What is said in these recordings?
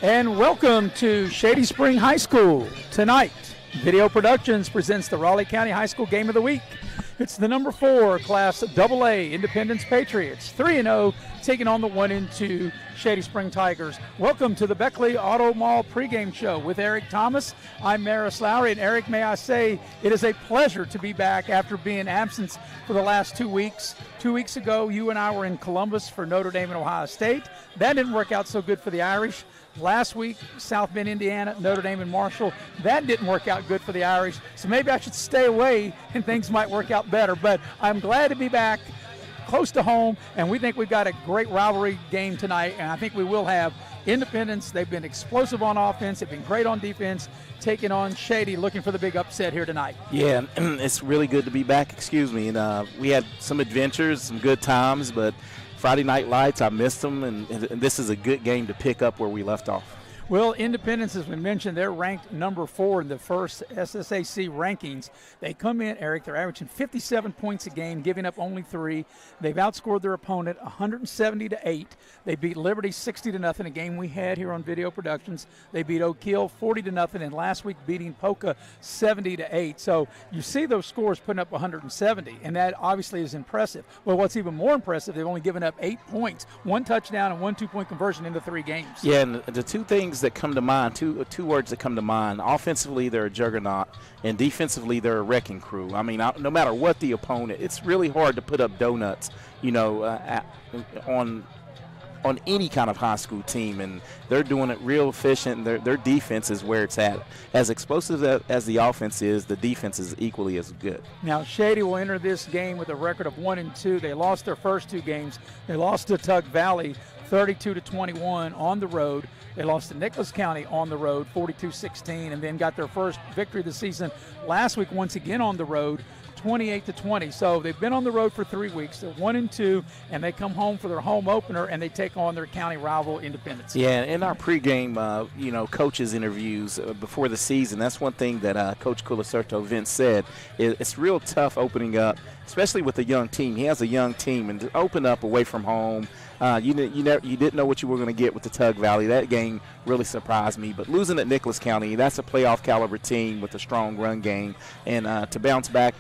And welcome to Shady Spring High School. Tonight, Video Productions presents the Raleigh County High School Game of the Week. It's the number 4 Class AA Independence Patriots, 3-0, taking on the 1-2 Shady Spring Tigers. Welcome to the Beckley Auto Mall pregame show with Eric Thomas. I'm Maris Lowry, and Eric, may I say, it is a pleasure to be back after being absent for the last 2 weeks. 2 weeks ago, you and I were in Columbus for Notre Dame and Ohio State. That didn't work out so good for the Irish. Last week, South Bend, Indiana, Notre Dame, and Marshall. That didn't work out good for the Irish. So maybe I should stay away and things might work out better. But I'm glad to be back close to home, and we think we've got a great rivalry game tonight, and I think we will have. Independence, they've been explosive on offense, they've been great on defense, taking on Shady, looking for the big upset here tonight. Yeah, it's really good to be back, and we had some adventures, some good times, but Friday Night Lights, I missed them, and this is a good game to pick up where we left off. Well, Independence, as we mentioned, they're ranked number 4 in the first SSAC rankings. They come in, Eric, they're averaging 57 points a game, giving up only 3. They've outscored their opponent 170-8. They beat Liberty 60-0, a game we had here on Video Productions. They beat Oak Hill 40-0, and last week beating Polka 70-8. So you see those scores putting up 170, and that obviously is impressive. Well, what's even more impressive, they've only given up 8 points, 1 touchdown and 1 2-point conversion into 3 games. Yeah, and the two things that come to mind, two words that come to mind: offensively, they're a juggernaut, and defensively, they're a wrecking crew. I mean, no matter what the opponent, it's really hard to put up donuts, on any kind of high school team, and they're doing it real efficient. Their defense is where it's at. As explosive as the offense is, the defense is equally as good. Now, Shady will enter this game with a record of 1-2. They lost their first 2 games. They lost to Tug Valley 32-21 on the road. They lost to Nicholas County on the road 42-16, and then got their first victory of the season last week once again on the road 28-20. So they've been on the road for 3 weeks. They're 1-2, and they come home for their home opener, and they take on their county rival Independence. Yeah, in our pregame, coaches interviews before the season, that's one thing that Coach Culacerto Vince said. It's real tough opening up, especially with a young team. He has a young team, and to open up away from home, you didn't know what you were going to get with the Tug Valley. That game really surprised me. But losing at Nicholas County, that's a playoff caliber team with a strong run game, and to bounce back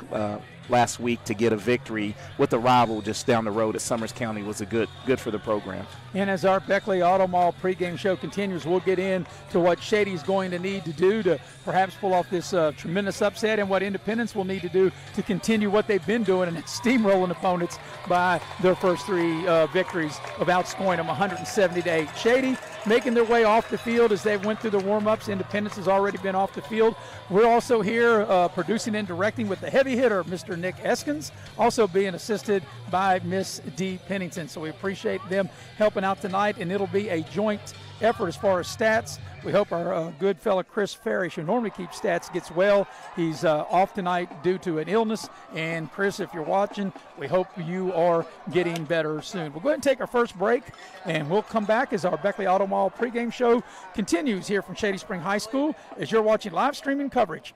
last week to get a victory with a rival just down the road at Summers County was good for the program. And as our Beckley Auto Mall pregame show continues, we'll get into what Shady's going to need to do to perhaps pull off this tremendous upset, and what Independence will need to do to continue what they've been doing and steamrolling opponents by their first 3 victories of outscoring them 170-8. Shady making their way off the field as they went through the warm-ups. Independence has already been off the field. We're also here producing and directing with the heavy hitter, Mr. Nick Eskins, also being assisted by Miss Dee Pennington. So we appreciate them helping out tonight, and it'll be a joint effort as far as stats. We hope our good fellow Chris Farish, who normally keeps stats, gets well. He's off tonight due to an illness. And Chris, if you're watching, we hope you are getting better soon. We'll go ahead and take our first break, and we'll come back as our Beckley Auto Mall pregame show continues here from Shady Spring High School as you're watching live streaming coverage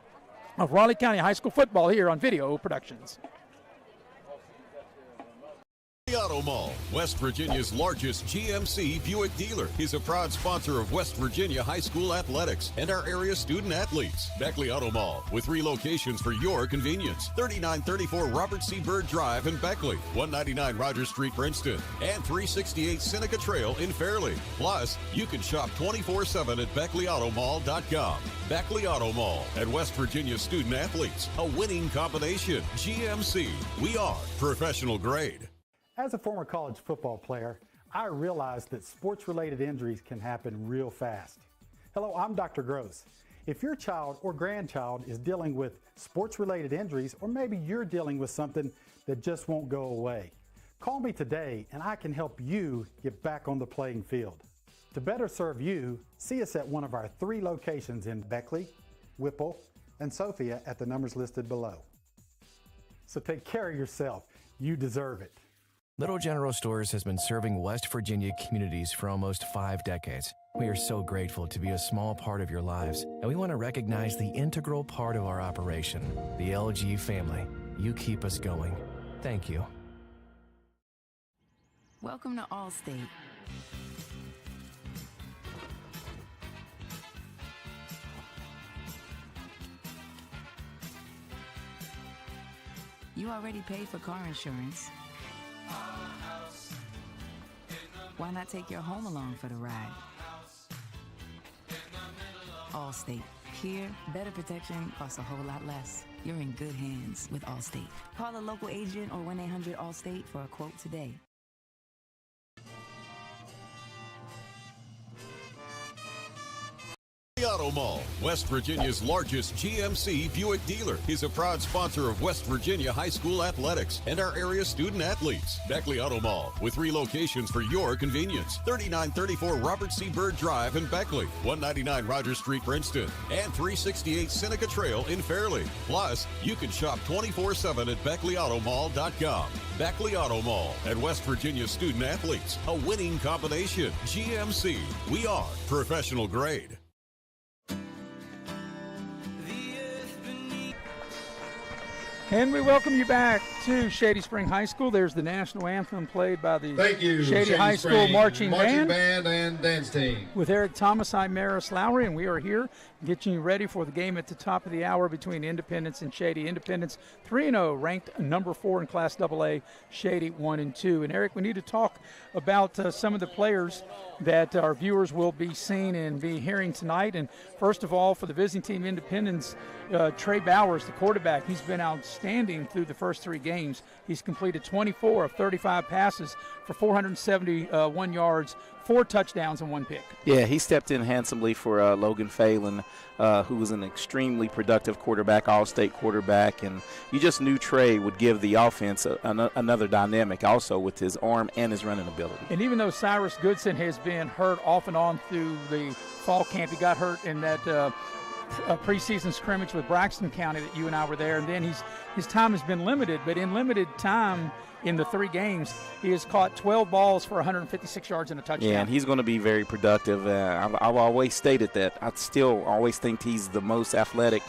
of Raleigh County High School football here on Video Productions. The Auto Mall, West Virginia's largest GMC Buick dealer, is a proud sponsor of West Virginia High School athletics and our area student athletes. Beckley Auto Mall, with 3 locations for your convenience: 3934 Robert C. Byrd Drive in Beckley, 199 Rogers Street, Princeton, and 368 Seneca Trail in Fairleigh. Plus, you can shop 24/7 at BeckleyAutomall.com. Beckley Auto Mall and West Virginia student athletes, a winning combination. GMC, we are professional grade. As a former college football player, I realized that sports-related injuries can happen real fast. Hello, I'm Dr. Gross. If your child or grandchild is dealing with sports-related injuries, or maybe you're dealing with something that just won't go away, call me today and I can help you get back on the playing field. To better serve you, see us at one of our 3 locations in Beckley, Whipple, and Sophia at the numbers listed below. So take care of yourself. You deserve it. Little General Stores has been serving West Virginia communities for almost 5 decades. We are so grateful to be a small part of your lives, and we want to recognize the integral part of our operation, the LG family. You keep us going. Thank you. Welcome to Allstate. You already paid for car insurance. Why not take your home along for the ride? Allstate. Here, better protection costs a whole lot less. You're in good hands with Allstate. Call a local agent or 1-800-ALLSTATE for a quote today. Auto Mall, West Virginia's largest GMC Buick dealer, is a proud sponsor of West Virginia high school athletics and our area student athletes. Beckley Auto Mall, with 3 locations for your convenience: 3934 Robert C. Byrd Drive in Beckley, 199 Rogers Street, Princeton, and 368 Seneca Trail in Fairleigh. Plus, you can shop 24/7 at BeckleyAutomall.com. Beckley Auto Mall and West Virginia student athletes, a winning combination. GMC, we are professional grade. And we welcome you back to Shady Spring High School. There's the national anthem played by the Shady High School Marching Band and dance team. with Eric Thomas, I'm Maris Lowry, and we are here getting you ready for the game at the top of the hour between Independence and Shady. Independence 3-0, ranked number 4 in Class AA, Shady 1-2. And Eric, we need to talk about some of the players that our viewers will be seeing and be hearing tonight. And first of all, for the visiting team, Independence, Trey Bowers, the quarterback, he's been outstanding through the first 3 games. He's completed 24 of 35 passes for 471 yards, 4 touchdowns, and 1 pick. Yeah, he stepped in handsomely for Logan Phelan, who was an extremely productive quarterback, all-state quarterback, and you just knew Trey would give the offense another dynamic also with his arm and his running ability. And even though Cyrus Goodson has been hurt off and on through the fall camp, he got hurt in that preseason scrimmage with Braxton County that you and I were there, and then his time has been limited, but in limited time in the 3 games, he has caught 12 balls for 156 yards and a touchdown. Yeah, and he's going to be very productive. I've always stated that I still always think he's the most athletic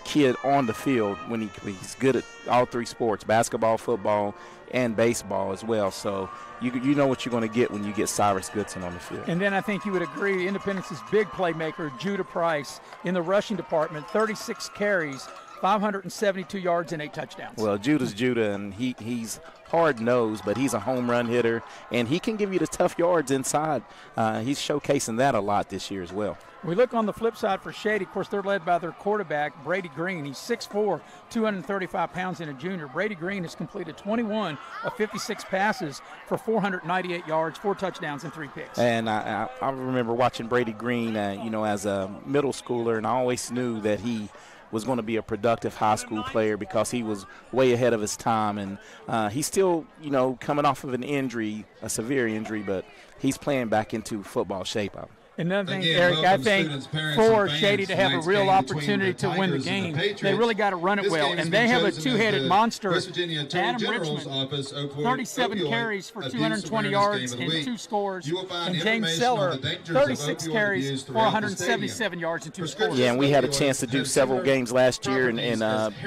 kid on the field when he's good at all 3 sports, basketball, football, and baseball as well. So you know what you're going to get when you get Cyrus Goodson on the field. And then I think you would agree, Independence's big playmaker, Judah Price, in the rushing department, 36 carries, 572 yards and 8 touchdowns. Well, Judah's Judah, and he's hard-nosed, but he's a home run hitter, and he can give you the tough yards inside. He's showcasing that a lot this year as well. We look on the flip side for Shady. Of course, they're led by their quarterback, Brady Green. He's 6'4", 235 pounds, and a junior. Brady Green has completed 21 of 56 passes for 498 yards, 4 touchdowns, and 3 picks. And I remember watching Brady Green, as a middle schooler, and I always knew that he was going to be a productive high school player because he was way ahead of his time. And he's still, coming off of an injury, a severe injury, but he's playing back into football shape. Another thing, Eric, I think for Shady to have a real opportunity to win the game, they really got to run it well. And they have a 2-headed monster, Adam Richmond, 37 carries for 220 yards and 2 scores. And James Seller, 36 carries for 177 yards and 2 scores. Yeah, and we had a chance to do several games last year, and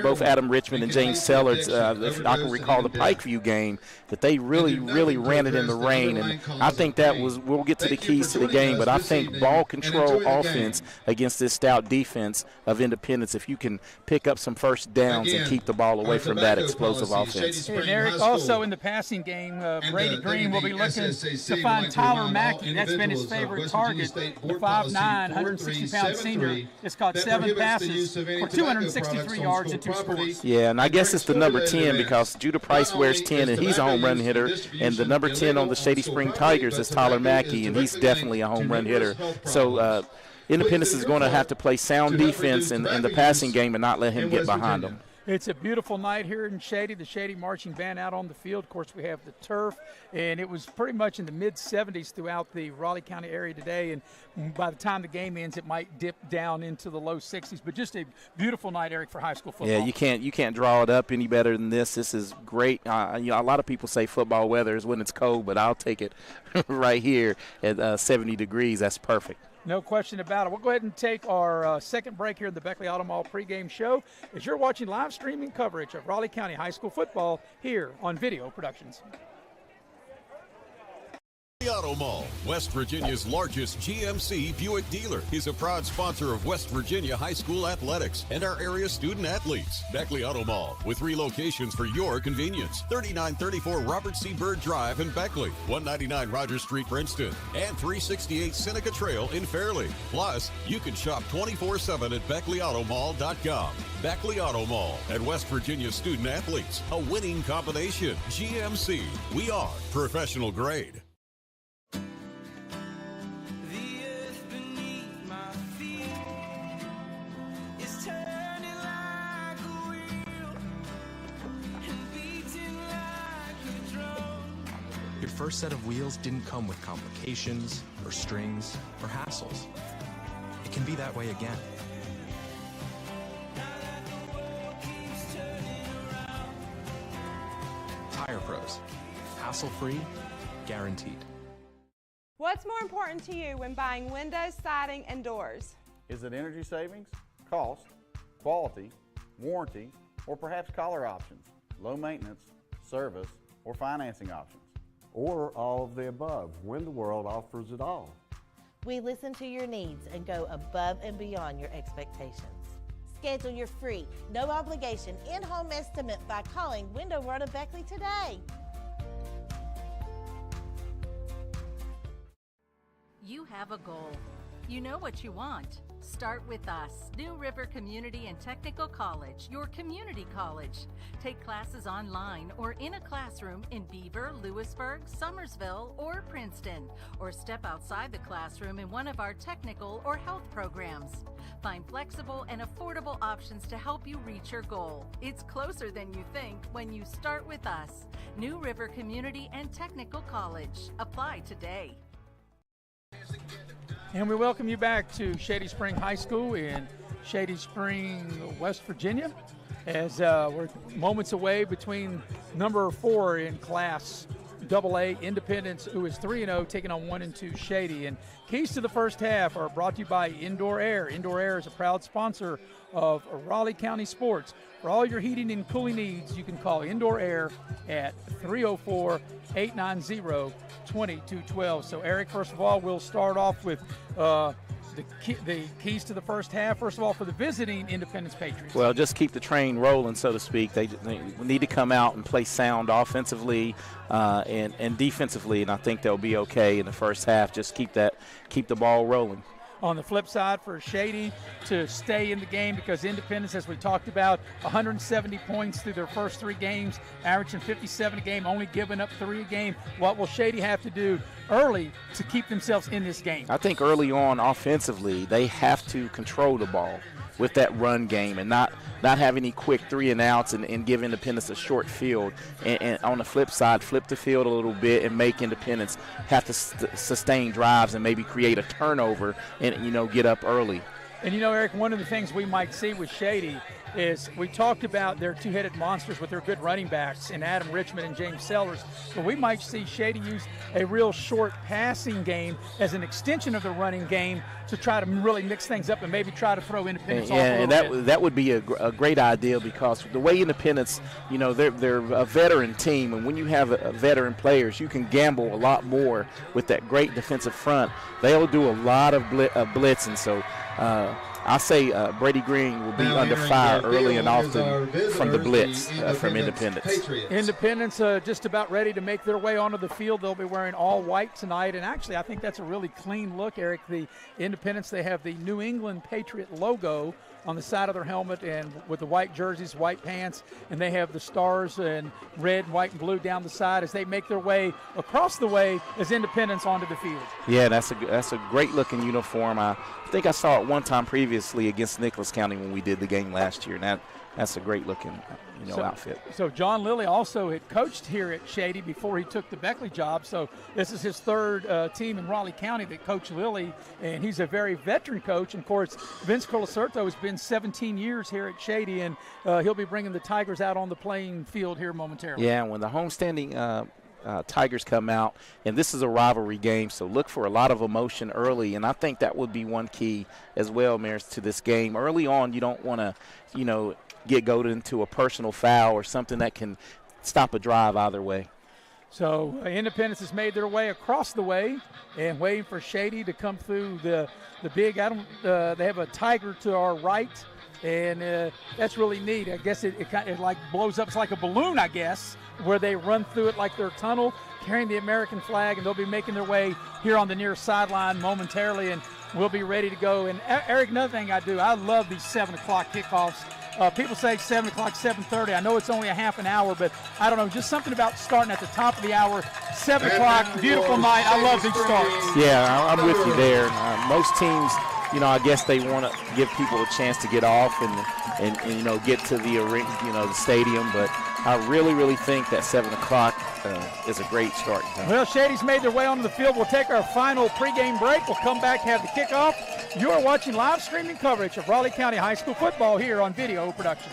both Adam Richmond and James Seller, if I can recall the Pikeview game, that they really ran it in the rain. And I think that we'll get to the keys to the game, but I think ball control offense against this stout defense of Independence, if you can pick up some first downs and keep the ball away from that explosive offense. And Eric, also in the passing game, Brady Green will be looking to find Tyler Mackey. That's been his favorite target. The 5'9", 160-pound senior has caught 7 passes for 263 yards and 2 scores. Yeah, and I guess it's the number 10 because Judah Price wears 10, and he's a home run hitter. And the number 10 on the Shady Spring Tigers is Tyler Mackey, and he's definitely a home run hitter. So Independence is going to have to play sound defense in the passing game and not let him get behind them. It's a beautiful night here in Shady. The Shady Marching Band out on the field. Of course, we have the turf, and it was pretty much in the mid-70s throughout the Raleigh County area today, and by the time the game ends, it might dip down into the low 60s. But just a beautiful night, Eric, for high school football. Yeah, you can't draw it up any better than this. This is great. A lot of people say football weather is when it's cold, but I'll take it right here at 70 degrees. That's perfect. No question about it. We'll go ahead and take our second break here in the Beckley Auto Mall pregame show as you're watching live streaming coverage of Raleigh County High School football here on Video Productions. Auto Mall, West Virginia's largest GMC Buick dealer, is a proud sponsor of West Virginia high school athletics and our area student athletes. Beckley Auto Mall, with 3 locations for your convenience: 3934 Robert C. Byrd Drive in Beckley, 199 Rogers Street, Princeton, and 368 Seneca Trail in Fairleigh. Plus, you can shop 24/7 at BeckleyAutomall.com. Beckley Auto Mall and West Virginia student athletes, a winning combination. GMC, we are professional grade. Your first set of wheels didn't come with complications, or strings, or hassles. It can be that way again. Tire Pros. Hassle-free, guaranteed. What's more important to you when buying windows, siding, and doors? Is it energy savings, cost, quality, warranty, or perhaps color options, low maintenance, service, or financing options? Or all of the above. Window World offers it all. We listen to your needs and go above and beyond your expectations. Schedule your free, no obligation, in-home estimate by calling Window World of Beckley today. You have a goal. You know what you want. Start with us, New River Community and Technical College, your community college. Take classes online or in a classroom in Beaver, Lewisburg, Summersville, or Princeton, or step outside the classroom in one of our technical or health programs. Find flexible and affordable options to help you reach your goal. It's closer than you think when you start with us, New River Community and Technical College. Apply today. And we welcome you back to Shady Spring High School in Shady Spring, West Virginia, as we're moments away between number 4 in Class AA, Independence, who is 3-0, taking on 1-2 Shady. And keys to the first half are brought to you by Indoor Air. Indoor Air is a proud sponsor of Raleigh County Sports. For all your heating and cooling needs, you can call Indoor Air at 304-890-2212. So, Eric, first of all, we'll start off with the keys to the first half. First of all, for the visiting Independence Patriots. Well, just keep the train rolling, so to speak. They need to come out and play sound offensively and defensively, and I think they'll be okay in the first half. Just keep the ball rolling. On the flip side, for Shady to stay in the game, because Independence, as we talked about, 170 points through their first 3 games, averaging 57 a game, only giving up 3 a game. What will Shady have to do early to keep themselves in this game? I think early on offensively, they have to control the ball with that run game and not have any quick 3-and-outs and give Independence a short field. And on the flip side, flip the field a little bit and make Independence have to sustain drives and maybe create a turnover and, get up early. And, Eric, one of the things we might see with Shady is we talked about their two-headed monsters with their good running backs in Adam Richmond and James Sellers, but we might see Shady use a real short passing game as an extension of the running game to try to really mix things up and maybe try to throw Independence off a little bit. That would be a great idea, because the way Independence, they're a veteran team, and when you have veteran players, you can gamble a lot more with that great defensive front. They'll do a lot of blitzing, so I'll say Brady Green will be under fire early and often from the blitz from Independence. Independence just about ready to make their way onto the field. They'll be wearing all white tonight, and actually I think that's a really clean look, Eric. The Independence, they have the New England Patriot logo on the side of their helmet and with the white jerseys, white pants, and they have the stars and red, white, and blue down the side as they make their way across the way as Independence onto the field. Yeah, that's a great-looking uniform. I think I saw it one time previously against Nicholas County when we did the game last year, and that's a great-looking outfit. So John Lilly also had coached here at Shady before he took the Beckley job. So this is his 3rd team in Raleigh County that Coach Lilly, and he's a very veteran coach. And, of course, Vince Colasurto has been 17 years here at Shady, and he'll be bringing the Tigers out on the playing field here momentarily. Yeah, when the homestanding Tigers come out, and this is a rivalry game, so look for a lot of emotion early, and I think that would be one key as well, Maris, to this game. Early on, you don't want to, get goaded into a personal foul or something that can stop a drive either way. So Independence has made their way across the way and waiting for Shady to come through the big. They have a tiger to our right, and that's really neat. I guess it like blows up. It's like a balloon, I guess, where they run through it like their tunnel, carrying the American flag, and they'll be making their way here on the near sideline momentarily, and we'll be ready to go. And Eric, another thing I love these 7 o'clock kickoffs. People say 7 o'clock, 7:30. I know it's only a half an hour, but I don't know, just something about starting at the top of the hour, 7 o'clock, beautiful night. I love these starts. Yeah, I'm with you there. Most teams, I guess they want to give people a chance to get off and get to the arena, the stadium. But I really think that 7 o'clock is a great start time. Well, Shady's made their way onto the field. We'll take our final pregame break. We'll come back, have the kickoff. You are watching live streaming coverage of Raleigh County High School football here on Video Productions.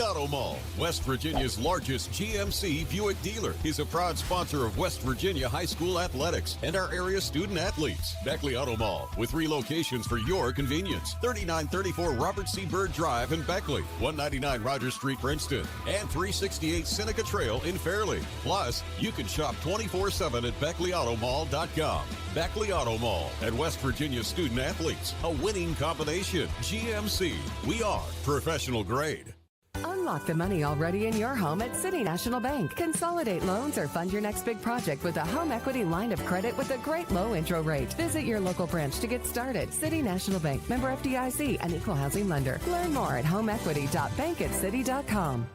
Auto Mall, West Virginia's largest GMC Buick dealer, is a proud sponsor of West Virginia High School athletics and our area student athletes. Beckley Auto Mall, with 3 locations for your convenience: 3934 Robert C. Byrd Drive in Beckley, 199 Rogers Street, Princeton, and 368 Seneca Trail in Fairleigh. Plus, you can shop 24/7 at BeckleyAutomall.com. Beckley Auto Mall and West Virginia student athletes, a winning combination. GMC, we are professional grade. Unlock the money already in your home at City National Bank. Consolidate loans or fund your next big project with a home equity line of credit with a great low intro rate. Visit your local branch to get started. City National Bank, member FDIC, and equal housing lender. Learn more at homeequity.bankatcity.com.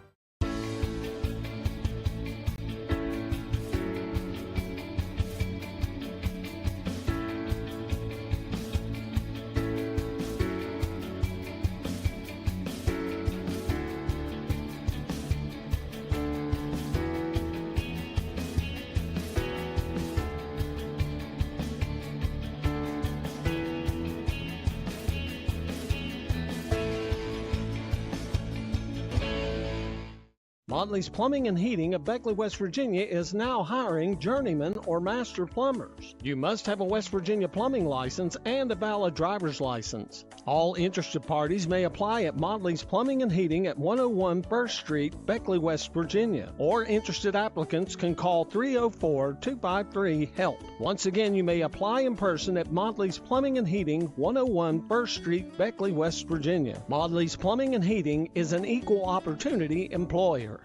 Motley's Plumbing and Heating of Beckley, West Virginia is now hiring journeyman or master plumbers. You must have a West Virginia plumbing license and a valid driver's license. All interested parties may apply at Motley's Plumbing and Heating at 101 First Street, Beckley, West Virginia, or interested applicants can call 304-253-HELP. Once again, you may apply in person at Motley's Plumbing and Heating, 101 First Street, Beckley, West Virginia. Motley's Plumbing and Heating is an equal opportunity employer.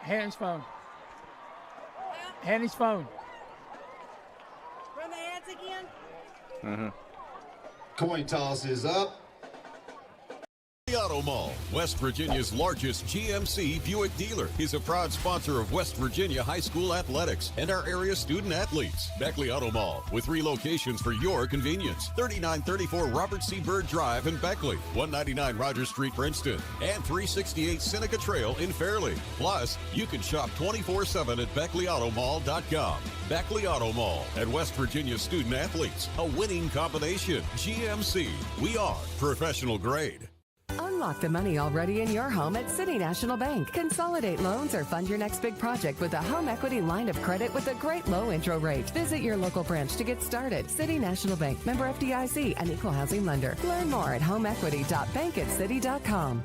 Hand his phone. Hand his phone. Run the ads again. Coin toss is up. Auto Mall, West Virginia's largest GMC Buick dealer, is a proud sponsor of West Virginia High School athletics and our area student athletes. Beckley Auto Mall, with 3 locations for your convenience: 3934 Robert C. Byrd Drive in Beckley, 199 Rogers Street, Princeton, and 368 Seneca Trail in Fairleigh. Plus, you can shop 24/7 at BeckleyAutomall.com. Beckley Auto Mall and West Virginia student athletes, a winning combination. GMC, we are professional grade. Unlock the money already in your home at City National Bank. Consolidate loans or fund your next big project with a home equity line of credit with a great low intro rate. Visit your local branch to get started. City National Bank, member FDIC, and equal housing lender. Learn more at homeequity.bankatcity.com.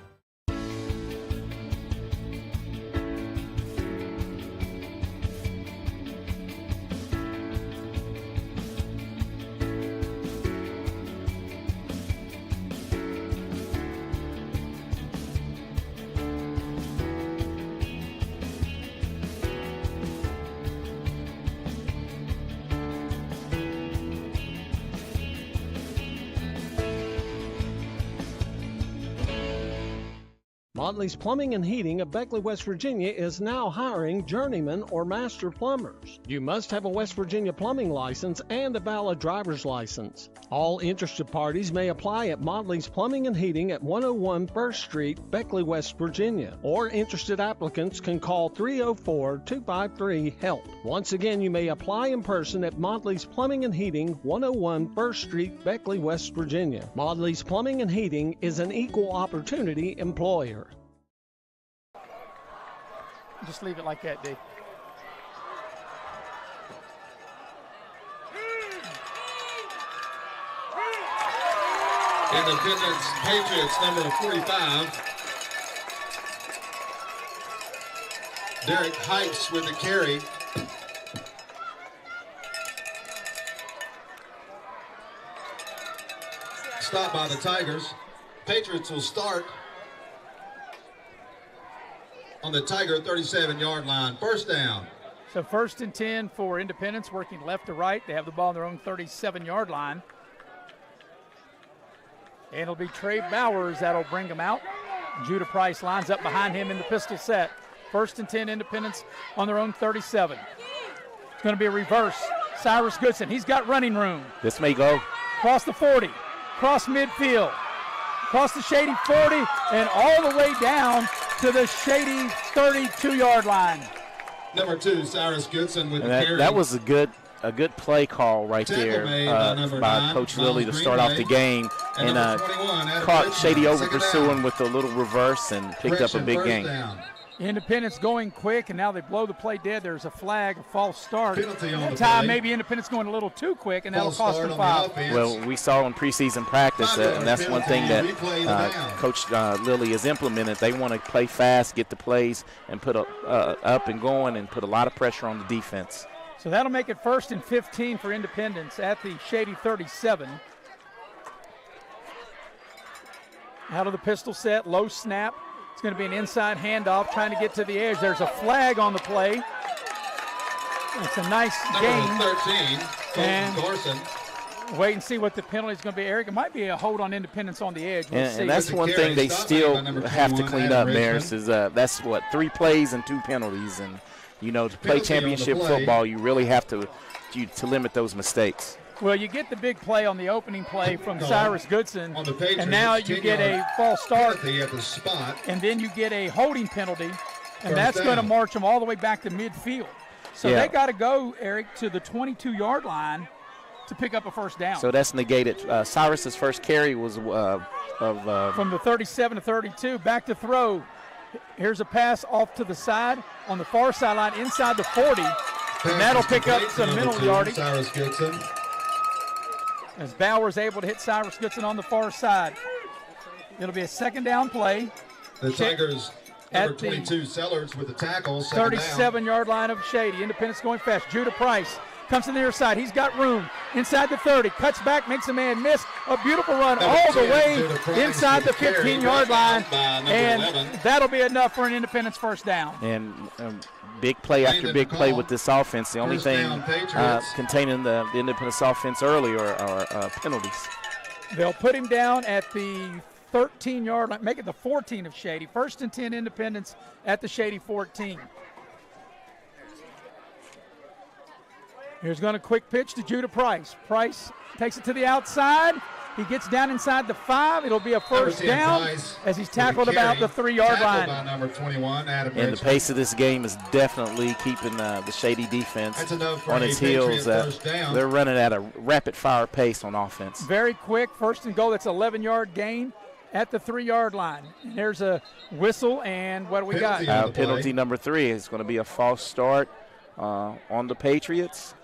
Motley's Plumbing and Heating of Beckley, West Virginia is now hiring journeyman or master plumbers. You must have a West Virginia plumbing license and a valid driver's license. All interested parties may apply at Motley's Plumbing and Heating at 101 First Street, Beckley, West Virginia, or interested applicants can call 304-253-HELP. Once again, you may apply in person at Motley's Plumbing and Heating, 101 First Street, Beckley, West Virginia. Motley's Plumbing and Heating is an equal opportunity employer. Just leave it like that, D. Independence Patriots, number 45. Derek Heights with the carry. Stop by the Tigers. Patriots will start on the Tiger 37-yard line. First down. So 1st and 10 for Independence, working left to right. They have the ball on their own 37-yard line. And it'll be Trey Bowers that'll bring them out. Judah Price lines up behind him in the pistol set. 1st and 10 Independence on their own 37. It's going to be a reverse. Cyrus Goodson, he's got running room. This may go. Cross the 40, cross midfield, cross the Shady 40, and all the way down to the Shady 32-yard line. Number 2, Cyrus Goodson with the carry. That was a good play call right there by Coach Lilly to start off the game, and caught Shady over pursuing with a little reverse and picked up a big gain. Independence going quick, and now they blow the play dead. There's a flag, a false start. Penalty on that the time, play. maybe Independence going a little too quick, and that'll cost them 5. Well, we saw in preseason practice, and that's one thing that Coach Lilly has implemented. They want to play fast, get the plays, and put up and going, and put a lot of pressure on the defense. So that'll make it 1st and 15 for Independence at the Shady 37. Out of the pistol set, low snap. It's going to be an inside handoff, trying to get to the edge. There's a flag on the play. It's a nice gain. Number 13, and Carson. Wait and see what the penalty is going to be, Eric. It might be a hold on Independence on the edge. And that's one thing they still have to clean up, Maris, is that's 3 plays and 2 penalties. And, to play championship football, you really have to limit those mistakes. Well, you get the big play on the opening play from Cyrus Goodson, and now you get a false start, and then you get a holding penalty, and that's going to march them all the way back to midfield. So they got to go, Eric, to the 22-yard line to pick up a first down. So that's negated. Cyrus's first carry was from the 37 to 32, back to throw. Here's a pass off to the side on the far sideline inside the 40, and that'll pick up some middle yardage. Cyrus Goodson. As Bauer's able to hit Cyrus Goodson on the far side. It'll be a 2nd down play. The Tigers, number 22, Sellers with the tackle. 37-yard line of Shady. Independence going fast. Judah Price comes to the near side. He's got room inside the 30. Cuts back, makes a man miss. A beautiful run all the way inside the 15-yard line. And that'll be enough for an Independence first down. And big play after big play with this offense. The only thing containing the Independence offense early are penalties. They'll put him down at the 13-yard line, make it the 14 of Shady. 1st and 10 Independence at the Shady 14. Here's going to quick pitch to Judah Price. Price takes it to the outside. He gets down inside the 5. It'll be a first down as he's tackled about the 3-yard line. By number 21, Adam and the pace of this game is definitely keeping the Shady defense on its heels. They're running at a rapid-fire pace on offense. Very quick, 1st and goal. That's an 11-yard gain at the 3-yard line. And there's a whistle, and what do we got? Penalty number 3 is going to be a false start on the Patriots.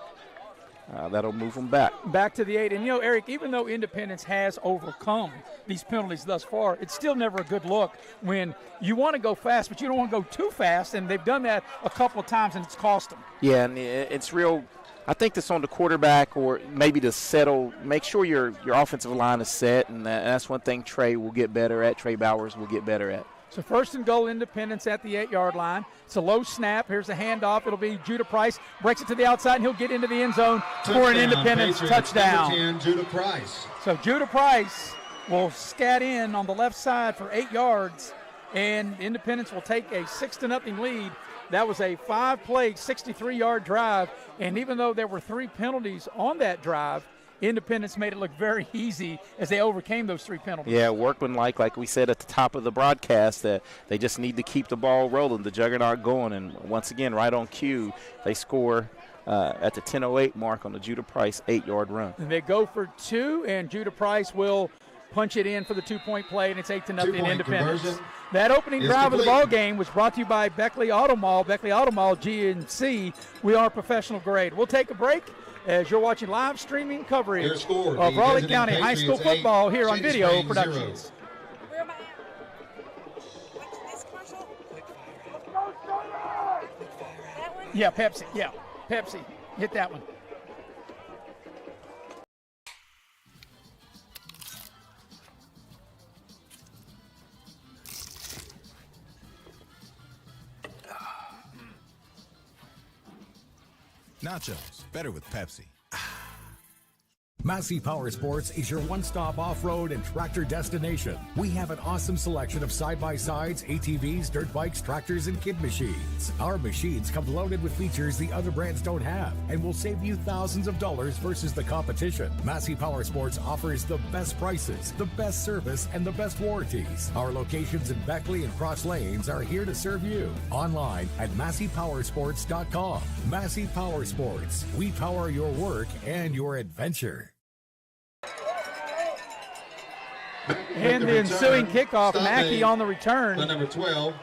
That'll move them back. Back to the 8. And, Eric, even though Independence has overcome these penalties thus far, it's still never a good look when you want to go fast, but you don't want to go too fast, and they've done that a couple of times, and it's cost them. Yeah, and it's real. I think that's on the quarterback, or maybe to settle, make sure your offensive line is set, and that's one thing Trey will get better at, Trey Bowers will get better at. So 1st and goal, Independence at the 8-yard line. It's a low snap. Here's the handoff. It'll be Judah Price. Breaks it to the outside, and he'll get into the end zone for an Independence touchdown. 10, Judah Price. So Judah Price will scat in on the left side for 8 yards, and Independence will take a 6-0 lead. That was a 5-play, 63-yard drive, and even though there were 3 penalties on that drive, Independence made it look very easy as they overcame those 3 penalties. Yeah, workmanlike, like we said at the top of the broadcast, that they just need to keep the ball rolling, the juggernaut going, and once again, right on cue, they score at the 10:08 mark on the Judah Price 8-yard run. And they go for 2, and Judah Price will punch it in for the 2-point play, and it's 8-0 Independence. That opening drive of the ball game was brought to you by Beckley Auto Mall. Beckley Auto Mall, GNC. We are professional grade. We'll take a break. as you're watching live streaming coverage Their score, of the Raleigh visiting County High School Patriots, football 8, here on Shady Video Spring, Productions. 0. Where am I at? This commercial? That one? Yeah, Pepsi. Yeah, Pepsi. Hit that one. Nachos, better with Pepsi. Massey Power Sports is your one-stop off-road and tractor destination. We have an awesome selection of side-by-sides, ATVs, dirt bikes, tractors, and kid machines. Our machines come loaded with features the other brands don't have and will save you thousands of dollars versus the competition. Massey Power Sports offers the best prices, the best service, and the best warranties. Our locations in Beckley and Cross Lanes are here to serve you. Online at MasseyPowersports.com. Massey Power Sports. We power your work and your adventure. And the ensuing kickoff, Mackey on the return. The number 12.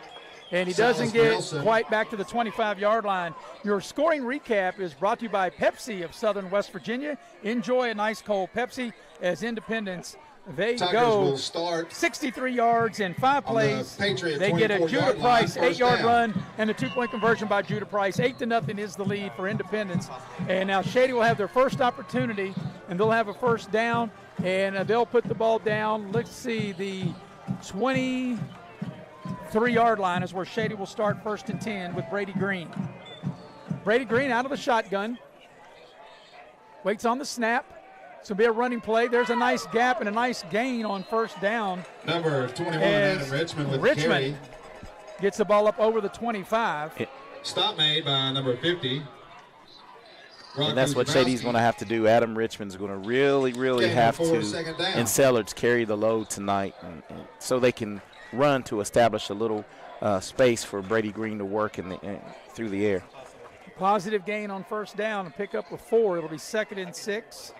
And he doesn't get Nelson. quite back to the 25-yard line. Your scoring recap is brought to you by Pepsi of Southern West Virginia. Enjoy a nice cold Pepsi as Independence. They Tigers go will start 63 yards in 5 plays. Patriot They get a 24-yard Judah line, Price first 8-yard down. run and a 2-point conversion by Judah Price. 8-0 is the lead for Independence. And now Shady will have their first opportunity, and they'll have a first down, and they'll put the ball down. Let's see, the 23-yard line is where Shady will start 1st and 10 with Brady Green. Brady Green out of the shotgun. Waits on the snap. It's going to be a running play. There's a nice gap and a nice gain on first down. Number 21, Adam Richmond with the carry. Gets the ball up over the 25. Stop made by number 50. And that's what Shady's going to have to do. Adam Richmond's going to really have to, and Sellards carry the load tonight, and so they can run to establish a little space for Brady Green to work through the air. Positive gain on first down and pick up with 4. It'll be 2nd and 6.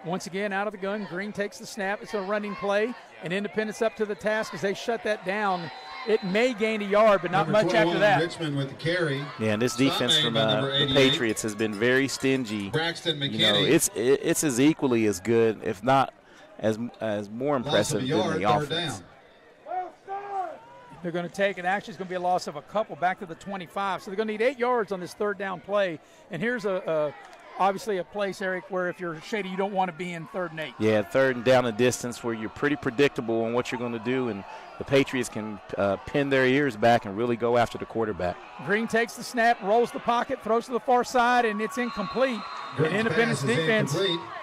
Once again, out of the gun, Green takes the snap. It's a running play, and Independence up to the task as they shut that down. It may gain a yard, but not number much after that. Richmond with the carry. Yeah, and this defense from the Patriots has been very stingy. Braxton McKinney. You know, it's as equally as good, if not as more impressive than the offense. They're going to take it. Actually, it's going to be a loss of a couple back to the 25. So they're going to need 8 yards on this third down play. And here's obviously a place, Eric, where if you're Shady, you don't want to be in 3rd and 8. Yeah, 3rd and down a distance where you're pretty predictable on what you're going to do, and the Patriots can pin their ears back and really go after the quarterback. Green takes the snap, rolls the pocket, throws to the far side, and it's incomplete. And Independence defense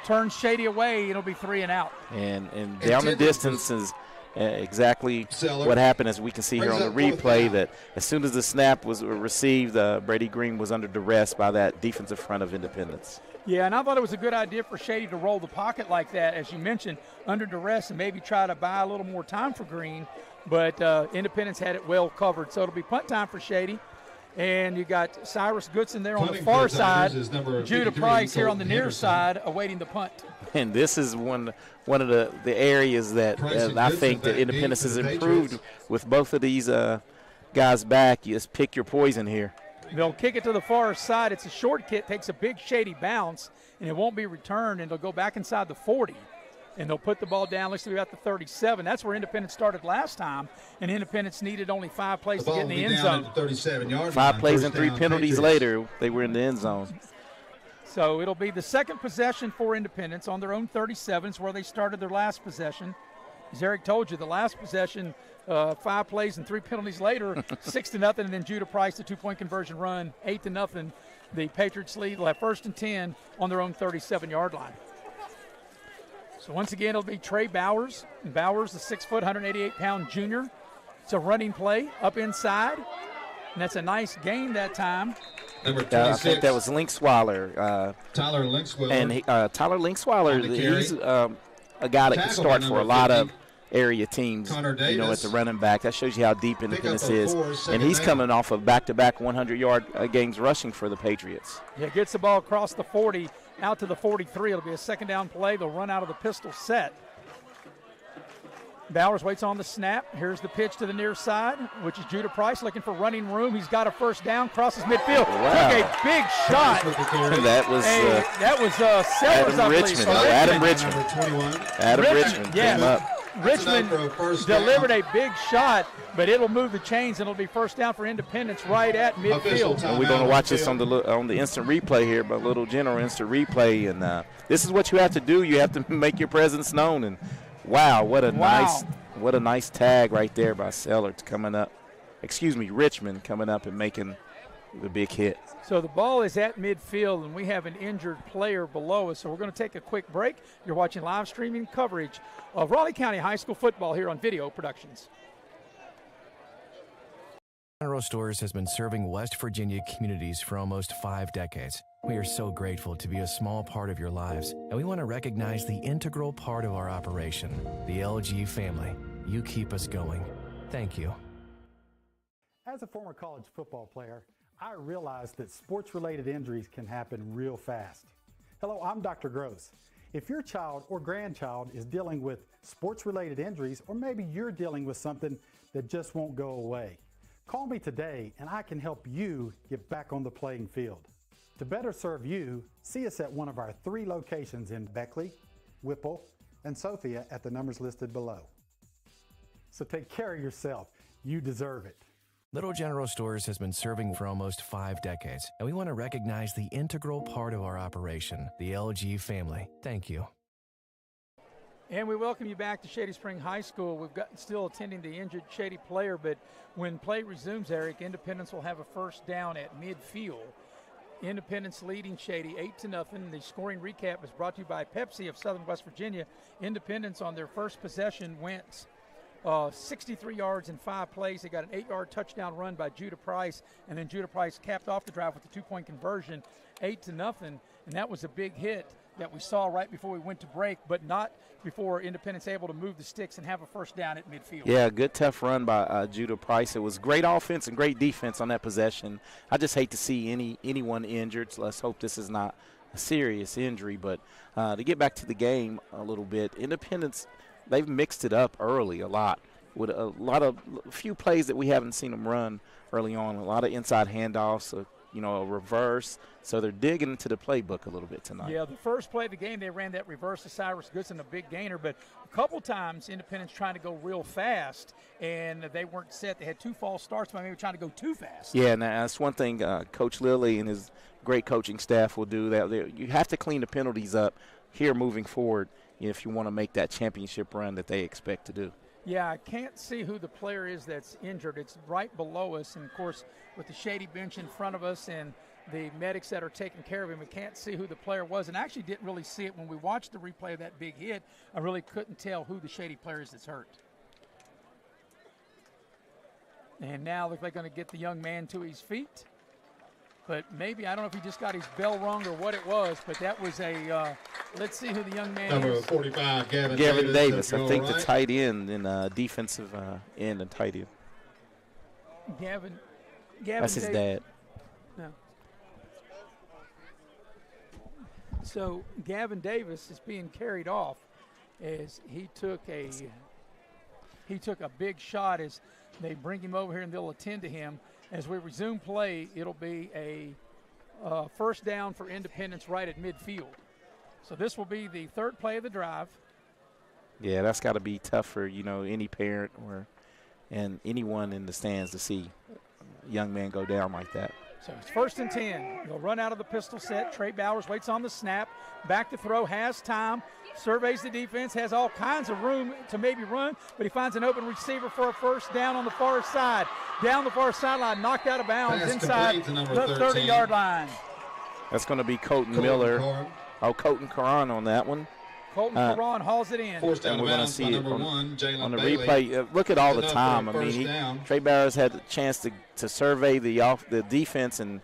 turns Shady away. It'll be 3 and out. And down the distance is exactly what happened, as we can see here on the replay, that as soon as the snap was received, Brady Green was under duress by that defensive front of Independence. Yeah, and I thought it was a good idea for Shady to roll the pocket like that, as you mentioned, under duress, and maybe try to buy a little more time for Green. But Independence had it well covered. So it'll be punt time for Shady. And you got Cyrus Goodson there on the far side. Judah Price here on the near side awaiting the punt. And this is one of the areas that I think that Independence has improved with both of these guys back. You just pick your poison here. They'll kick it to the far side. It's a short kick, takes a big Shady bounce, and it won't be returned, and it'll go back inside the 40. And they'll put the ball down. Looks to be about the 37. That's where Independence started last time, and Independence needed only 5 plays to get in the end zone. 37-yard 5 line, plays and 3 down, penalties Patriots. later, they were in the end zone. So it'll be the second possession for Independence on their own 37. It's where they started their last possession. As Eric told you, the last possession, 5 plays and 3 penalties later, 6-0, and then Judah Price, the 2-point conversion run, 8-0. The Patriots lead. They'll have 1st and 10 on their own 37-yard line. So once again, it'll be Trey Bowers. And Bowers, the 6-foot, 188-pound junior. It's a running play up inside, and that's a nice gain that time. Number 26. I think that was Linksweiler. Tyler Linksweiler. And Tyler Linksweiler, he's a guy that can start for a lot of area teams, at the running back. That shows you how deep Independence is. And he's coming off of back-to-back 100-yard games rushing for the Patriots. Yeah, gets the ball across the 40, out to the 43. It'll be a 2nd down play. They'll run out of the pistol set. Bowers waits on the snap. Here's the pitch to the near side, which is Judah Price looking for running room. He's got a first down, crosses midfield. Wow. Took a big shot. That was Sellers, Adam Richmond. Adam Richmond came up. Richmond delivered a big shot, but it'll move the chains, and it'll be first down for Independence right at midfield. And we're going to watch this on the instant replay here, but Little General instant replay. And this is what you have to do. You have to make your presence known. And wow, what a nice tag right there by Sellers coming up. Richmond coming up and making the big hit. So the ball is at midfield, and we have an injured player below us. So we're going to take a quick break. You're watching live streaming coverage of Raleigh County High School football here on Video Productions. General Stores has been serving West Virginia communities for almost 5 decades. We are so grateful to be a small part of your lives, and we want to recognize the integral part of our operation, the LG family. You keep us going. Thank you. As a former college football player, I realized that sports-related injuries can happen real fast. Hello, I'm Dr. Gross. If your child or grandchild is dealing with sports-related injuries, or maybe you're dealing with something that just won't go away, call me today and I can help you get back on the playing field. To better serve you, see us at one of our 3 locations in Beckley, Whipple, and Sophia at the numbers listed below. So take care of yourself. You deserve it. Little General Stores has been serving for almost 5 decades, and we want to recognize the integral part of our operation, the LG family. Thank you. And we welcome you back to Shady Spring High School. We've got still attending the injured Shady player, but when play resumes, Eric, Independence will have a first down at midfield. Independence leading Shady 8-0. The scoring recap is brought to you by Pepsi of Southern West Virginia. Independence on their first possession went 63 yards in 5 plays. They got an 8-yard touchdown run by Judah Price, and then Judah Price capped off the drive with a 2-point conversion, 8-0, and that was a big hit that we saw right before we went to break, but not before Independence able to move the sticks and have a first down at midfield. Yeah, good tough run by Judah Price. It was great offense and great defense on that possession. I just hate to see anyone injured, so let's hope this is not a serious injury. But to get back to the game a little bit, Independence, they've mixed it up early a lot with a few plays that we haven't seen them run early on. A lot of inside handoffs, a reverse. So they're digging into the playbook a little bit tonight. Yeah, the first play of the game, they ran that reverse to Cyrus Goodson, a big gainer. But a couple times, Independence trying to go real fast, and they weren't set. They had 2 false starts, but maybe trying to go too fast. Yeah, and that's one thing Coach Lilly and his great coaching staff will do. That you have to clean the penalties up here moving forward if you want to make that championship run that they expect to do. Yeah, I can't see who the player is that's injured. It's right below us, and, of course, with the Shady bench in front of us and the medics that are taking care of him, we can't see who the player was. And I actually didn't really see it when we watched the replay of that big hit. I really couldn't tell who the Shady player is that's hurt. And now they're going to get the young man to his feet. But maybe, I don't know if he just got his bell rung or what it was, but that was let's see who the young man Number is. 45, Gavin Davis. I think right. the tight end and defensive end and tight end. Gavin That's his Davis. dad. No. So Gavin Davis is being carried off as he took a big shot as they bring him over here and they'll attend to him. As we resume play, it'll be a first down for Independence right at midfield. So this will be the 3rd play of the drive. Yeah, that's got to be tough for any parent and anyone in the stands to see a young man go down like that. So it's 1st and 10. They'll run out of the pistol set. Trey Bowers waits on the snap. Back to throw, has time. Surveys the defense, has all kinds of room to maybe run, but he finds an open receiver for a first down on the far side. Down the far sideline, knocked out of bounds inside the 30-yard line. That's going to be Colton Miller. Colton Karan on that one. Colton Karan hauls it in. Forced out and we're of going to bounds see by it on the Bailey. replay. Look at all the Enough time. for a I mean, first down. Trey Bowers had the chance to survey the defense and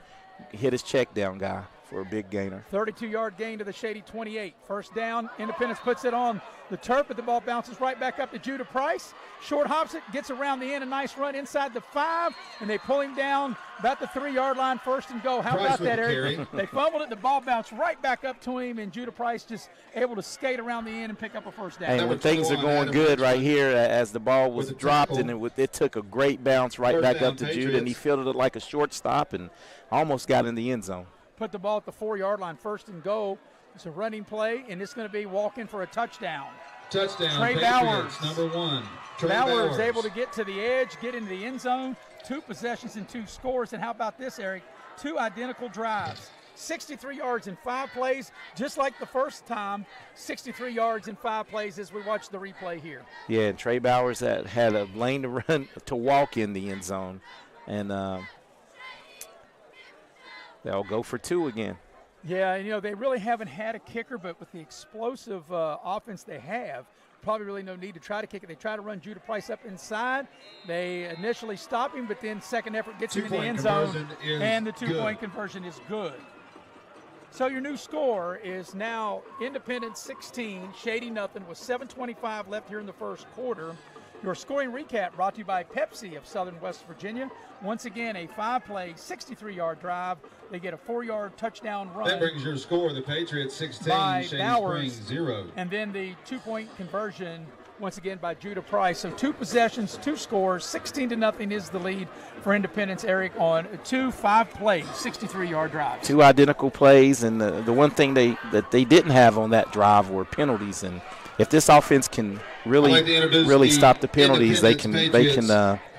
hit his check down guy. for a big gainer. 32-yard gain to the Shady 28. First down, Independence puts it on the turf, but the ball bounces right back up to Judah Price. Short hops it, gets around the end, a nice run inside the 5, and they pull him down about the 3-yard line, first and go. How about that, Eric? They fumbled it, the ball bounced right back up to him, and Judah Price just able to skate around the end and pick up a first down. And when things are going good right here, as the ball was dropped, and it took a great bounce right back up to Judah, and he fielded it like a shortstop and almost got in the end zone. Put the ball at the 4-yard line, first and go. It's a running play, and it's going to be walking for a touchdown. Touchdown, Trey Patriots, Bowers. number 1. Trey Bowers able to get to the edge, get into the end zone. 2 possessions and 2 scores. And how about this, Eric? 2 identical drives. 63 yards in 5 plays, just like the first time. 63 yards in 5 plays as we watch the replay here. Yeah, and Trey Bowers had a lane to run to walk in the end zone. And they'll go for 2 again. Yeah, and, they really haven't had a kicker, but with the explosive offense they have, probably really no need to try to kick it. They try to run Judah Price up inside. They initially stop him, but then second effort gets him in the end zone, and the 2-point conversion is good. So your new score is now Independence 16, Shady nothing, with 7:25 left here in the first quarter. Your scoring recap brought to you by Pepsi of Southern West Virginia. Once again, a 5-play, 63-yard drive. They get a 4-yard touchdown run. That brings your score, the Patriots 16, Shady Bowers, Spring 0. And then the 2-point conversion, once again, by Judah Price. So 2 possessions, 2 scores, 16-0 is the lead for Independence, Eric, on 2 5-play, 63-yard drives. 2 identical plays, and the one thing that they didn't have on that drive were penalties. And if this offense can really stop the penalties, they can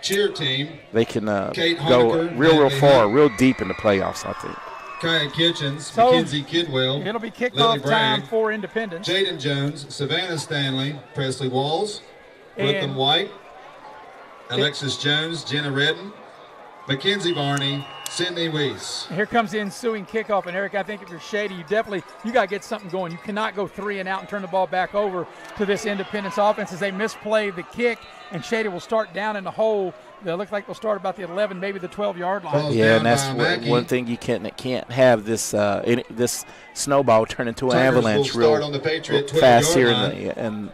cheer team. They can go real far, real deep in the playoffs, I think. Kaya Kitchens, Mackenzie Kidwell, it'll be kickoff time for Independence. Jaden Jones, Savannah Stanley, Presley Walls, Brooklyn White, Alexis Jones, Jenna Redden, Mackenzie Barney, Sydney Weiss. Here comes the ensuing kickoff, and Eric, I think if you're Shady, you got to get something going. You cannot go 3 and out and turn the ball back over to this Independence offense as they misplay the kick, and Shady will start down in the hole. They look like they'll start about the 11, maybe the 12-yard line. Yeah, and that's one thing you can't have this this snowball turn into an avalanche real fast here in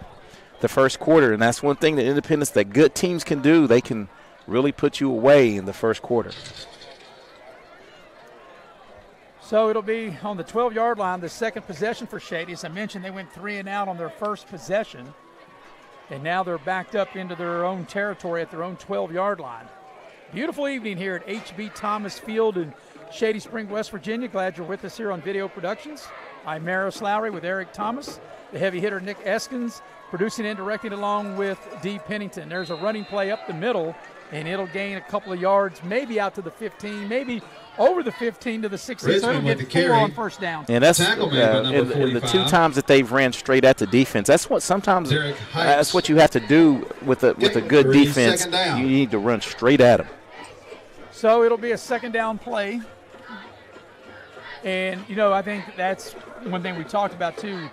the first quarter, and that's one thing that Independence, that good teams can do. They can really put you away in the first quarter. So it'll be on the 12-yard line, the second possession for Shady. As I mentioned, they went 3 and out on their first possession, and now they're backed up into their own territory at their own 12-yard line. Beautiful evening here at H.B. Thomas Field in Shady Spring, West Virginia. Glad you're with us here on Video Productions. I'm Maris Lowry with Eric Thomas, the heavy hitter Nick Eskins, producing and directing along with Dee Pennington. There's a running play up the middle, and it'll gain a couple of yards, maybe out to the 15, maybe over the 15 to the 16. So it'll get 4 on first down. And that's in the 2 times that they've ran straight at the defense. That's what sometimes that's what you have to do with a good defense. You need to run straight at them. So it'll be a second down play. And, I think that's one thing we talked about, too.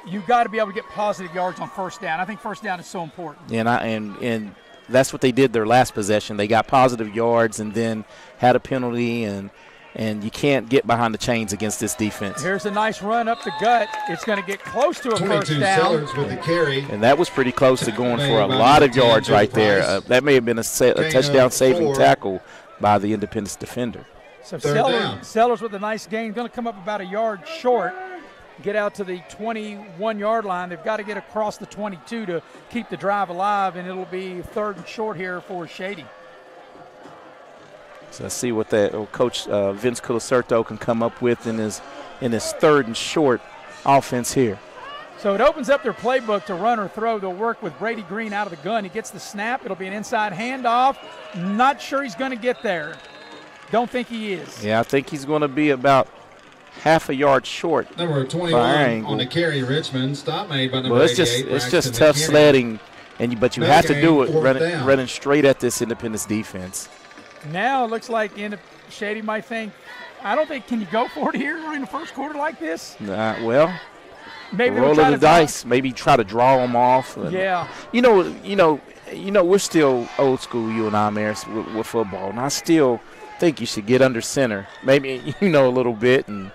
You've got to be able to get positive yards on first down. I think first down is so important. And that's what they did their last possession. They got positive yards and then had a penalty, and you can't get behind the chains against this defense. Here's a nice run up the gut. It's going to get close to a first down. Sellers with the carry. And that was pretty close to going for a lot of yards right there. That may have been a touchdown-saving tackle by the Independence defender. So Sellers with a nice gain, going to come up about a yard short, get out to the 21-yard line. They've got to get across the 22 to keep the drive alive, and it'll be 3rd and short here for Shady. So let's see what that Coach Vince Colacerto can come up with in his 3rd and short offense here. So it opens up their playbook to run or throw. They'll work with Brady Green out of the gun. He gets the snap. It'll be an inside handoff. Not sure he's going to get there. Don't think he is. Yeah, I think he's going to be about half a yard short. Number 21 on the carry, Richmond. Stop made by number 88. It's just tough sledding, but you have to do it running straight at this Independence defense. Now it looks like Shady might think, can you go for it here during the first quarter like this? Well, maybe roll of the dice. Maybe try to draw them off. Yeah. We're still old school, you and I, Maris, with football. And think you should get under center, maybe a little bit, and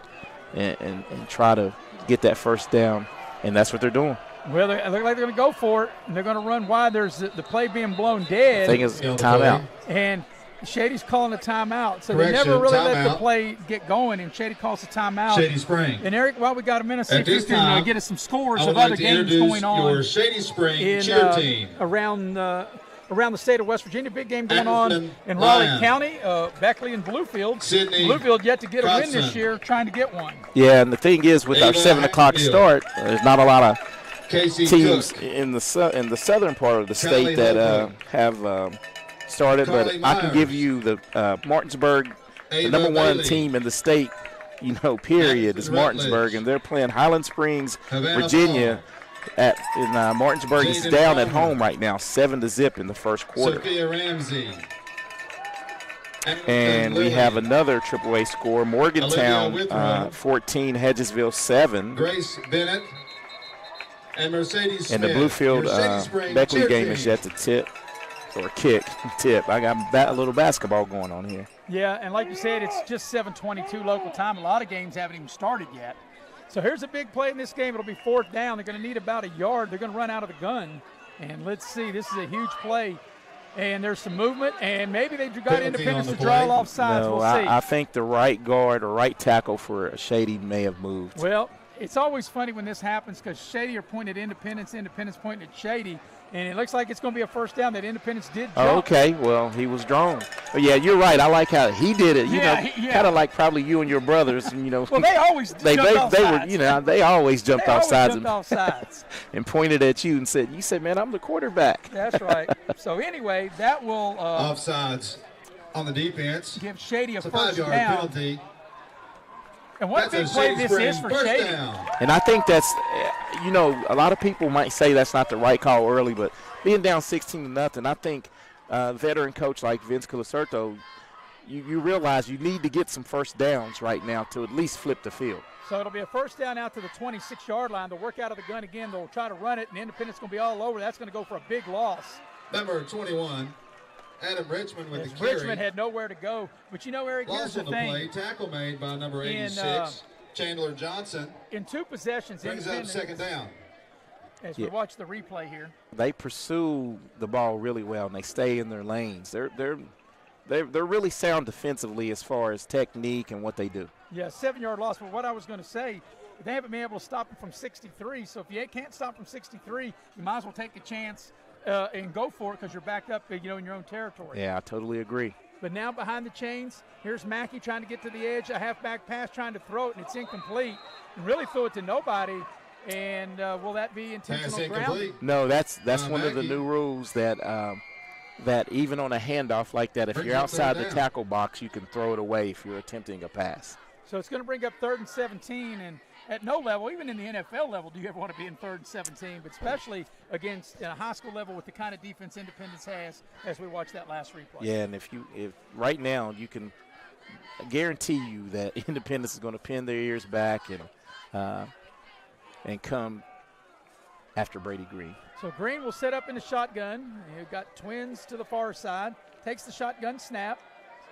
try to get that first down, and that's what they're doing. Well, they look like they're going to go for it, and they're going to run wide. There's the play being blown dead. I think it's timeout. And Shady's calling a timeout. So Correction, they never really let the timeout. play get going, and Shady calls a timeout. Shady Spring. And, Eric, while we got a minute, see At if you this can time, get us some scores I would of like other to games introduce going on your Shady Spring in, cheer team. around the state of West Virginia. Big game going on Atherton in Raleigh Lions. County. Beckley and Bluefield. Sydney Bluefield yet to get a win this Codson. year, trying to get one. Yeah, and the thing is, with our Ava 7 o'clock Hatfield. start, there's not a lot of Casey teams Cook. in the southern part of the Kelly state that Holbrook. have started. Carly But I can give Myers. you the Martinsburg, the Ava number one Bailey. team in the state, period, is Madison Martinsburg, Rutledge. and they're playing Highland Springs, Havana Virginia. In Martinsburg is Jaden down at Palmer. home right now, 7-0 in the first quarter. Sophia Ramsey. And we have another AAA score, Morgantown Olivia Withrow. 14, Hedgesville 7. Grace Bennett and Mercedes And the Smith. Bluefield Your Shady Spring Beckley cheer game team. is yet to tip or tip. I got a little basketball going on here. Yeah, and like you said, it's just 7:22 local time. A lot of games haven't even started yet. So here's a big play in this game. It'll be 4th down. They're going to need about a yard. They're going to run out of the gun. And let's see. This is a huge play. And there's some movement. And maybe they got Penalty Independence on to the draw play. off sides. No, We'll see. I think the right guard or right tackle for Shady may have moved. Well, it's always funny when this happens because Shady are pointing at Independence pointing at Shady. And it looks like it's going to be a first down that Independence did jump. Oh, okay, well, he was drawn. But yeah, you're right. I like how he did it. Kind of like probably you and your brothers. Well, they always they off were, sides. they always jumped They off always sides jumped off sides. and pointed at you and said, man, I'm the quarterback. That's right. So anyway, that will Offsides on the defense. give Shady a It's a first 5-yard down. penalty. And what a That's big play Shady this Spring is for first Shady. down. And I think that's, a lot of people might say that's not the right call early, but being down 16-0, I think veteran coach like Vince Colacerto, you realize you need to get some first downs right now to at least flip the field. So it'll be a first down out to the 26-yard line. They'll work out of the gun again. They'll try to run it, and Independence going to be all over. That's going to go for a big loss. Number 21, Adam Richmond with the carry. Richmond had nowhere to go. But Eric, here's Loss the on the thing. play. Tackle made by number In, 86, Chandler Johnson. In 2 possessions, Brings up Independence, 2nd down. as we watch the replay here. They pursue the ball really well, and they stay in their lanes. They're really sound defensively as far as technique and what they do. Yeah, 7-yard loss. But what I was going to say, they haven't been able to stop him from 63. So if you can't stop from 63, you might as well take a chance and go for it because you're back up, in your own territory. Yeah, I totally agree. But now behind the chains, here's Mackey trying to get to the edge, a halfback pass trying to throw it, and it's incomplete. And really threw it to nobody. And will that be intentional grounding? No, that's one of the Mackey. new rules that even on a handoff like that, if Brings you're up outside 3rd the down. tackle box, you can throw it away if you're attempting a pass. So it's going to bring up 3rd and 17. And at no level, even in the NFL level, do you ever want to be in 3rd and 17, but especially against a high school level with the kind of defense Independence has as we watch that last replay. Yeah, and if right now you can guarantee you that Independence is going to pin their ears back and come after Brady Green. So Green will set up in the shotgun. You've got twins to the far side. Takes the shotgun snap.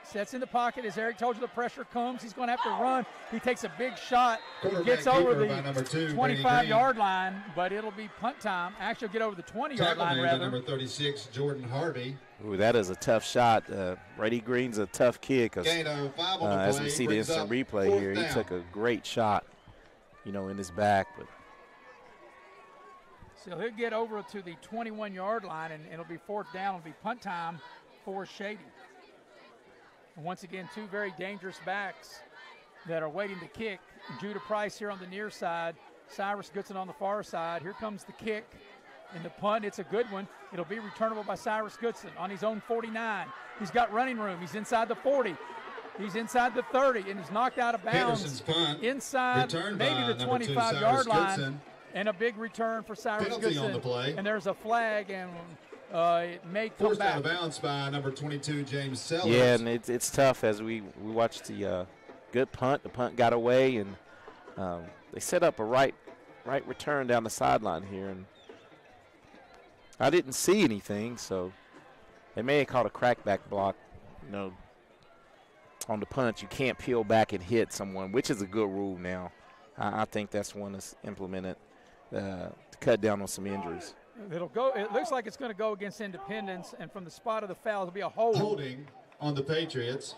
Sets in the pocket. As Eric told you, the pressure comes. He's going to have to run. He takes a big shot. Gets over keeper by number 2, the Brady 25-yard line, but it'll be punt time. Actually, get over the 20-yard Tackle line, made by rather. number 36, Jordan Harvey. Ooh, that is a tough shot. Brady Green's a tough kid because, Gain of 5 on the as play, we see the brings instant up replay 4th here, he down. took a great shot, in his back. But So he'll get over to the 21-yard line, and it'll be 4th down. It'll be punt time for Shady. And once again, 2 very dangerous backs that are waiting to kick. Judah Price here on the near side. Cyrus Goodson on the far side. Here comes the kick and the punt. It's a good one. It'll be returnable by Cyrus Goodson on his own 49. He's got running room. He's inside the 40. He's inside the 30, and he's knocked out of bounds. Henderson's punt, inside returned maybe by the number 2, 25-yard Cyrus line. Goodson. And a big return for Cyrus Penalty Goodson. on the play. And there's a flag, and it may come Forced back. out of bounds by number 22, James Sellers. yeah, and it's tough as we watched the good punt. The punt got away, and they set up a right return down the sideline here, and I didn't see anything, so they may have caught a crackback block, on the punt, you can't peel back and hit someone, which is a good rule now. I think that's one that's implemented to cut down on some injuries. It looks like it's going to go against Independence, and from the spot of the foul, it'll be a hold. Holding on the Patriots.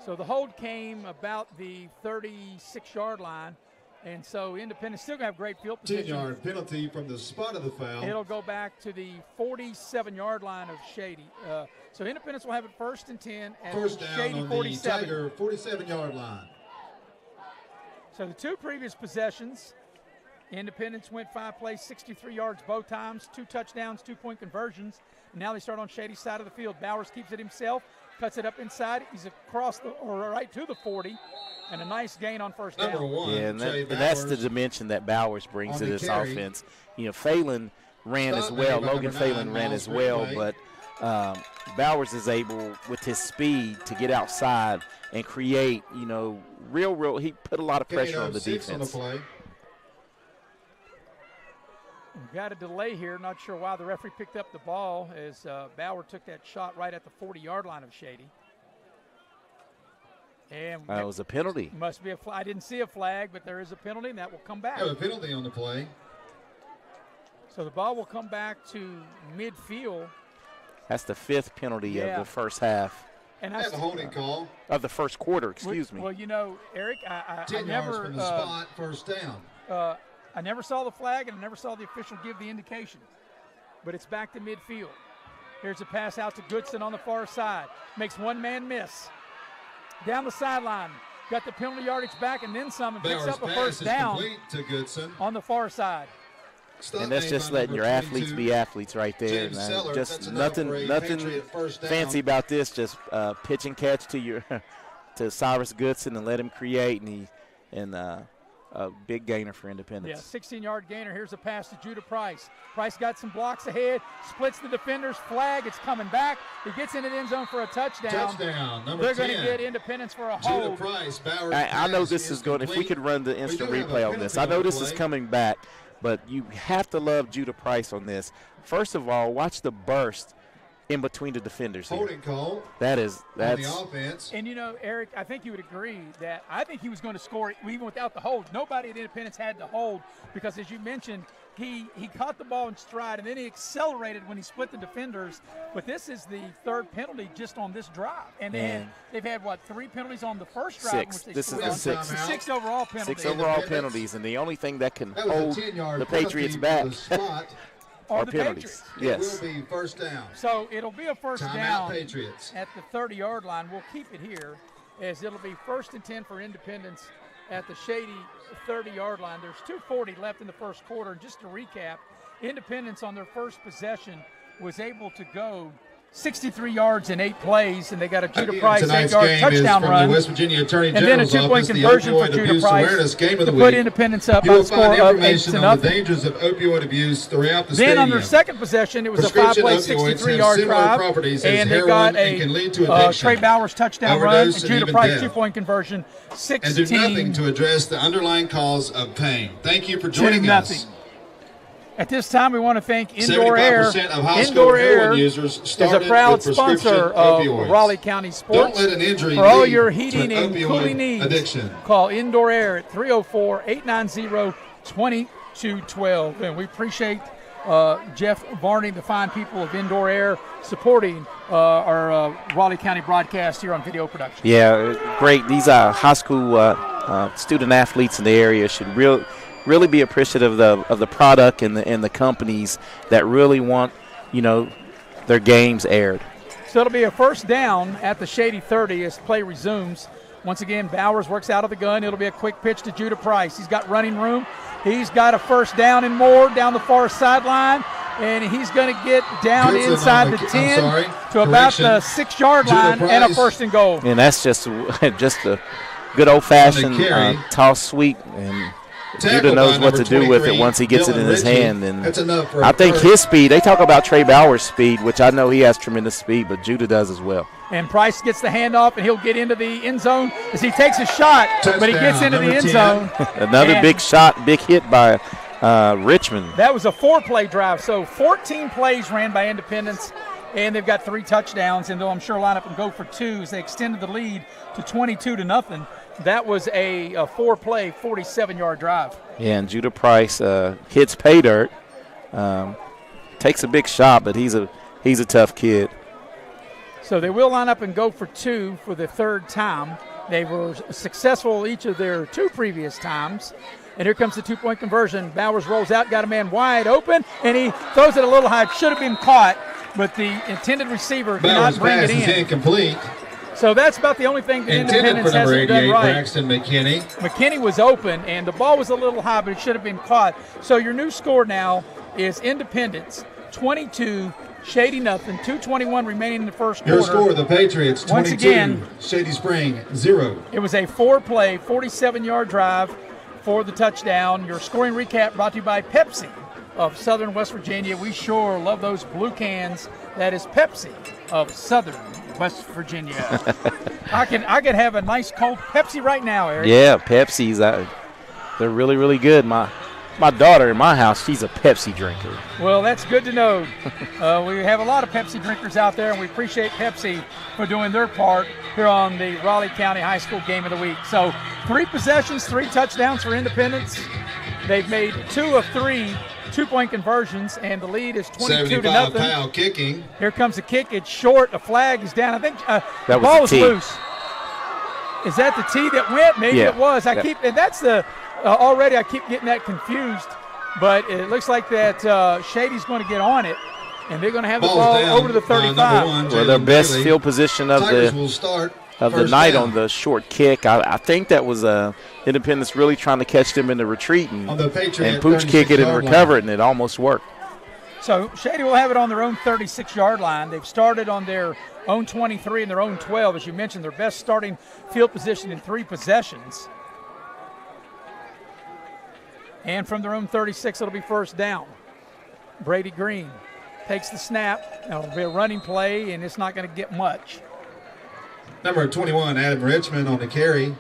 So the hold came about the 36-yard line, and so Independence still going to have great field position. 10-yard penalty from the spot of the foul. It'll go back to the 47-yard line of Shady. So Independence will have it 1st and 10 at First down Shady on 47. the Tiger 47-yard line. So the 2 previous possessions, Independence went 5 plays, 63 yards both times, 2 touchdowns, 2-point conversions. And now they start on Shady's side of the field. Bowers keeps it himself, cuts it up inside. He's across right to the 40, and a nice gain on first down. Number 1, yeah, and that's the dimension that Bowers brings to this offense. You know, Phelan ran as well. Logan Phelan ran as well, but Bowers is able, with his speed, to get outside and create, you know, real. He put a lot of pressure on the defense. We've got a delay here. Not sure why the referee picked up the ball as Bauer took that shot right at the 40-yard line of Shady. And it was a penalty. Must be a flag. I didn't see a flag, but there is a penalty, and that will come back. Yeah, a penalty on the play. So the ball will come back to midfield. That's the 5th penalty of the first half. And I have a holding call. Of the first quarter, excuse me. Well, you know, Eric, I 10 never yards from the spot, first down. I never saw the flag, and I never saw the official give the indication. But it's back to midfield. Here's a pass out to Goodson on the far side. Makes one man miss. Down the sideline. Got the penalty yardage back and then some, and picks up a first down to Goodson on the far side. And that's just letting your athletes be athletes right there. Just nothing fancy about this. Just pitch and catch to Cyrus Goodson and let him create, and a big gainer for Independence. Yeah, 16-yard gainer. Here's a pass to Judah Price. Price got some blocks ahead, splits the defender's flag. It's coming back. He gets into the end zone for a touchdown. Touchdown, number 10. They're going to get Independence for a hold. Judah Price, Bowers. I know this is going. If we could run the instant replay on this, I know this is coming back, but you have to love Judah Price on this. First of all, watch the burst in between the defenders here. Holding call. That's on the offense. And you know, Eric, I think you would agree that I think he was going to score even without the hold. Nobody at Independence had to hold because, as you mentioned, he caught the ball in stride and then he accelerated when he split the defenders. But this is the 3rd penalty just on this drive, and they've had what, 3 penalties on the first drive? 6. This is the 6th. 6 overall penalties. 6 overall penalties, and the only thing that can hold the Patriots back. Or the penalties. Yes. It will be first down. So it'll be a first down Patriots. At the 30-yard line. We'll keep it here as it'll be 1st and 10 for Independence at the Shady 30-yard line. There's 2:40 left in the first quarter. And just to recap, Independence on their first possession was able to go 63 yards in 8 plays, and they got a Judah Price 8-yard touchdown run. The West Virginia Attorney and then a 2-point conversion for Judah Price to put Independence up by a score of 8-0. The dangers of opioid abuse throughout the then on their second possession, it was a 5-play, 63-yard drive, and they got a Trey Bowers touchdown run, and Judah Price 2-point conversion, 16. And do nothing to address the underlying cause of pain. Thank you for joining us. At this time, we want to thank Indoor Air. Indoor Air is a proud sponsor of Raleigh County Sports. Don't let an injury for all your heating and cooling needs, call Indoor Air at 304-890-2212. And we appreciate Jeff Varney, the fine people of Indoor Air, supporting our Raleigh County broadcast here on video production. Yeah, great. These high school student athletes in the area should really be appreciative of the product and the companies that really want, their games aired. So it'll be a first down at the Shady 30 as play resumes. Once again, Bowers works out of the gun. It'll be a quick pitch to Judah Price. He's got running room. He's got a first down and more down the far sideline, and he's going to get down inside the 10 to about the 6-yard line and a first and goal. And that's just a good old-fashioned toss sweep, and Judah knows what to do with it once he gets it in his hand. And I think his speed, they talk about Trey Bowers' speed, which I know he has tremendous speed, but Judah does as well. And Price gets the handoff, and he'll get into the end zone as he takes a shot, but he gets into the end zone. Another big shot, big hit by Richmond. That was a 4-play drive, so 14 plays ran by Independence, and they've got 3 touchdowns, and they'll, I'm sure, line up and go for 2 as they extended the lead to 22-0. That was a 4-play, 47-yard drive. Yeah, and Judah Price hits pay dirt. Takes a big shot, but he's a tough kid. So they will line up and go for 2 for the 3rd time. They were successful each of their 2 previous times. And here comes the 2-point conversion. Bowers rolls out, got a man wide open, and he throws it a little high. It should have been caught, but the intended receiver did not bring it in. Bowers' pass is incomplete. So that's about the only thing that Intended Independence for number hasn't done 88, right. Braxton McKinney. McKinney was open, and the ball was a little high, but it should have been caught. So your new score now is Independence 22, Shady nothing. 2:21 remaining in the first quarter. Your score, the Patriots 22, Once again, Shady Spring 0. It was a 4-play, 47-yard drive for the touchdown. Your scoring recap brought to you by Pepsi of Southern West Virginia. We sure love those blue cans. That is Pepsi of Southern West Virginia. I could have a nice cold Pepsi right now, Eric. Yeah, Pepsi's they're really, really good. My daughter in my house, she's a Pepsi drinker. Well, that's good to know. We have a lot of Pepsi drinkers out there, and we appreciate Pepsi for doing their part here on the Raleigh County High School Game of the Week. So 3 possessions, 3 touchdowns for Independence. They've made 2 of 3 2-point conversions, and the lead is 22-0. 75-pound kicking. Here comes the kick. It's short. A flag is down. I think the was ball the was tee. loose. Is that the tee that went? Maybe Yeah. it was. And that's the already I keep getting that confused, but it looks like that Shady's going to get on it, and they're going to have the ball over to the 35. Well, their best field position of Tigers will start the night on the short kick. I think that was Independence really trying to catch them in the retreat and Pooch kick it and recover it, and it almost worked. So Shady will have it on their own 36-yard line. They've started on their own 23 and their own 12. As you mentioned, their best starting field position in 3 possessions. And from their own 36, it'll be first down. Brady Green takes the snap. It'll be a running play, and it's not going to get much. Number 21, Adam Richmond on the carry.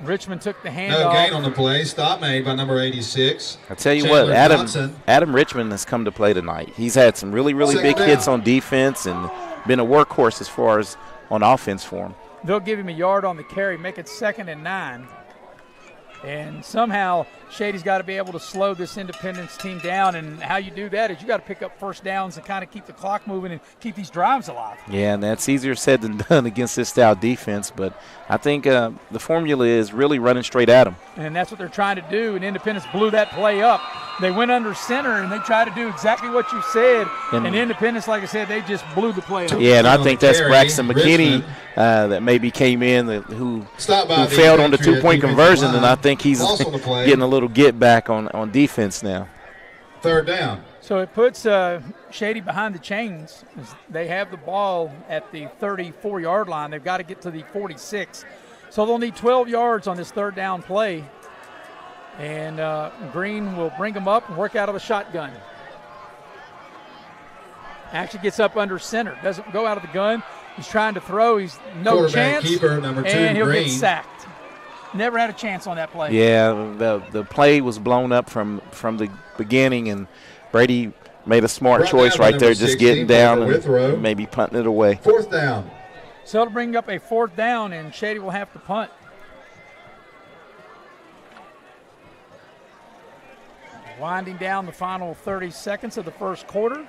Richmond took the handoff. No gain on the play. Stop made by number 86. I tell you Chandler what, Johnson. Adam Richmond has come to play tonight. He's had some really, really Second big down. hits on defense and been a workhorse as far as on offense for him. They'll give him a yard on the carry, make it 2nd and 9. And somehow Shady's got to be able to slow this Independence team down, and how you do that is you got to pick up first downs and kind of keep the clock moving and keep these drives alive. Yeah, and that's easier said than done against this style defense, but I think the formula is really running straight at them. And that's what they're trying to do, and Independence blew that play up. They went under center, and they tried to do exactly what you said, and Independence, like I said, they just blew the play up. Yeah, and I think that's Braxton McKinney that maybe came in who failed on the 2-point conversion, and I think he's getting a little get back on defense now. 3rd down. So it puts Shady behind the chains. They have the ball at the 34-yard line. They've got to get to the 46. So they'll need 12 yards on this 3rd down play. And Green will bring them up and work out of the shotgun. Actually gets up under center. Doesn't go out of the gun. He's trying to throw. He's no chance. Keeper, number 2, and he'll Green. get sacked. Never had a chance on that play. Yeah, the play was blown up from the beginning, and Brady made a smart choice right there, just getting down and maybe punting it away. 4th down. So it'll bring up a 4th down, and Shady will have to punt. Winding down the final 30 seconds of the first quarter,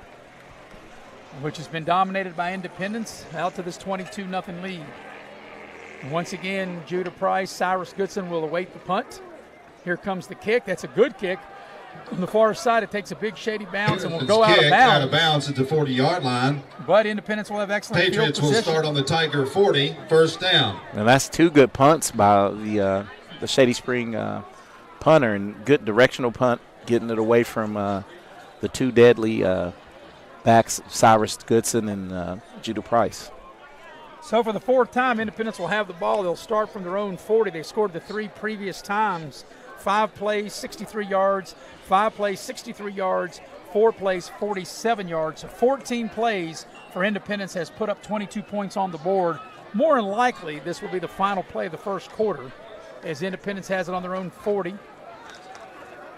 which has been dominated by Independence, out to this 22-0 lead. Once again, Judah Price, Cyrus Goodson will await the punt. Here comes the kick. That's a good kick. On the far side, it takes a big Shady bounce and will go out of bounds. Out of bounds at the 40-yard line. But Independence will have excellent Patriots field position. will start on the Tiger 40, 1st down. And that's 2 good punts by the Shady Spring punter, and good directional punt, getting it away from the 2 deadly backs, Cyrus Goodson and Judah Price. So for the 4th time, Independence will have the ball. They'll start from their own 40. They scored the 3 previous times. 5 plays, 63 yards. 5 plays, 63 yards. 4 plays, 47 yards. So 14 plays for Independence has put up 22 points on the board. More than likely, this will be the final play of the first quarter, as Independence has it on their own 40.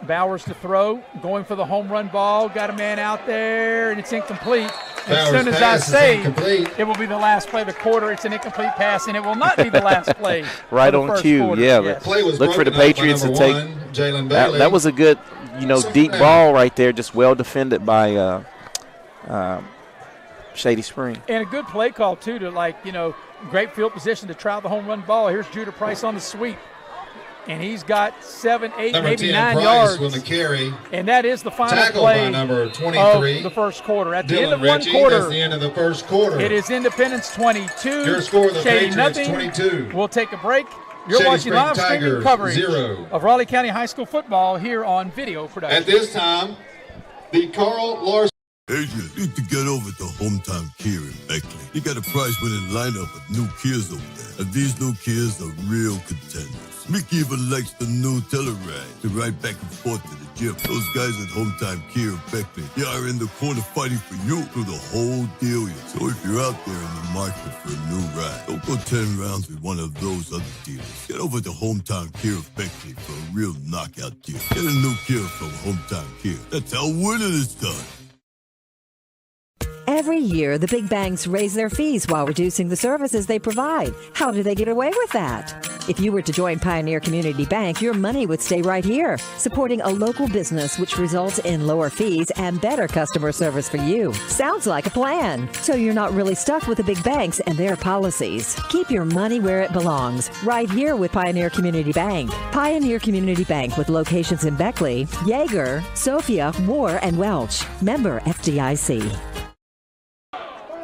Bowers to throw, going for the home run ball, got a man out there, and it's incomplete. As Bowers' soon as I pass is say incomplete. it will be the last play of the quarter, it's an incomplete pass, and it will not be the last play. Right of the on first cue, quarter. yeah. Yes. Play was Look for the broken up by Patriots to number take. one, Jalen Bailey. That was a good, deep ball right there, just well defended by Shady Spring. And a good play call, too, to great field position to try the home run ball. Here's Judah Price on the sweep. And he's got 7, 8, number maybe 10 9 Price yards. with the carry. And that is the final Tackled play by number 23. of the first quarter. At the Dylan end of Ritchie, one quarter, that's the end of the first quarter. it is Independence 22. Your score, the Shady Patriots nothing. 22. We'll take a break. You're Shady watching Spring live streaming Tigers, coverage 0. of Raleigh County High School football here on Video Production. At this time, the Carl Larson. Adrian, need to get over to Hometown Kia in Beckley. You got a prize-winning lineup of new Kias over there. And these new Kias are real contenders. Mickey even likes the new Telluride to ride back and forth to the gym. Those guys at Hometown Kia in Beckley, they are in the corner fighting for you through the whole deal. So if you're out there in the market for a new ride, don't go 10 rounds with one of those other dealers. Get over to Hometown Kia of Beckley for a real knockout deal. Get a new Kia from Hometown Kia. That's how winning is done. Every year, the big banks raise their fees while reducing the services they provide. How do they get away with that? If you were to join Pioneer Community Bank, your money would stay right here, supporting a local business, which results in lower fees and better customer service for you. Sounds like a plan. So you're not really stuck with the big banks and their policies. Keep your money where it belongs, right here with Pioneer Community Bank. Pioneer Community Bank with locations in Beckley, Yeager, Sophia, Moore, and Welch. Member FDIC.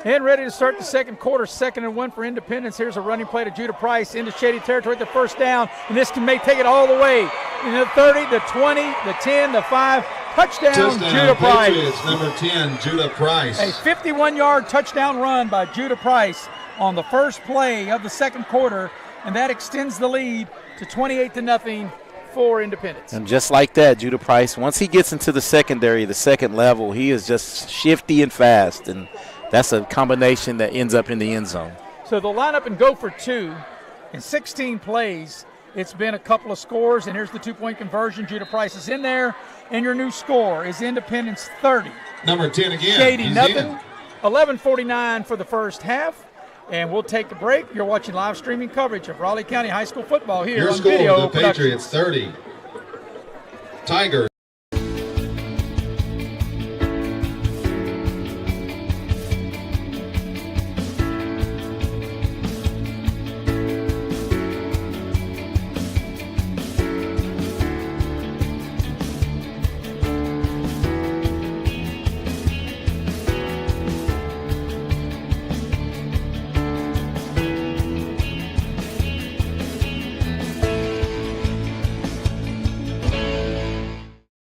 And ready to start the second quarter, 2nd and 1 for Independence. Here's a running play to Judah Price into Shady territory at the first down, and this may take it all the way. In the 30, the 20, the 10, the 5, touchdown Judah Price. Patriots, number 10, Judah Price. A 51-yard touchdown run by Judah Price on the first play of the second quarter, and that extends the lead to 28-0 for Independence. And just like that, Judah Price, once he gets into the secondary, the second level, he is just shifty and fast, and that's a combination that ends up in the end zone. So they'll line up and go for 2. In 16 plays, it's been a couple of scores, and here's the 2-point conversion. Judah Price is in there, and your new score is Independence 30. Number 10 again. Shady He's nothing. in. 11:49 for the first half, and we'll take a break. You're watching live streaming coverage of Raleigh County High School football here Your on score, Video the Production. Patriots 30. Tigers.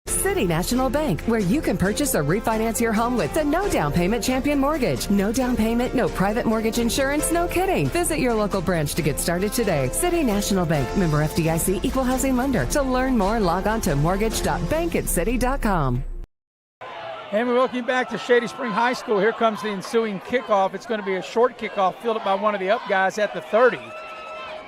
City National Bank, where you can purchase or refinance your home with the no down payment champion mortgage. No down payment, no private mortgage insurance, no kidding. Visit your local branch to get started today. City National Bank, member FDIC, equal housing lender. To learn more, log on to mortgage.bankatcity.com. And we welcome you back to Shady Spring High School. Here comes the ensuing kickoff. It's going to be a short kickoff fielded by one of the up guys at the 30.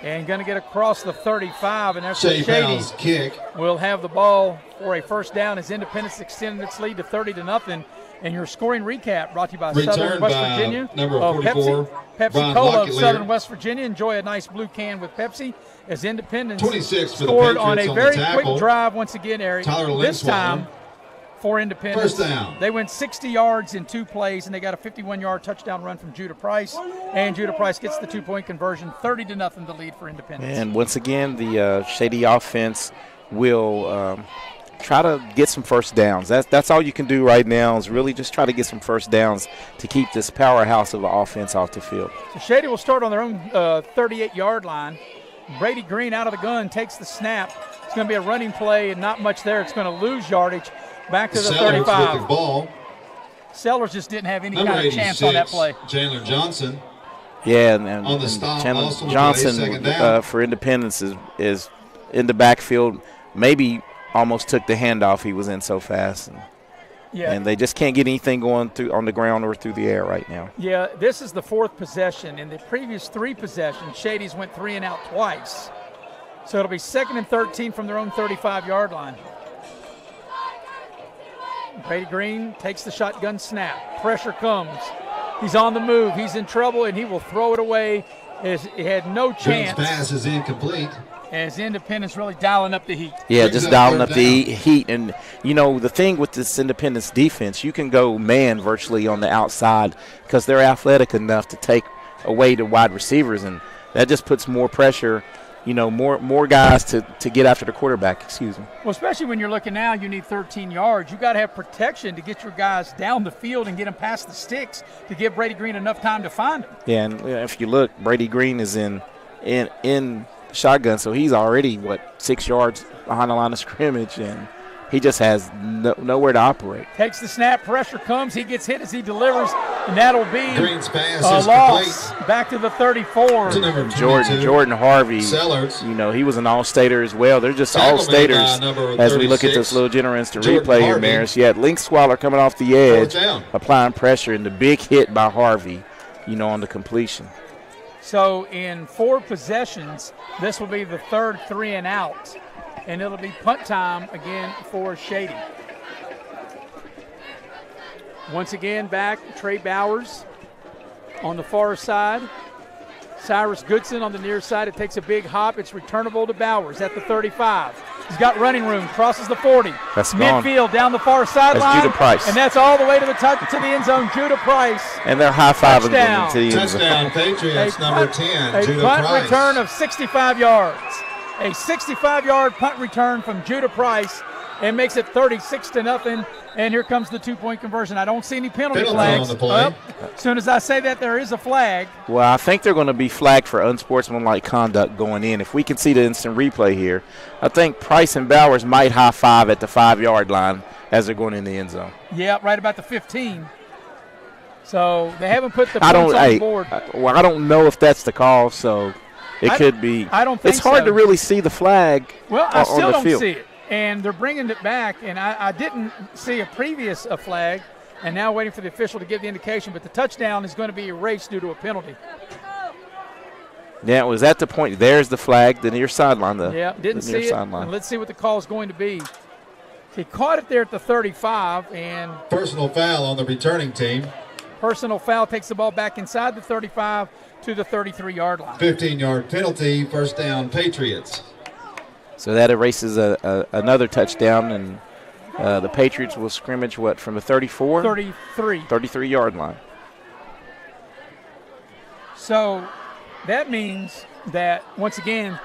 And going to get across the 35, and that's Shady Shady Powell's kick. will have the ball for a first down as Independence extended its lead to 30-0. And your scoring recap brought to you by Southern Returned West by Virginia. number 44, Pepsi Brian Cola of Locklear. Southern West Virginia. Enjoy a nice blue can with Pepsi as Independence 26 for the scored on Patriots a on the very tackle. quick drive once again, Eric. Tyler This Lindsweiler. time for Independence. First down. They went 60 yards in 2 plays, and they got a 51-yard touchdown run from Judah Price. And Judah Price gets the 2-point conversion, 30-0 the lead for Independence. And once again, the Shady offense will try to get some first downs. That's all you can do right now is really just try to get some first downs to keep this powerhouse of an offense off the field. So Shady will start on their own 38-yard line. Brady Green out of the gun takes the snap. It's going to be a running play and not much there. It's going to lose yardage. Back to the Sellers 35. with the ball. Sellers just didn't have any Number kind of chance on that 86, play. Chandler Johnson. Yeah, and On the stop, Chandler also with Johnson a second down. for Independence is in the backfield. Maybe almost took the handoff he was in so fast. And they just can't get anything going through on the ground or through the air right now. Yeah, this is the 4th possession. In the previous 3 possessions, Shady's went 3 and out twice. So it'll be 2nd and 13 from their own 35-yard line. Brady Green takes the shotgun snap. Pressure comes. He's on the move. He's in trouble, and he will throw it away. He had no chance. Green's pass is incomplete. As Independence really dialing up the heat. Yeah, just dialing up the heat. And, the thing with this Independence defense, you can go man virtually on the outside because they're athletic enough to take away the wide receivers, and that just puts more pressure, more guys to get after the quarterback, Well, especially when you're looking now, you need 13 yards. You got to have protection to get your guys down the field and get them past the sticks to give Brady Green enough time to find them. Yeah, and if you look, Brady Green is in shotgun, so he's already 6 yards behind the line of scrimmage, and he just has nowhere to operate. Takes the snap, pressure comes, he gets hit as he delivers, and that'll be Green's pass a is loss. complete. Back to the 34. Jordan Harvey, Sellers. He was an all-stater as well. They're just all-staters as we look at this little general instant replay here, Maris. You had Link Swaller coming off the edge, applying pressure, and the big hit by Harvey, on the completion. So in 4 possessions, this will be the third 3 and out, and it'll be punt time again for Shady. Once again, back Trey Bowers on the far side. Cyrus Goodson on the near side. It takes a big hop. It's returnable to Bowers at the 35. He's got running room, crosses the 40. That's gone. Midfield down the far sideline. That's Judah Price. And that's all the way to the end zone. Judah Price. And they're high-fiving them into the end zone. Touchdown, Patriots, number 10, Judah Price. A punt Price. return of 65 yards. A 65-yard punt return from Judah Price, and makes it 36-0. And here comes the 2-point conversion. I don't see any penalty flags. On the play. As soon as I say that, there is a flag. Well, I think they're going to be flagged for unsportsmanlike conduct going in. If we can see the instant replay here, I think Price and Bowers might high-five at the 5-yard line as they're going in the end zone. Yeah, right about the 15. So they haven't put the points on the board. I don't know if that's the call, so it could be. I don't think it's hard so. to really see the flag Well, I still on the don't field. see it. And they're bringing it back, and I didn't see a previous flag, and now waiting for the official to give the indication, but the touchdown is going to be erased due to a penalty. Yeah, it was at the point. There's the flag, the near sideline. Didn't see it. And let's see what the call is going to be. He caught it there at the 35, and personal foul on the returning team. Personal foul takes the ball back inside the 35 to the 33-yard line. 15-yard penalty, first down, Patriots. So that erases another touchdown, and the Patriots will scrimmage, from the 34? 33. 33-yard line. So that means that, once again,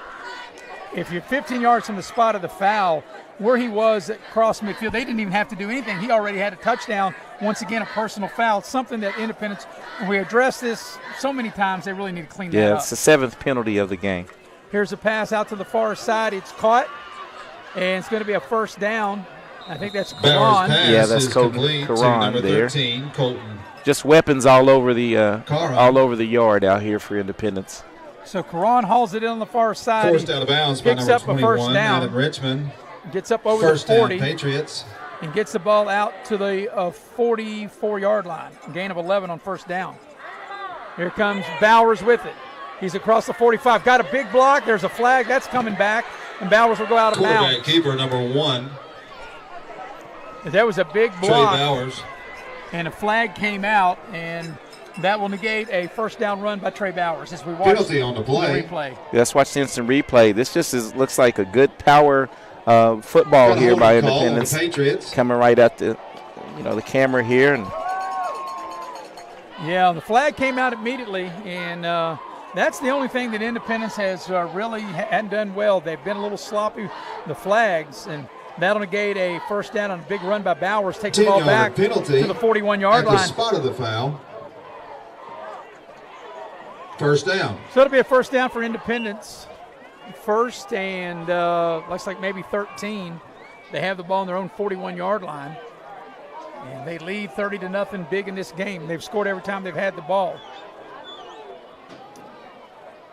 if you're 15 yards from the spot of the foul, where he was at cross midfield, they didn't even have to do anything. He already had a touchdown. Once again, a personal foul, something that Independence, when we address this so many times, they really need to clean that up. Yeah, it's the 7th penalty of the game. Here's a pass out to the far side. It's caught, and it's going to be a first down. I think that's Karan. Yeah, that's Karan there. 13, Colton. Just weapons all over the yard out here for Independence. So Karan hauls it in on the far side. Forced out of bounds by picks number up 21, a first down. Adam Richmond. Gets up over first the 40. Down, Patriots. And gets the ball out to the 44-yard line. Gain of 11 on first down. Here comes Bowers with it. He's across the 45. Got a big block. There's a flag. That's coming back. And Bowers will go out of bounds. Quarterback keeper number 1. That was a big block. Trey Bowers. And a flag came out, and that will negate a first down run by Trey Bowers as we watch penalty on the play. replay. Yeah, let's watch the instant replay. This just looks like a good power football here by Independence. The Patriots. Coming right at the camera here. And yeah, the flag came out immediately, and that's the only thing that Independence has really hadn't done well. They've been a little sloppy, the flags, and that'll negate a first down on a big run by Bowers. Takes the ball back to the 41-yard line. At the spot of the foul. First down. So it'll be a first down for Independence. First and looks like maybe 13. They have the ball on their own 41-yard line. And they lead 30-0 big in this game. They've scored every time they've had the ball.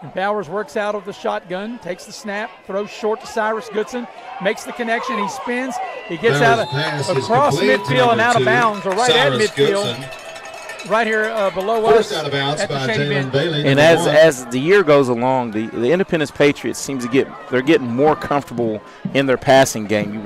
And Bowers works out of the shotgun, takes the snap, throws short to Cyrus Goodson, makes the connection, he spins, he gets Bowers' out across midfield and out of bounds, or right Cyrus at midfield, Goodson. right here below First us. out of bounds at the by Shady Jalen Bend. Bailey. And as the year goes along, the Independence Patriots seems to they're getting more comfortable in their passing game.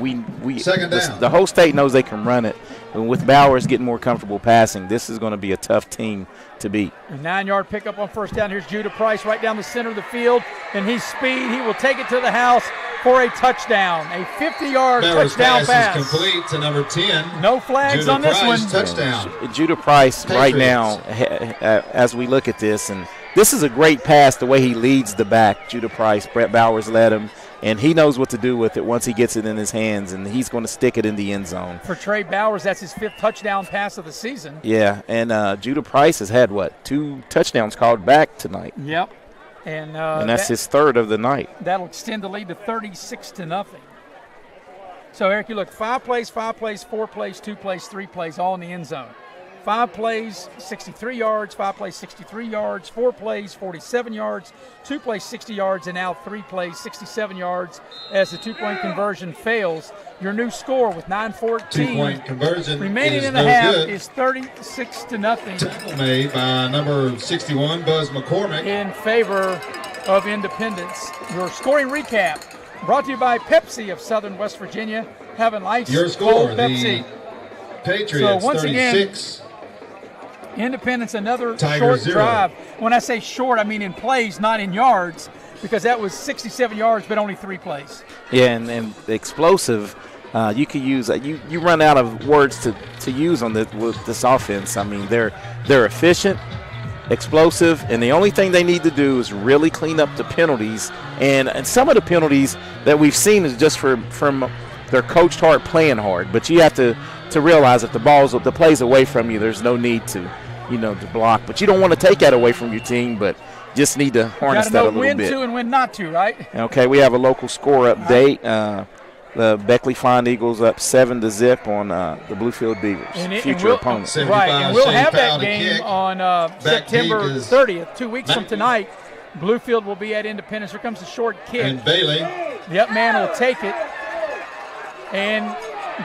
Second down. The whole state knows they can run it, And with Bowers getting more comfortable passing, this is going to be a tough team to beat. A 9-yard pickup on first down. Here's Judah Price right down the center of the field, and he's speed. He will take it to the house for a touchdown, a 50-yard touchdown pass. Is complete to number 10. No flags Judah on this Price, one. Touchdown. Judah Price Patriots. right now, as we look at this, and this is a great pass the way he leads the back. Judah Price, Brett Bowers led him, and he knows what to do with it once he gets it in his hands, and he's going to stick it in the end zone. For Trey Bowers, that's his 5th touchdown pass of the season. Yeah, and Judah Price has had, 2 touchdowns called back tonight. Yep. And that's his 3rd of the night. That'll extend the lead to 36-0. So, Eric, you look 5 plays, 4 plays, 2 plays, 3 plays, all in the end zone. 5 plays, 63 yards, 5 plays, 63 yards, 4 plays, 47 yards, 2 plays, 60 yards, and now 3 plays, 67 yards as the 2-point conversion fails. Your new score with 9:14 2-point conversion remaining is in the no half good. is 36-0. Tackle made by number 61, Buzz McCormick. In favor of Independence. Your scoring recap brought to you by Pepsi of Southern West Virginia. Having ice Your score, cold the Pepsi. Patriots So once 36. Again, Independence, another Tiger short 0. drive. When I say short, I mean in plays, not in yards, because that was 67 yards, but only 3 plays. Yeah, and explosive. You could use you run out of words to use on with this offense. I mean, they're efficient, explosive, and the only thing they need to do is really clean up the penalties. And some of the penalties that we've seen is just from their coached hard, playing hard. But you have to realize if the play's away from you, there's no need to block. But you don't want to take that away from your team, but just need to harness that a little bit. When to and when not to, right? Okay, we have a local score update. The Beckley Flying Eagles up 7-0 on the Bluefield Beavers, future opponent. Right, and we'll have that game on September 30th, 2 weeks from tonight. Bluefield will be at Independence. Here comes the short kick. And Bailey. The up man will take it and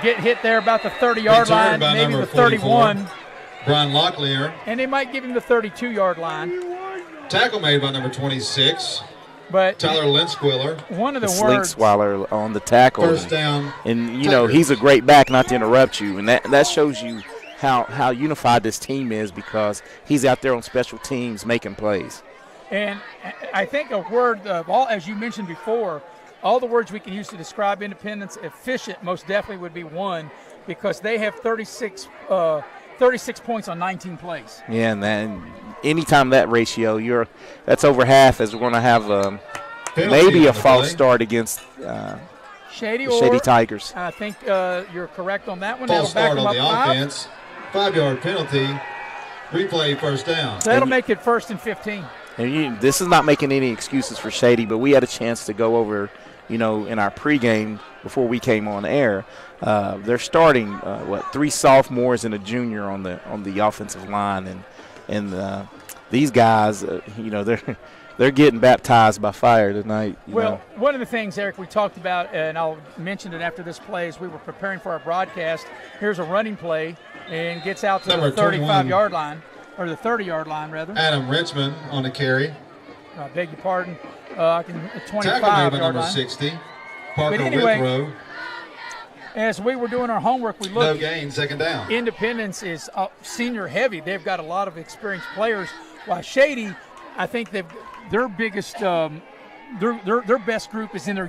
get hit there about the 30-yard line, maybe the 31. Brian Locklear. And they might give him the 32-yard line. Tackle made by number 26. But Tyler Linsquiller. One of the words. Slinkswaller on the tackle. First down. And, he's a great back, not to interrupt you. And that shows you how unified this team is, because he's out there on special teams making plays. And I think a word of all, as you mentioned before, all the words we can use to describe Independence, efficient most definitely would be one, because they have 36 points on 19 plays. Yeah, and then anytime that ratio, that's over half, as we're going to have maybe a false start against Shady Tigers. I think you're correct on that one. False That'll back start them on up the offense. 5-yard penalty. Replay first down. So that'll make it 1st and 15. And this is not making any excuses for Shady, but we had a chance to go over, in our pregame before we came on air. They're starting 3 sophomores and a junior on the offensive line, and these guys, they're getting baptized by fire tonight. Well, one of the things, Eric, we talked about, and I'll mention it after this play, as we were preparing for our broadcast. Here's a running play and gets out to the 35-yard line, or the 30-yard line, rather. Adam Richmond on the carry. I beg your pardon. 25-yard Tackle made by number line. 60. Parker But anyway, Withrow. As we were doing our homework, we looked. No gain, second down. Independence is senior heavy. They've got a lot of experienced players. While Shady, I think their biggest, their best group is in their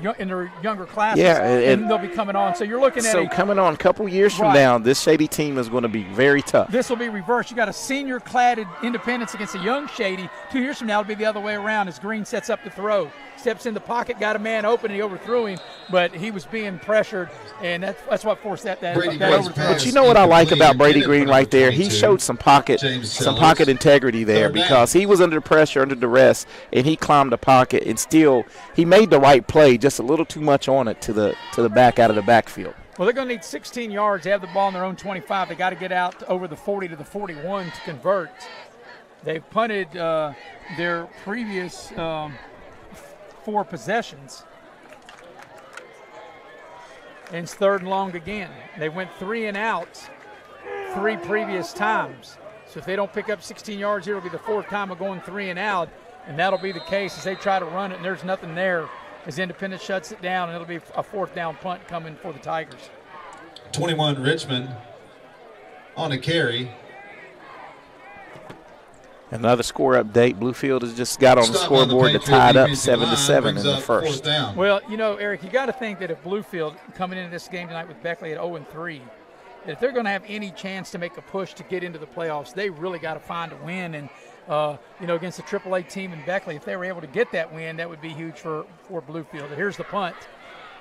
younger classes. Yeah, and they'll be coming on. So you're looking at coming on a couple years from now, this Shady team is going to be very tough. This will be reversed. You got a senior cladded Independence against a young Shady. 2 years from now, it'll be the other way around as Green sets up to throw. Steps in the pocket, got a man open, and he overthrew him, but he was being pressured, and that's what forced that overthrow. But you know what I like about Brady Green right there? He showed some pocket integrity there, because he was under pressure, under duress, and he climbed the pocket, and still he made the right play, just a little too much on it to the back out of the backfield. Well, they're going to need 16 yards. They have the ball on their own 25. They got to get out over the 40 to the 41 to convert. They've punted their previous 4 possessions. And it's 3rd and long again. They went 3 and out 3 previous times. So if they don't pick up 16 yards, it'll be the 4th time of going 3 and out, and that'll be the case as they try to run it, and there's nothing there as Independence shuts it down, and it'll be a 4th down punt coming for the Tigers. 21 Richmond. on a carry. Another score update. Bluefield has just got on the scoreboard to tie it up 7-7 in the first. Well, you know, Eric, you got to think that if Bluefield coming into this game tonight with Beckley at 0-3, that if they're going to have any chance to make a push to get into the playoffs, they really got to find a win. And, you know, against the AAA team in Beckley, if they were able to get that win, that would be huge for Bluefield. But here's the punt.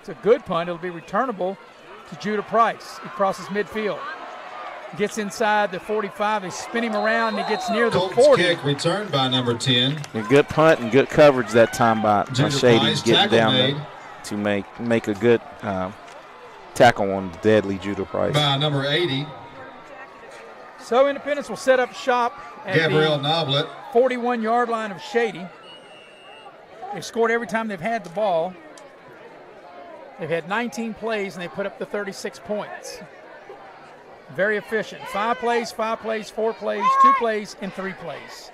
It's a good punt. It'll be returnable to Judah Price. He crosses midfield. Gets inside the 45. They spin him around, and he gets near the 40. Kick returned by number 10. A good punt and good coverage that time by Shady Price, getting down there to make a good tackle on the deadly Judah Price. By number 80. So Independence will set up shop at Gabriel the Noblet. 41-yard line of Shady. They've scored every time they've had the ball. They've had 19 plays, and they put up the 36 points. Very efficient. 5 plays, 4 plays, 2 plays, and 3 plays.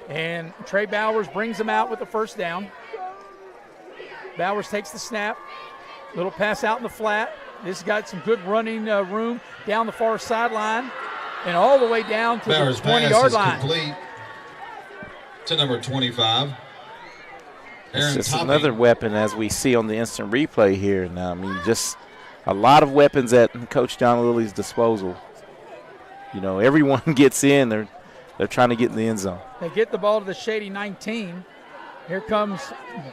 And Trey Bowers brings them out with the first down. Bowers takes the snap. Little pass out in the flat. This has got some good running room down the far sideline and all the way down to Bowers' the 20-yard line. Complete to number 25. It's just another weapon as we see on the instant replay here. Now, I mean, just a lot of weapons at Coach John Lilly's disposal. You know, everyone gets in. They're trying to get in the end zone. They get the ball to the Shady 19. Here comes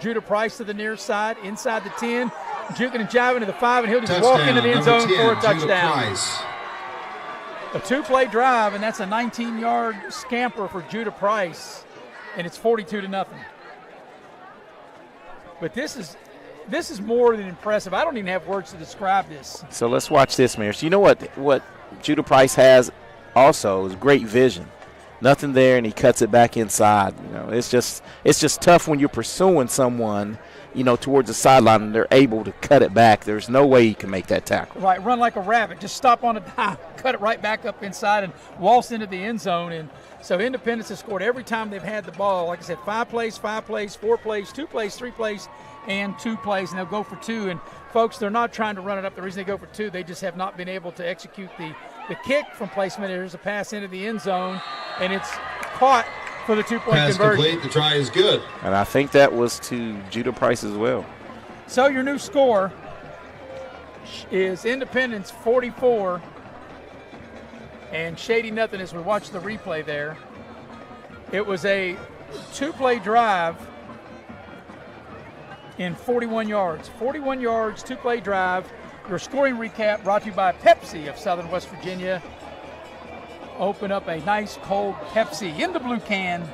Judah Price to the near side, inside the 10, juking and jiving to the 5, and he'll just walk into the end zone 10, for a touchdown. A 2-play drive, and that's a 19-yard scamper for Judah Price, and it's 42-0. But this is more than impressive. I don't even have words to describe this. So let's watch this, Maris. You know what Judah Price has also is great vision. Nothing there, and he cuts it back inside. You know, it's just tough when you're pursuing someone, you know, towards the sideline, and they're able to cut it back. There's no way you can make that tackle. Right, run like a rabbit. Just stop on a dime, cut it right back up inside, and waltz into the end zone. And so Independence has scored every time they've had the ball. Like I said, 5 plays, 4 plays, 2 plays, 3 plays, and 2 plays, and they'll go for 2. And, folks, they're not trying to run it up. The reason they go for 2, they just have not been able to execute the kick from placement. There's a pass into the end zone, and it's caught for the 2-point Pass conversion. Complete. The try is good. And I think that was to Judah Price as well. So your new score is Independence 44 and Shady nothing as we watch the replay there. It was a 2-play drive in 41 yards. 41 yards, 2-play drive. Your scoring recap brought to you by Pepsi of Southern West Virginia. Open up a nice cold Pepsi in the blue can.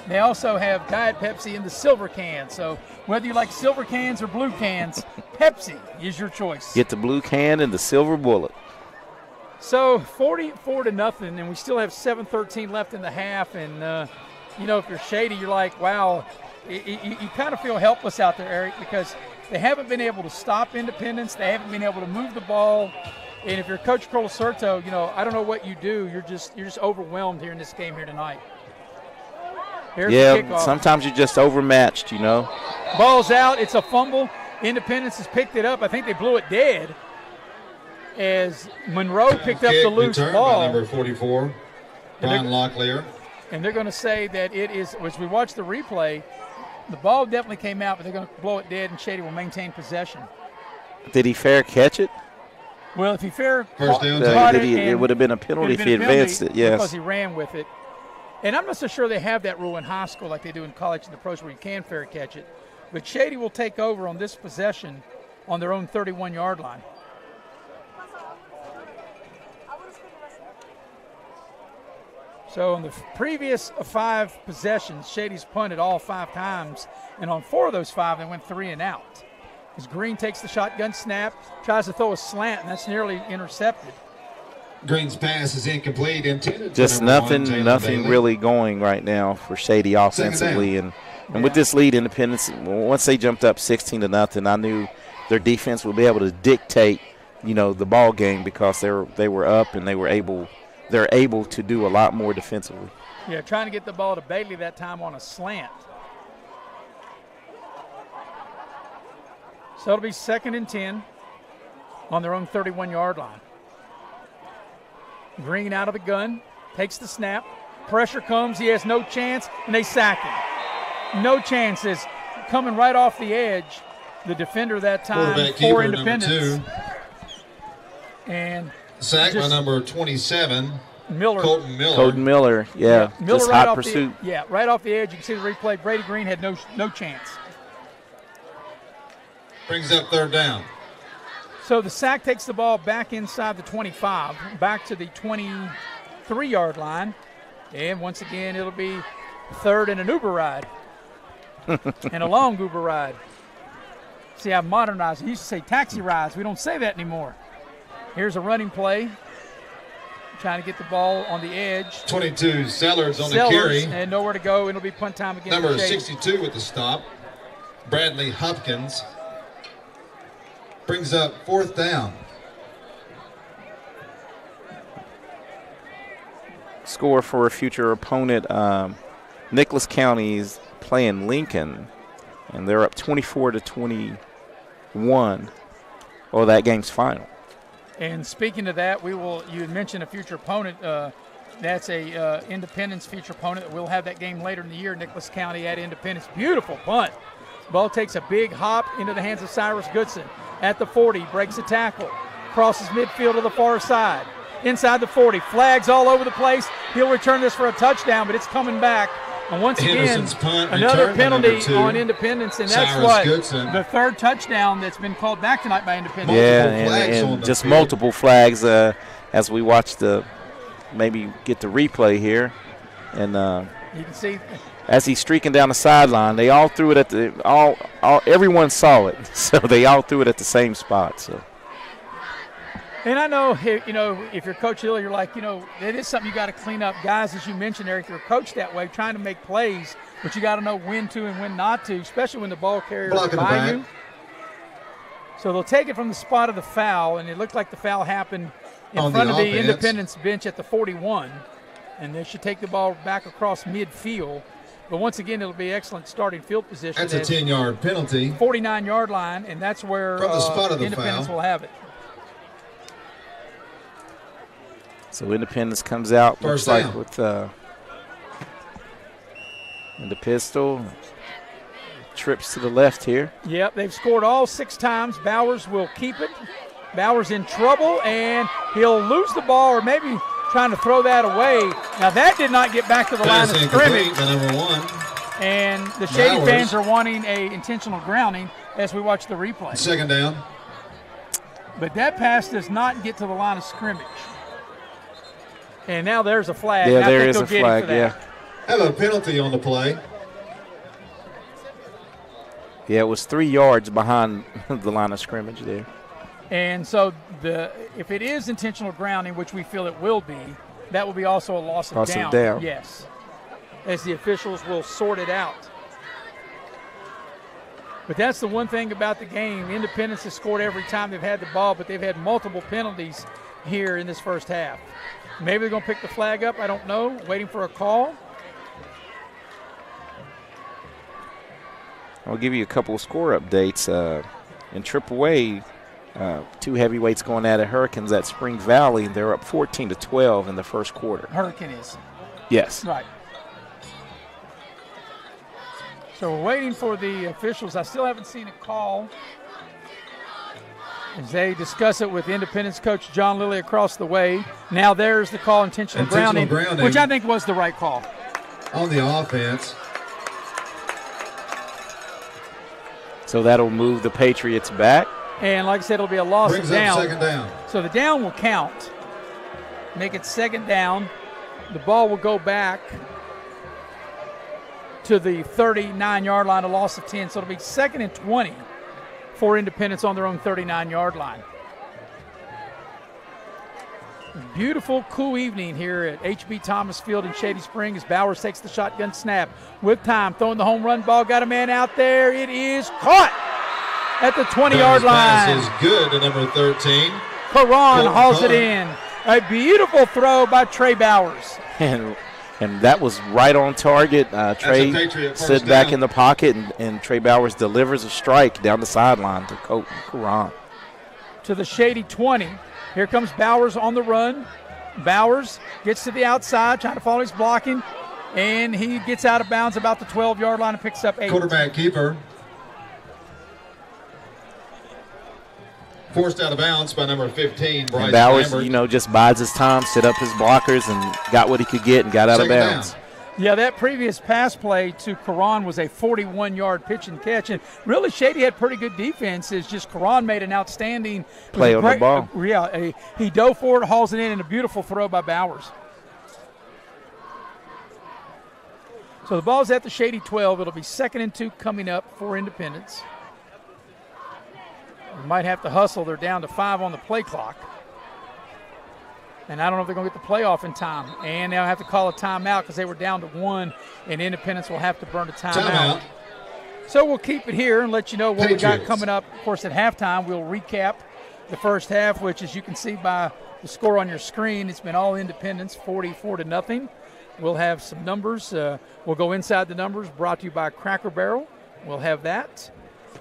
They also have Diet Pepsi in the silver can. So whether you like silver cans or blue cans, Pepsi is your choice. Get the blue can and the silver bullet. So 44-0, and we still have 7:13 left in the half. And, you know, if you're Shady, you're like, wow, you kind of feel helpless out there, Eric, because they haven't been able to stop Independence. They haven't been able to move the ball. And if you're Coach Colasurto, you know, I don't know what you do. You're just overwhelmed here in this game here tonight. Here's the kickoff. Sometimes you're just overmatched, you know. Ball's out. It's a fumble. Independence has picked it up. I think they blew it dead as Monroe picked up the loose ball. By number 44, Brian Locklear. And they're going to say that it is, as we watch the replay, the ball definitely came out, but they're going to blow it dead, and Shady will maintain possession. Did he fair catch it? Well, if he fair first down, it would have been a penalty if he advanced it, yes. Because he ran with it. And I'm not so sure they have that rule in high school like they do in college and the pros where you can fair catch it. But Shady will take over on this possession on their own 31-yard line. So on the previous 5 possessions, Shady's punted all 5 times, and on 4 of those 5, they went 3 and out. As Green takes the shotgun snap, tries to throw a slant, and that's nearly intercepted. Green's pass is incomplete. Intended just nothing really going right now for Shady offensively, and with this lead, Independence, once they jumped up 16-0, I knew their defense would be able to dictate, you know, the ball game because they were up and they're able to do a lot more defensively. Yeah, trying to get the ball to Bailey that time on a slant. So it'll be 2nd and 10 on their own 31-yard line. Green out of the gun, takes the snap. Pressure comes, he has no chance, and they sack him. No chances. Coming right off the edge, the defender that time for Independence. And sack by number 27, Miller. Colton Miller. Colton Miller, yeah. Miller just right hot off pursuit. right off the edge. You can see the replay. Brady Green had no chance. Brings up third down. So the sack takes the ball back inside the 25, back to the 23-yard line. And once again, it'll be third and an Uber ride. And a long Uber ride. See, I've modernized. We used to say taxi rides. We don't say that anymore. Here's a running play. Trying to get the ball on the edge. 22, Sellers on the carry. And nowhere to go. It'll be punt time again. Number 62 with the stop, Bradley Hopkins. Brings up fourth down. Score for a future opponent. Nicholas County is playing Lincoln, and they're up 24-21. Well, that game's final. And speaking of that, you had mentioned a future opponent. That's a Independence future opponent. We'll have that game later in the year. Nicholas County at Independence. Beautiful punt. Ball takes a big hop into the hands of Cyrus Goodson. At the 40, breaks a tackle. Crosses midfield to the far side. Inside the 40, flags all over the place. He'll return this for a touchdown, but it's coming back. And once again, another penalty on Independence, and that's the third touchdown that's been called back tonight by Independence. Yeah, and just multiple flags as we watch maybe get the replay here. And you can see as he's streaking down the sideline, they all threw it at everyone saw it, so they all threw it at the same spot. So. And I know, if you're Coach Hill, you're like, it is something you got to clean up. Guys, as you mentioned, Eric, you're coached that way, trying to make plays, but you got to know when to and when not to, especially when the ball carrier is by you. So they'll take it from the spot of the foul, and it looked like the foul happened in front of the Independence bench at the 41, and they should take the ball back across midfield. But once again, it'll be excellent starting field position. That's a 10-yard penalty. 49-yard line, and that's where from the spot of the Independence foul. will have it. So Independence comes out, looks like with in the pistol. Trips to the left here. Yep, they've scored all 6 times. Bowers will keep it. Bowers in trouble, and he'll lose the ball or maybe trying to throw that away. Now, that did not get back to the line of scrimmage. Number 1. And the Shady fans are wanting a intentional grounding as we watch the replay. Second down. But that pass does not get to the line of scrimmage. And now there's a flag. Yeah, there is a flag, yeah. Have a penalty on the play. Yeah, it was 3 yards behind the line of scrimmage there. And so if it is intentional grounding, which we feel it will be, that will be also a loss of down. Yes, as the officials will sort it out. But that's the one thing about the game. Independence has scored every time they've had the ball, but they've had multiple penalties here in this first half. Maybe they're going to pick the flag up. I don't know. Waiting for a call. I'll give you a couple of score updates. In AAA, 2 heavyweights going at it. Hurricanes at Spring Valley. They're up 14-12 in the first quarter. Hurricane is. Yes. Right. So we're waiting for the officials. I still haven't seen a call as they discuss it with Independence coach John Lilly across the way. Now there's the call, intentional grounding, which I think was the right call. On the offense. So that'll move the Patriots back. And like I said, it'll be a loss of down. Second down. So the down will count. Make it second down. The ball will go back to the 39-yard line, a loss of 10. So it'll be 2nd and 20 for Independence on their own 39-yard line. Beautiful, cool evening here at H.B. Thomas Field in Shady Spring as Bowers takes the shotgun snap with time, throwing the home run ball, got a man out there. It is caught at the 20-yard line. Pass is good to number 13. Karan hauls it in. A beautiful throw by Trey Bowers. And that was right on target. Trey stood back in the pocket, and Trey Bowers delivers a strike down the sideline to Karan. To the Shady 20. Here comes Bowers on the run. Bowers gets to the outside, trying to follow his blocking, and he gets out of bounds about the 12-yard line and picks up 8. Quarterback keeper. Forced out of bounds by number 15, Bryce And Bowers, Lambert. just bides his time, set up his blockers, and got what he could get and got out of bounds. Yeah, that previous pass play to Karan was a 41-yard pitch and catch. And really, Shady had pretty good defense. It's just Karan made an outstanding play on the ball. He dove forward, hauls it in, and a beautiful throw by Bowers. So the ball's at the Shady 12. It'll be 2nd and 2 coming up for Independence. We might have to hustle. They're down to 5 on the play clock. And I don't know if they're going to get the playoff in time. And they'll have to call a timeout because they were down to 1, and Independence will have to burn a timeout. So we'll keep it here and let you know what we got coming up. Of course, at halftime, we'll recap the first half, which, as you can see by the score on your screen, it's been all Independence, 44-0. We'll have some numbers. We'll go inside the numbers, brought to you by Cracker Barrel. We'll have that.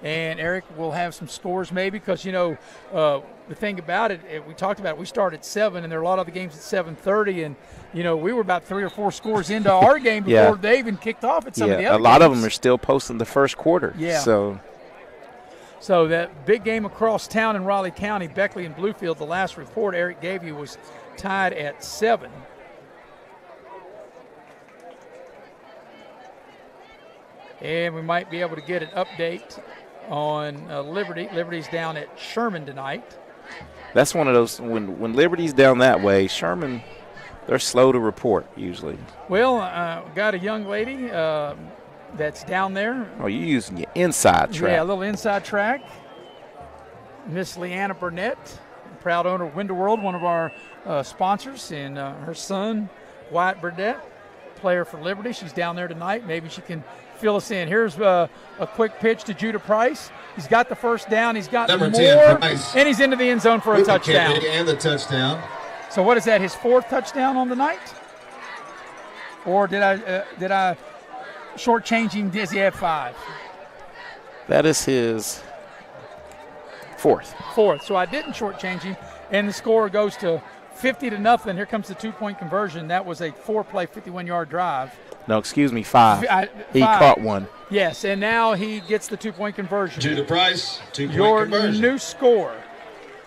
And Eric will have some scores maybe because, the thing about it, we talked about it, we started at 7, and there are a lot of the games at 7:30, and, we were about 3 or 4 scores into our game before they even kicked off at some of the other games. A lot of them are still posting the first quarter. Yeah. So that big game across town in Raleigh County, Beckley and Bluefield, the last report Eric gave you was tied at 7. And we might be able to get an update on Liberty. Liberty's down at Sherman tonight. That's one of those, when Liberty's down that way, Sherman, they're slow to report usually. Well, got a young lady that's down there. Oh, you're using your inside track. Yeah, a little inside track. Miss Leanna Burnett, proud owner of Window World, one of our sponsors, and her son, Wyatt Burnett, player for Liberty. She's down there tonight. Maybe she can fill us in. Here's a quick pitch to Judah Price. He's got the first down. He's got number more, 10, Price. And he's into the end zone for a touchdown. And the touchdown. So what is that? His 4th touchdown on the night? Or did I shortchange him? Does he have 5? That is his 4th. 4th. So I didn't shortchange him, and the score goes to 50-0. Here comes the 2-point conversion. That was a 4-play, 51-yard drive. No, excuse me, 5. He caught one. Yes, and now he gets the 2-point conversion. Judah Price, 2-point Your conversion. new score,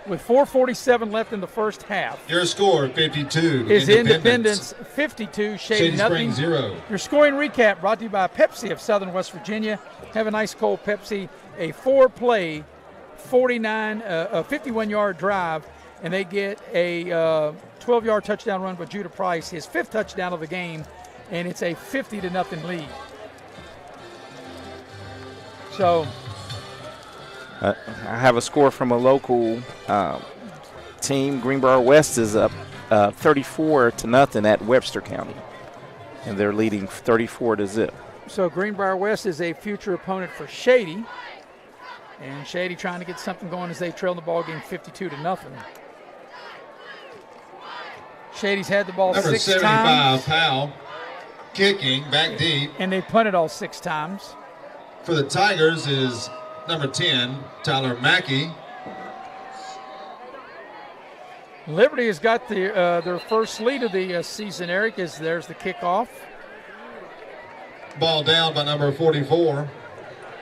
with 4:47 left in the first half. Your score, 52. Is Independence 52, Shady Spring 0. 0. Your scoring recap brought to you by Pepsi of Southern West Virginia. Have a nice cold Pepsi. A 4-play, 51-yard drive, and they get a 12-yard touchdown run by Judah Price, his 5th touchdown of the game, and it's a 50-0 lead. So I have a score from a local team. Greenbrier West is up 34-0 at Webster County, and they're leading 34-0. So Greenbrier West is a future opponent for Shady, and Shady trying to get something going as they trail the ball game 52-0. Shady's had the ball number 6 75, times. Powell, kicking back deep. And they punted all 6 times. For the Tigers is number 10, Tyler Mackey. Liberty has got their first lead of the season, Eric, as there's the kickoff. Ball down by number 44,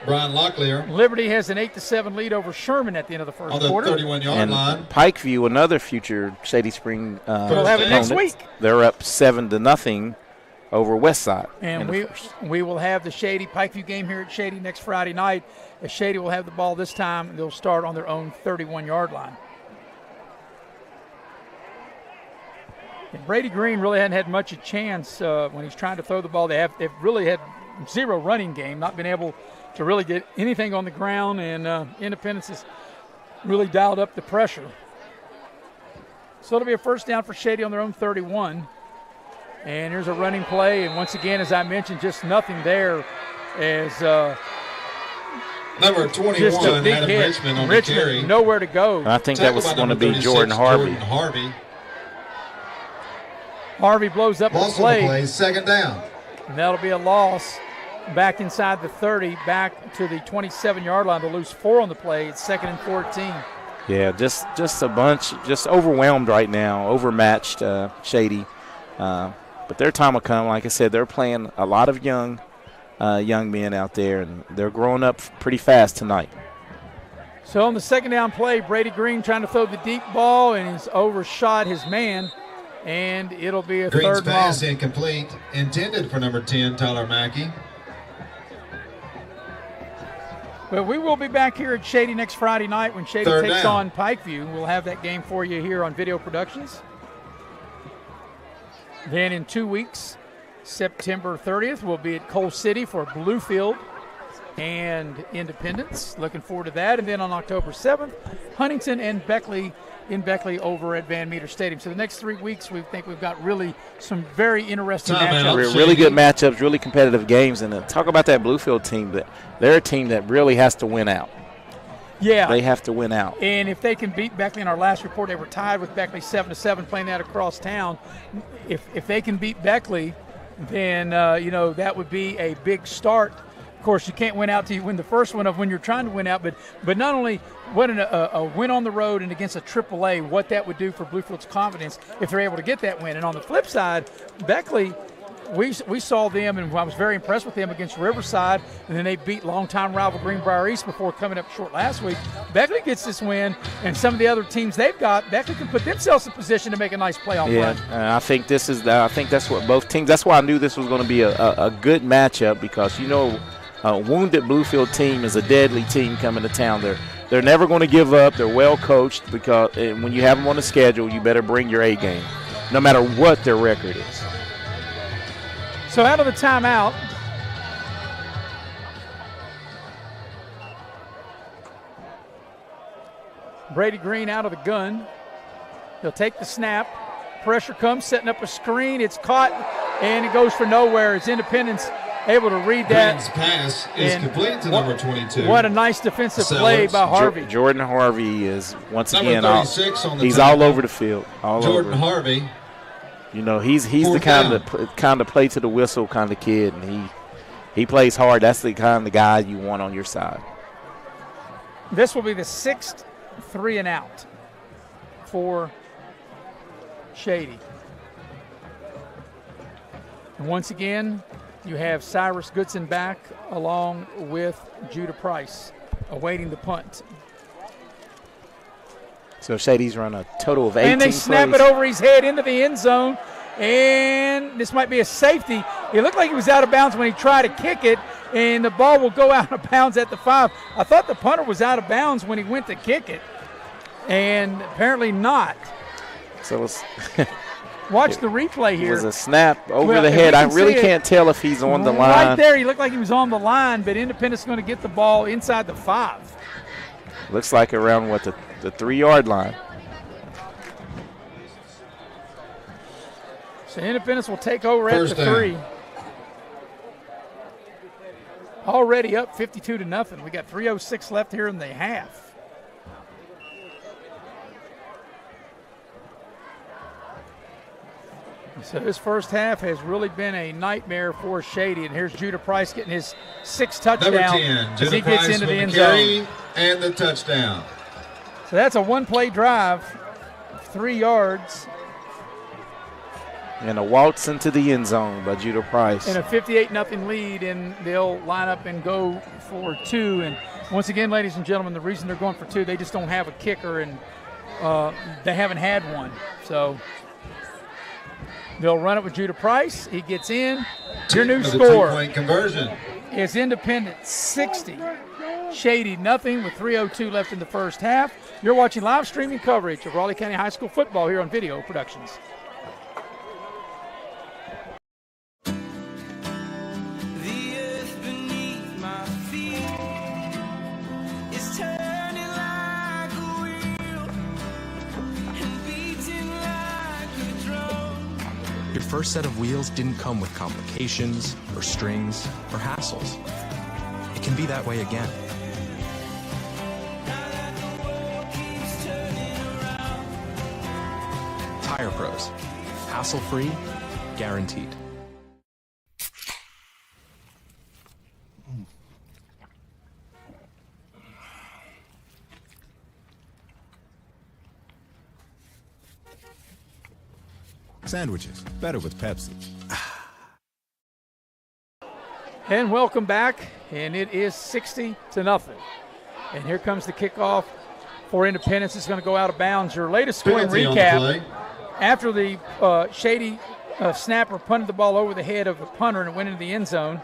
Brian Locklear. Liberty has an 8-7 lead over Sherman at the end of the first quarter. On the 31-yard line. Pikeview, another future Shady Spring we'll have it next week. They're up 7-0 over Westside. And we will have the Shady Pikeview game here at Shady next Friday night. As Shady will have the ball this time, they'll start on their own 31-yard line. And Brady Green really hadn't had much of a chance when he's trying to throw the ball. They've really had 0 running game, not been able to really get anything on the ground, and Independence has really dialed up the pressure. So it'll be a first down for Shady on their own 31. And here's a running play, and once again, as I mentioned, just nothing there as number 21, just a big Adam hit. Richmond on Richmond, the carry. nowhere to go. I think that was going to be Jordan Harvey. Harvey blows up the play. Second down. And that'll be a loss back inside the 30, back to the 27-yard line. They'll lose 4 on the play. It's 2nd and 14. Yeah, just a bunch, just overwhelmed right now, overmatched, Shady. But their time will come. Like I said, they're playing a lot of young men out there, and they're growing up pretty fast tonight. So on the second down play, Brady Green trying to throw the deep ball, and he's overshot his man, and it'll be a Green's third pass long. incomplete, intended for number 10, Tyler Mackey. But we will be back here at Shady next Friday night when Shady Third takes down. on Pikeview. We'll have that game for you here on Video Productions. Then in 2 weeks, September 30th, we'll be at Coal City for Bluefield and Independence. Looking forward to that. And then on October 7th, Huntington and Beckley in Beckley over at Van Meter Stadium. So the next 3 weeks, we think we've got really some very interesting matchups. Really good matchups, really competitive games. And talk about that Bluefield team. They're a team that really has to win out. Yeah. They have to win out. And if they can beat Beckley, in our last report, they were tied with Beckley 7-7 playing that across town. If they can beat Beckley, then, that would be a big start. Of course, you can't win out till you win the first one of when you're trying to win out, but not only what a win on the road and against a AAA, what that would do for Bluefield's confidence if they're able to get that win. And on the flip side, Beckley, we saw them, and I was very impressed with them against Riverside, and then they beat longtime rival Greenbrier East before coming up short last week. Beckley gets this win, and some of the other teams they've got, Beckley can put themselves in position to make a nice playoff run. I think that's what both teams. That's why I knew this was going to be a good matchup, because a wounded Bluefield team is a deadly team coming to town. They're never going to give up. They're well coached, because when you have them on the schedule, you better bring your A game, no matter what their record is. So out of the timeout, Brady Green out of the gun. He'll take the snap. Pressure comes, setting up a screen. It's caught, and it goes for nowhere. It's Independence able to read that. Green's pass is complete to number 22. What a nice defensive play by Harvey. Jordan Harvey is, once Number again, 36 on the he's tackle. all over the field. Jordan Harvey. He's the kind of play to the whistle kind of kid, and he plays hard. That's the kind of guy you want on your side. This will be the 6th 3-and-out for Shady. And once again, you have Cyrus Goodson back along with Judah Price awaiting the punt. So Shady's run a total of 18 And they snap plays. it over his head into the end zone. And this might be a safety. It looked like he was out of bounds when he tried to kick it, and the ball will go out of bounds at the 5. I thought the punter was out of bounds when he went to kick it, and apparently not. So it's Watch the replay here. It was a snap over Well, the if head. we I can really see it, can't tell if he's on the line. Right there, he looked like he was on the line, but Independence going to get the ball inside the 5. Looks like around the 3-yard line. So Independence will take over First at the down. 3. Already up 52-0. We got 3:06 left here in the half. So this first half has really been a nightmare for Shady. And here's Judah Price getting his 6th touchdown Number 10, as he Judah gets Price into the with end the carry zone. and the touchdown. So that's a one-play drive, 3 yards. And a waltz into the end zone by Judah Price. And a 58-0 lead, and they'll line up and go for 2. And once again, ladies and gentlemen, the reason they're going for 2, they just don't have a kicker, and they haven't had one. So they'll run it with Judah Price. He gets in. Your new score Two-point conversion is Independence 60, Shady nothing with 3:02 left in the first half. You're watching live streaming coverage of Raleigh County High School football here on Video Productions. Your first set of wheels didn't come with complications, or strings, or hassles. It can be that way again. Tire Pros. Hassle-free, guaranteed. Sandwiches, better with Pepsi. And welcome back, and it is 60-0. And here comes the kickoff for Independence. It's going to go out of bounds. Your latest scoring recap after the Shady snapper punted the ball over the head of the punter and it went into the end zone,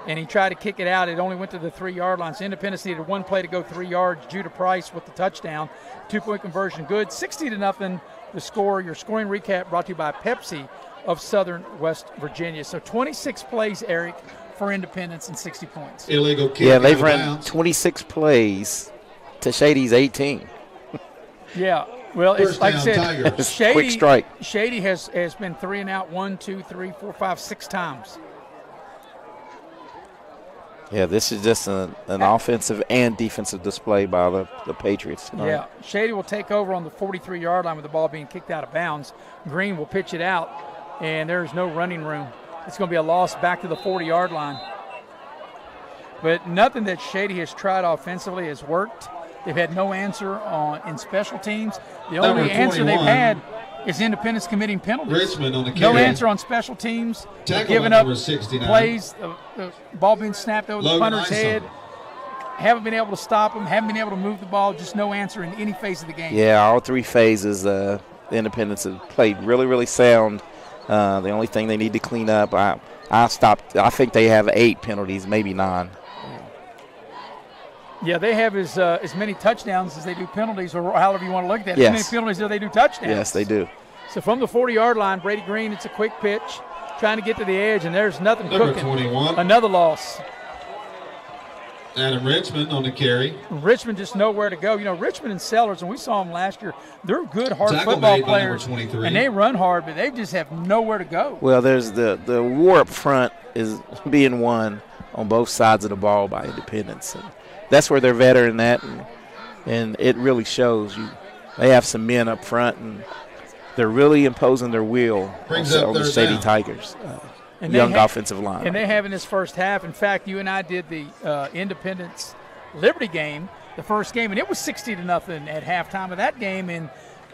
and he tried to kick it out. It only went to the 3-yard line. So Independence needed one play to go 3 yards. Judah Price with the touchdown. 2-point conversion good. 60-0 the score. Your scoring recap brought to you by Pepsi of Southern West Virginia. So 26 plays, Eric, for Independence and 60 points. Illegal kick. Yeah, they've run 26 plays to Shady's 18. Yeah. Well, it's like I said, Shady, quick strike. Shady has been 3 and out 1, 2, 3, 4, 5, 6 times. Yeah, this is just an offensive and defensive display by the Patriots tonight. Yeah, Shady will take over on the 43-yard line with the ball being kicked out of bounds. Green will pitch it out, and there's no running room. It's going to be a loss back to the 40-yard line. But nothing that Shady has tried offensively has worked. They've had no answer in special teams. The only answer they've had is Independence committing penalties. Richmond on the no carry. answer on special teams. Tackle Giving up number 69. plays, the ball being snapped over the punter's head. Haven't been able to stop them, haven't been able to move the ball, just no answer in any phase of the game. Yeah, all three phases, the Independence have played really, really sound. The only thing they need to clean up, I think they have 8 penalties, maybe 9. Yeah, they have as many touchdowns as they do penalties, or however you want to look at it. Yes. As many penalties as they do touchdowns. Yes, they do. So from the 40-yard line, Brady Green, it's a quick pitch, trying to get to the edge, and there's nothing Number cooking. 21. Another loss. Adam Richmond on the carry. Richmond just nowhere to go. You know, Richmond and Sellers, and we saw them last year, they're good, hard Tackle football made by number players, 23. and they run hard, but they just have nowhere to go. Well, there's the war up front is being won on both sides of the ball by Independence. And that's where they're veteran at, and it really shows. They have some men up front, and they're really imposing their will on the Shady Tigers. Young offensive line. And they have in this first half. In fact, you and I did the Independence Liberty game, the first game, and it was 60-0 at halftime of that game, and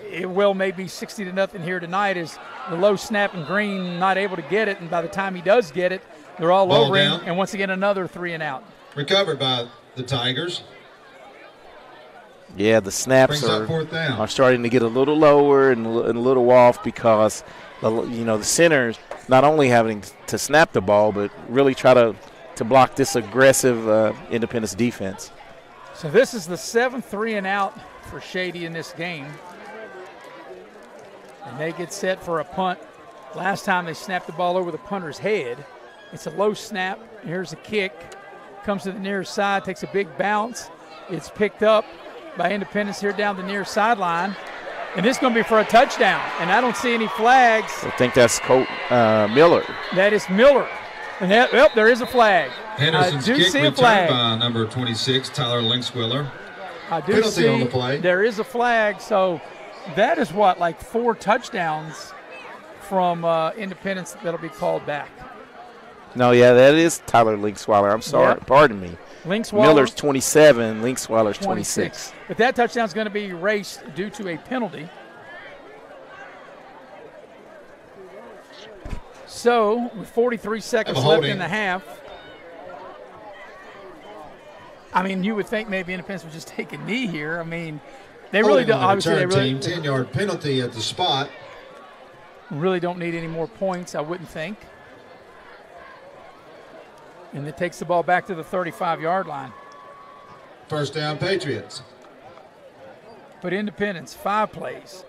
it will maybe 60-0 here tonight as the low snap and Green not able to get it, and by the time he does get it, they're all Ball over down. him, and once again another 3 and out. Recovered by the Tigers. Yeah, the snaps Brings up fourth down. are starting to get a little lower and a little off because the centers not only having to snap the ball but really try to block this aggressive Independence defense. So this is the 7th 3 and out for Shady in this game. And they get set for a punt. Last time they snapped the ball over the punter's head. It's a low snap. Here's a kick. Comes to the near side, takes a big bounce. It's picked up by Independence here down the near sideline. And this is going to be for a touchdown. And I don't see any flags. I think that's Colt Miller. That is Miller. And there is a flag. Henderson's I do kick see a returned flag. by number 26, Tyler Linkswiller. I do Penalty see on the play. There is a flag. So that is like 4 touchdowns from Independence that'll be called back. No, yeah, that is Tyler Linksweiler. I'm sorry. Yep. Pardon me. Linksweiler. Miller's 27, Linksweiler's 26. But that touchdown is going to be erased due to a penalty. So, with 43 seconds left in the half, I mean, you would think maybe Independence would just take a knee here. I mean, they really don't. Obviously, they really 10-yard penalty at the spot. Really don't need any more points, I wouldn't think. And it takes the ball back to the 35-yard line. First down, Patriots. But Independence, 5 plays,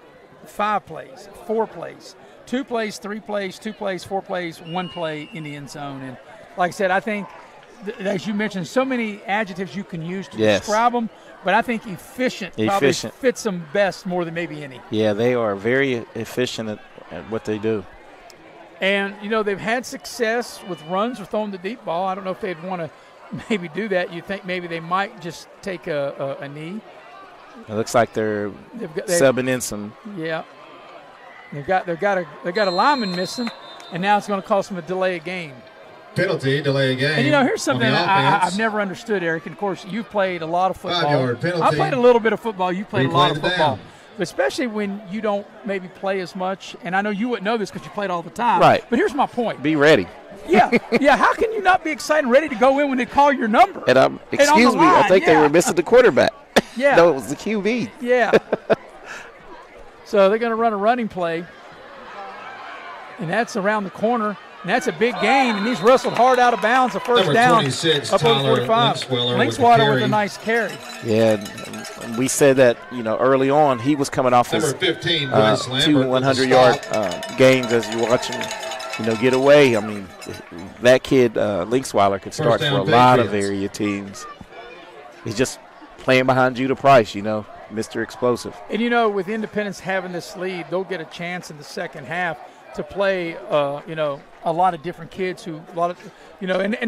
4 plays, 2 plays, 3 plays, 2 plays, 4 plays, 1 play in the end zone. And like I said, I think, as you mentioned, so many adjectives you can use to describe them, but I think efficient probably fits them best more than maybe any. Yeah, they are very efficient at what they do. And, they've had success with runs or throwing the deep ball. I don't know if they'd want to maybe do that. You think maybe they might just take a knee. It looks like they're subbing in some. Yeah. They've got a lineman missing, and now it's going to cost them a delay of game. Penalty, delay of game. And, here's something I've never understood, Eric. And, of course, you've played a lot of football. 5-yard penalty. I played a little bit of football. You played a lot of football. especially when you don't maybe play as much. And I know you wouldn't know this because you played all the time. Right. But here's my point. Be ready. Yeah. How can you not be excited and ready to go in when they call your number? And excuse me, I think they were missing the quarterback. Yeah. No, it was the QB. Yeah. So they're going to run a running play, and that's around the corner. And that's a big gain, and he's wrestled hard out of bounds. A first down 26, up over Tyler 45. Linkswater with a nice carry. Yeah, and we said that, early on he was coming off his 15, 2 100-yard games as you watch him, get away. I mean, that kid, Linksweiler, could start for a lot of area teams. He's just playing behind Judah Price, Mr. Explosive. And, with Independence having this lead, they'll get a chance in the second half to play, a lot of different kids and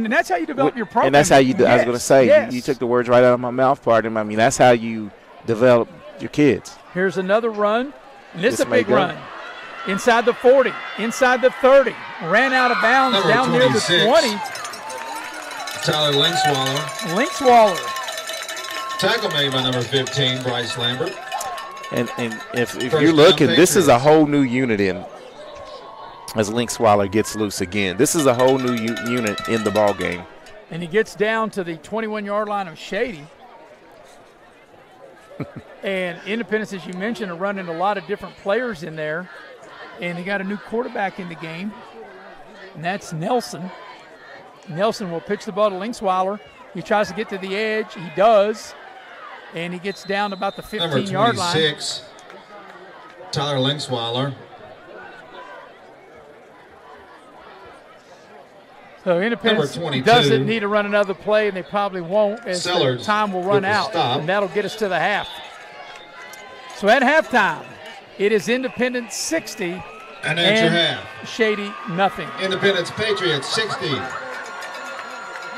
that's how you develop your program. And that's how you do. Yes. I was going to say, yes. you took the words right out of my mouth, pardon. I mean, that's how you develop your kids. Here's another run, and this is a big run. Inside the 40, inside the 30, ran out of bounds down 26, near the 20. Tyler Linkswaller. Tackle made by number 15, Bryce Lambert. And if you're looking, this is a whole new unit in. As Linksweiler gets loose again. This is a whole new unit in the ball game. And he gets down to the 21-yard line of Shady. And Independence, as you mentioned, are running a lot of different players in there. And they got a new quarterback in the game, and that's Nelson. Nelson will pitch the ball to Linksweiler. He tries to get to the edge. He does. And he gets down to about the 15-yard line. Number 26, Tyler Linksweiler. So Independence doesn't need to run another play, and they probably won't, as the time will run out, and that'll get us to the half. So at halftime, it is Independence 60 and that's your half. Shady nothing. Independence Patriots 60,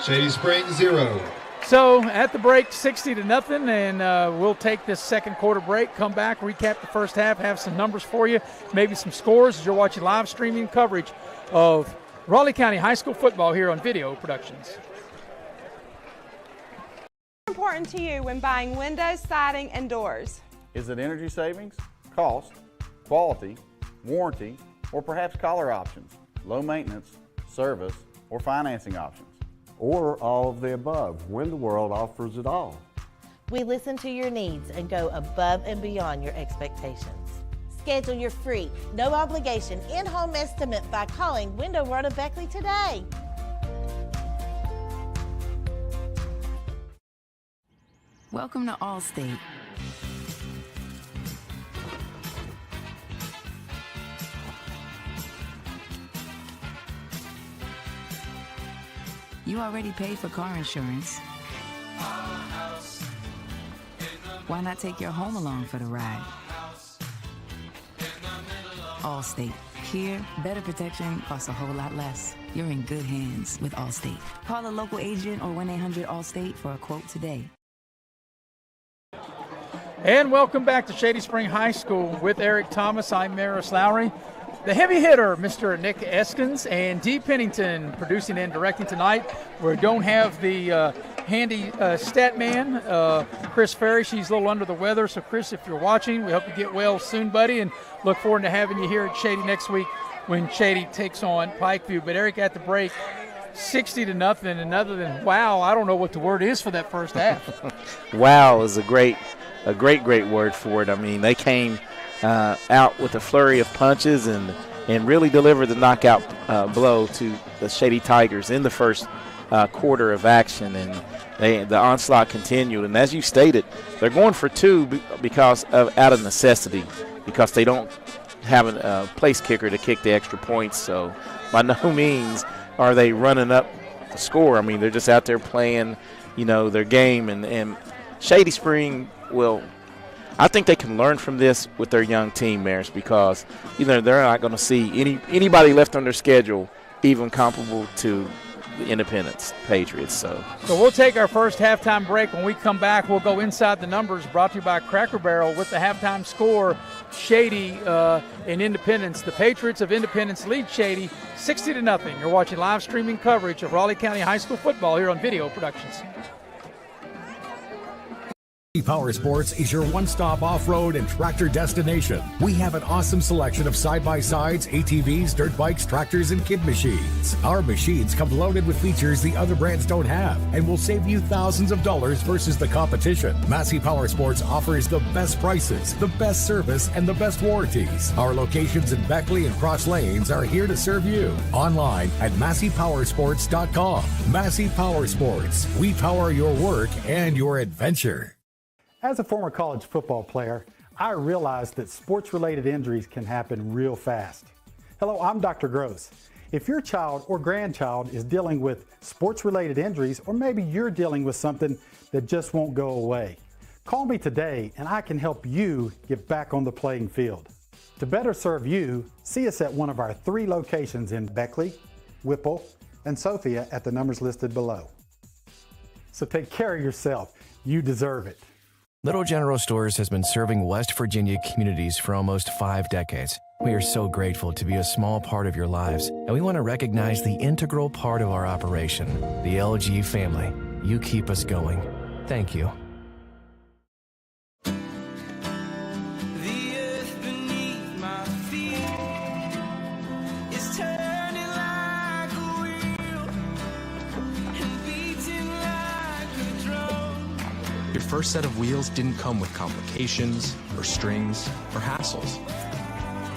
Shady Spring 0. So at the break, 60-0, and we'll take this second quarter break, come back, recap the first half, have some numbers for you, maybe some scores as you're watching live streaming coverage of Raleigh County High School football here on Video Productions. Important to you when buying windows, siding, and doors? Is it energy savings, cost, quality, warranty, or perhaps color options, low maintenance, service, or financing options? Or all of the above, when the world offers it all. We listen to your needs and go above and beyond your expectations. Schedule your free, no obligation, in-home estimate by calling Window World of Beckley today. Welcome to Allstate. You already paid for car insurance. Why not take your home along for the ride? Allstate. Here, better protection costs a whole lot less. You're in good hands with Allstate. Call a local agent or 1-800-ALLSTATE for a quote today. And welcome back to Shady Spring High School with Eric Thomas. I'm Maris Lowry. The heavy hitter, Mr. Nick Eskins, and Dee Pennington producing and directing tonight. We don't have the handy stat man, Chris Ferry. She's a little under the weather. So, Chris, if you're watching, we hope you get well soon, buddy, and look forward to having you here at Shady next week when Shady takes on Pikeview. But, Eric, at the break, 60-0, and other than wow, I don't know what the word is for that first half. Wow is a great word for it. I mean, they came out with a flurry of punches and really delivered the knockout blow to the Shady Tigers in the first quarter of action, and the onslaught continued. And as you stated, they're going for two because out of necessity, because they don't have a place kicker to kick the extra points. So by no means are they running up the score. I mean, they're just out there playing, their game, and Shady Spring will. I think they can learn from this with their young team, Maris, because they're not going to see anybody left on their schedule even comparable to the Independence Patriots. So we'll take our first halftime break. When we come back, we'll go inside the numbers, brought to you by Cracker Barrel with the halftime score. Shady and Independence. The Patriots of Independence lead Shady 60-0. You're watching live streaming coverage of Raleigh County High School football here on Video Productions. Power Sports is your one-stop off-road and tractor destination. We have an awesome selection of side-by-sides, ATVs, dirt bikes, tractors, and kid machines. Our machines come loaded with features the other brands don't have and will save you thousands of dollars versus the competition. Massey Power Sports offers the best prices, the best service, and the best warranties. Our locations in Beckley and Cross Lanes are here to serve you. Online at MasseyPowersports.com. Massey Power Sports. We power your work and your adventure. As a former college football player, I realized that sports-related injuries can happen real fast. Hello, I'm Dr. Gross. If your child or grandchild is dealing with sports-related injuries, or maybe you're dealing with something that just won't go away, call me today and I can help you get back on the playing field. To better serve you, see us at one of our 3 locations in Beckley, Whipple, and Sophia at the numbers listed below. So take care of yourself. You deserve it. Little General Stores has been serving West Virginia communities for almost 5 decades. We are so grateful to be a small part of your lives, and we want to recognize the integral part of our operation, the LG family. You keep us going. Thank you. Your first set of wheels didn't come with complications, or strings, or hassles.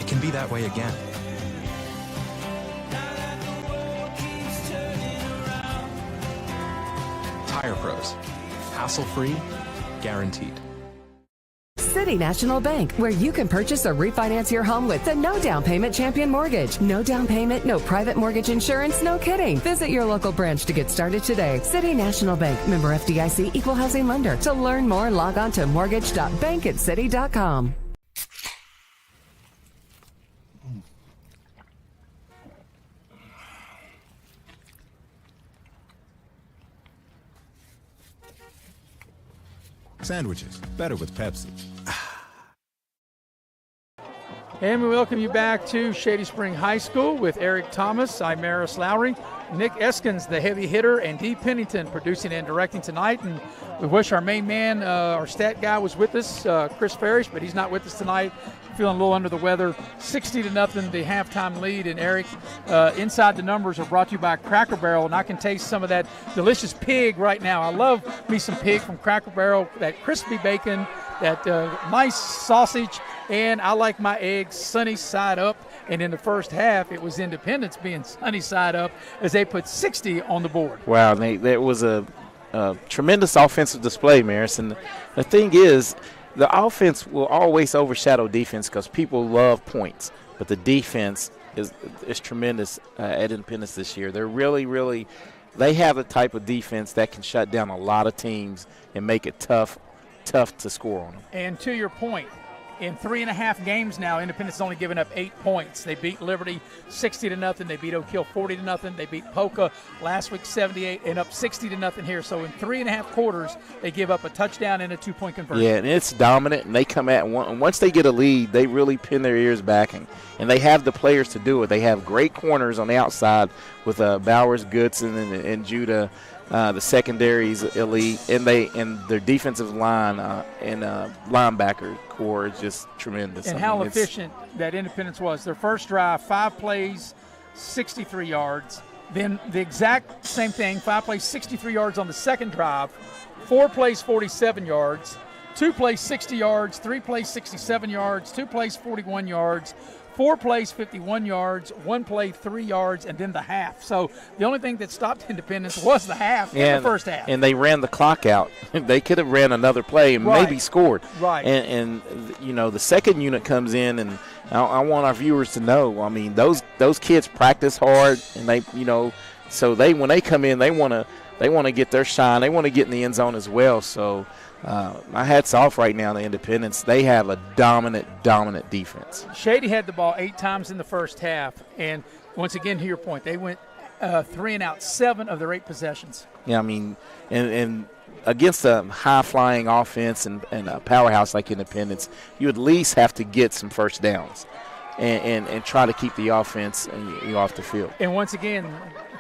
It can be that way again. Tire Pros. Hassle-free, guaranteed. City National Bank, where you can purchase or refinance your home with the no down payment Champion Mortgage. No down payment, no private mortgage insurance, no kidding. Visit your local branch to get started today. City National Bank, member FDIC, equal housing lender. To learn more, log on to mortgage.bankatcity.com. Sandwiches, better with Pepsi. And we welcome you back to Shady Spring High School with Eric Thomas. I'm Maris Lowry. Nick Eskins, the heavy hitter, and Dee Pennington producing and directing tonight. And we wish our main man, our stat guy, was with us, Chris Parrish, but he's not with us tonight. Feeling a little under the weather. 60-0, the halftime lead. And Eric, Inside the Numbers are brought to you by Cracker Barrel, and I can taste some of that delicious pig right now. I love me some pig from Cracker Barrel, that crispy bacon, that nice sausage, and I like my eggs sunny side up. And in the first half, it was Independence being sunny side up as they put 60 on the board. Wow, that was a tremendous offensive display, Maris. And the thing is, the offense will always overshadow defense because people love points. But the defense is tremendous at Independence this year. They're really they have the type of defense that can shut down a lot of teams and make it tough to score on them. And to your point, in 3.5 games now, Independence has only given up 8 points. They beat Liberty 60-0. They beat Oak Hill 40-0. They beat Polka last week 78 and up 60-0 here. So in 3.5 quarters, they give up a touchdown and a 2-point conversion. Yeah, and it's dominant, and they come at one. Once they get a lead, they really pin their ears back, and they have the players to do it. They have great corners on the outside with Bowers, Goodson, and Judah. The secondary's elite, and their defensive line and linebacker core is just tremendous. And how efficient that Independence was. Their first drive, 5 plays, 63 yards. Then the exact same thing, 5 plays, 63 yards on the second drive, 4 plays, 47 yards, 2 plays, 60 yards, 3 plays, 67 yards, 2 plays, 41 yards, 4 plays, 51 yards, 1 play, 3 yards, and then the half. So the only thing that stopped Independence was the half in the first half. And they ran the clock out. They could have ran another play and maybe scored. Right. And the second unit comes in, and I want our viewers to know, I mean, those kids practice hard, and they, so when they come in, they want to get their shine. They want to get in the end zone as well. So my hat's off right now to Independence. They have a dominant defense. Shady had the ball 8 times in the first half, and once again, to your point, they went 3 and out 7 of their 8 possessions. Yeah, I mean, and against a high-flying offense and a powerhouse like Independence, you at least have to get some first downs and try to keep the offense off the field. And once again,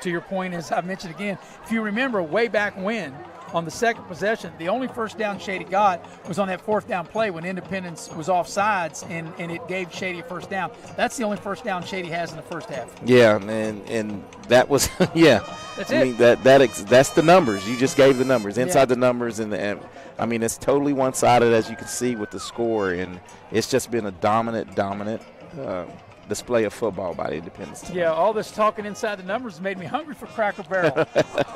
to your point, as I mentioned again, if you remember way back when, on the second possession. The only first down Shady got was on that fourth down play when Independence was offsides, and it gave Shady a first down. That's the only first down Shady has in the first half. Yeah, and that was yeah. That's I mean, that's the numbers. You just gave the numbers inside the numbers, and I mean it's totally one-sided as you can see with the score, and it's just been a dominant display of football by the Independence team. Yeah, all this talking inside the numbers made me hungry for Cracker Barrel.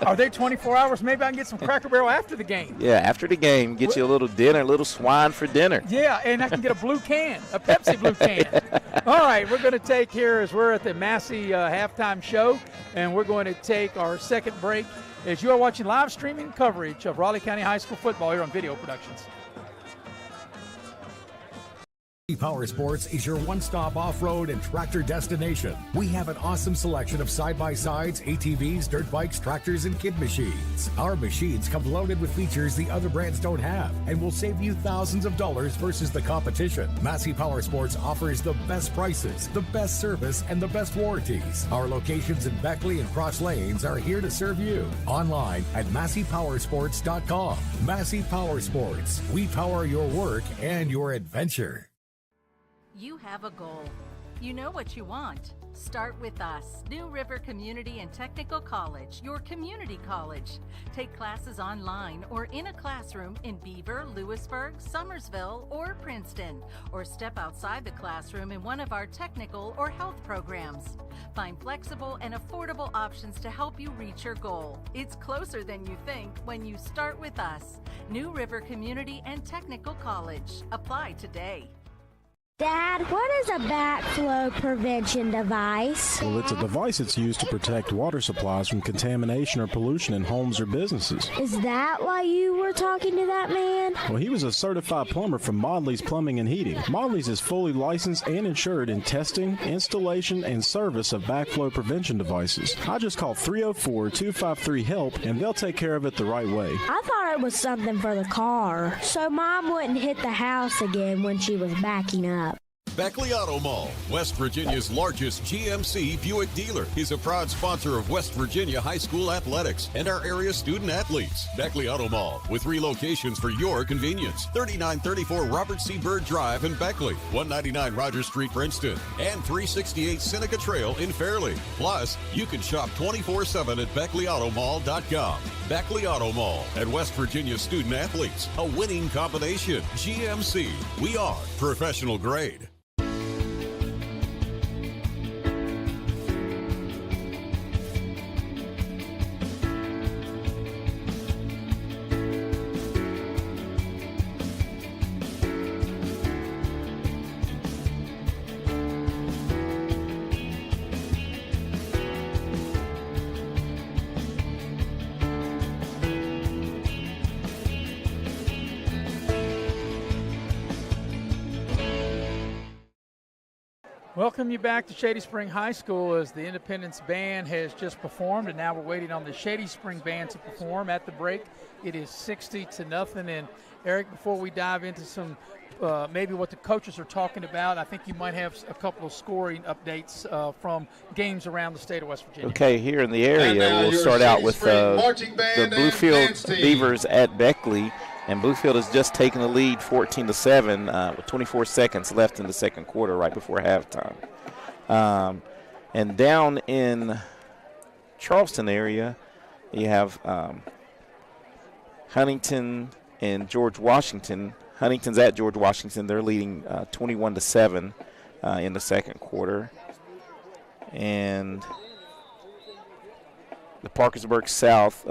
Are they 24 hours? Maybe I can get some Cracker Barrel after the game. Yeah, after the game, get you a little dinner, a little swine for dinner. Yeah, and I can get a blue can, a Pepsi blue can. All right, we're going to take here as we're at the Massey halftime show, and we're going to take our second break as you are watching live streaming coverage of Raleigh County High School football here on Video Productions. Power Sports is your one-stop off-road and tractor destination. We have an awesome selection of side-by-sides, ATVs, dirt bikes, tractors, and kid machines. Our machines come loaded with features the other brands don't have and will save you thousands of dollars versus the competition. Massey Power Sports offers the best prices, the best service, and the best warranties. Our locations in Beckley and Cross Lanes are here to serve you. Online at MasseyPowersports.com. Massey Power Sports. We power your work and your adventure. You have a goal. You know what you want. Start with us, New River Community and Technical College, your community college. Take classes online or in a classroom in Beaver, Lewisburg, Summersville, or Princeton, or step outside the classroom in one of our technical or health programs. Find flexible and affordable options to help you reach your goal. It's closer than you think when you start with us, New River Community and Technical College. Apply today. Dad, what is a backflow prevention device? Well, it's a device that's used to protect water supplies from contamination or pollution in homes or businesses. Is that why you were talking to that man? Well, he was a certified plumber from Modley's Plumbing and Heating. Modley's is fully licensed and insured in testing, installation, and service of backflow prevention devices. I just call 304-253-HELP, and they'll take care of it the right way. I thought it was something for the car, so Mom wouldn't hit the house again when she was backing up. Beckley Auto Mall, West Virginia's largest GMC Buick dealer, is a proud sponsor of West Virginia High School athletics and our area student athletes. Beckley Auto Mall, with 3 locations for your convenience: 3934 Robert C. Byrd Drive in Beckley, 199 Rogers Street, Princeton, and 368 Seneca Trail in Fairleigh. Plus, you can shop 24/7 at BeckleyAutomall.com. Beckley Auto Mall and West Virginia student athletes, a winning combination. GMC, we are professional grade. Welcome you back to Shady Spring High School as the Independence Band has just performed, and now we're waiting on the Shady Spring Band to perform. At the break, it is 60-0. And Eric, before we dive into some maybe what the coaches are talking about, I think you might have a couple of scoring updates from games around the state of West Virginia. Okay, here in the area, we'll start out with the Bluefield Beavers at Beckley. And Bluefield has just taken the lead 14-7 with 24 seconds left in the second quarter right before halftime. And down in Charleston area, you have Huntington and George Washington. Huntington's at George Washington. They're leading 21-7 in the second quarter. And the Parkersburg South,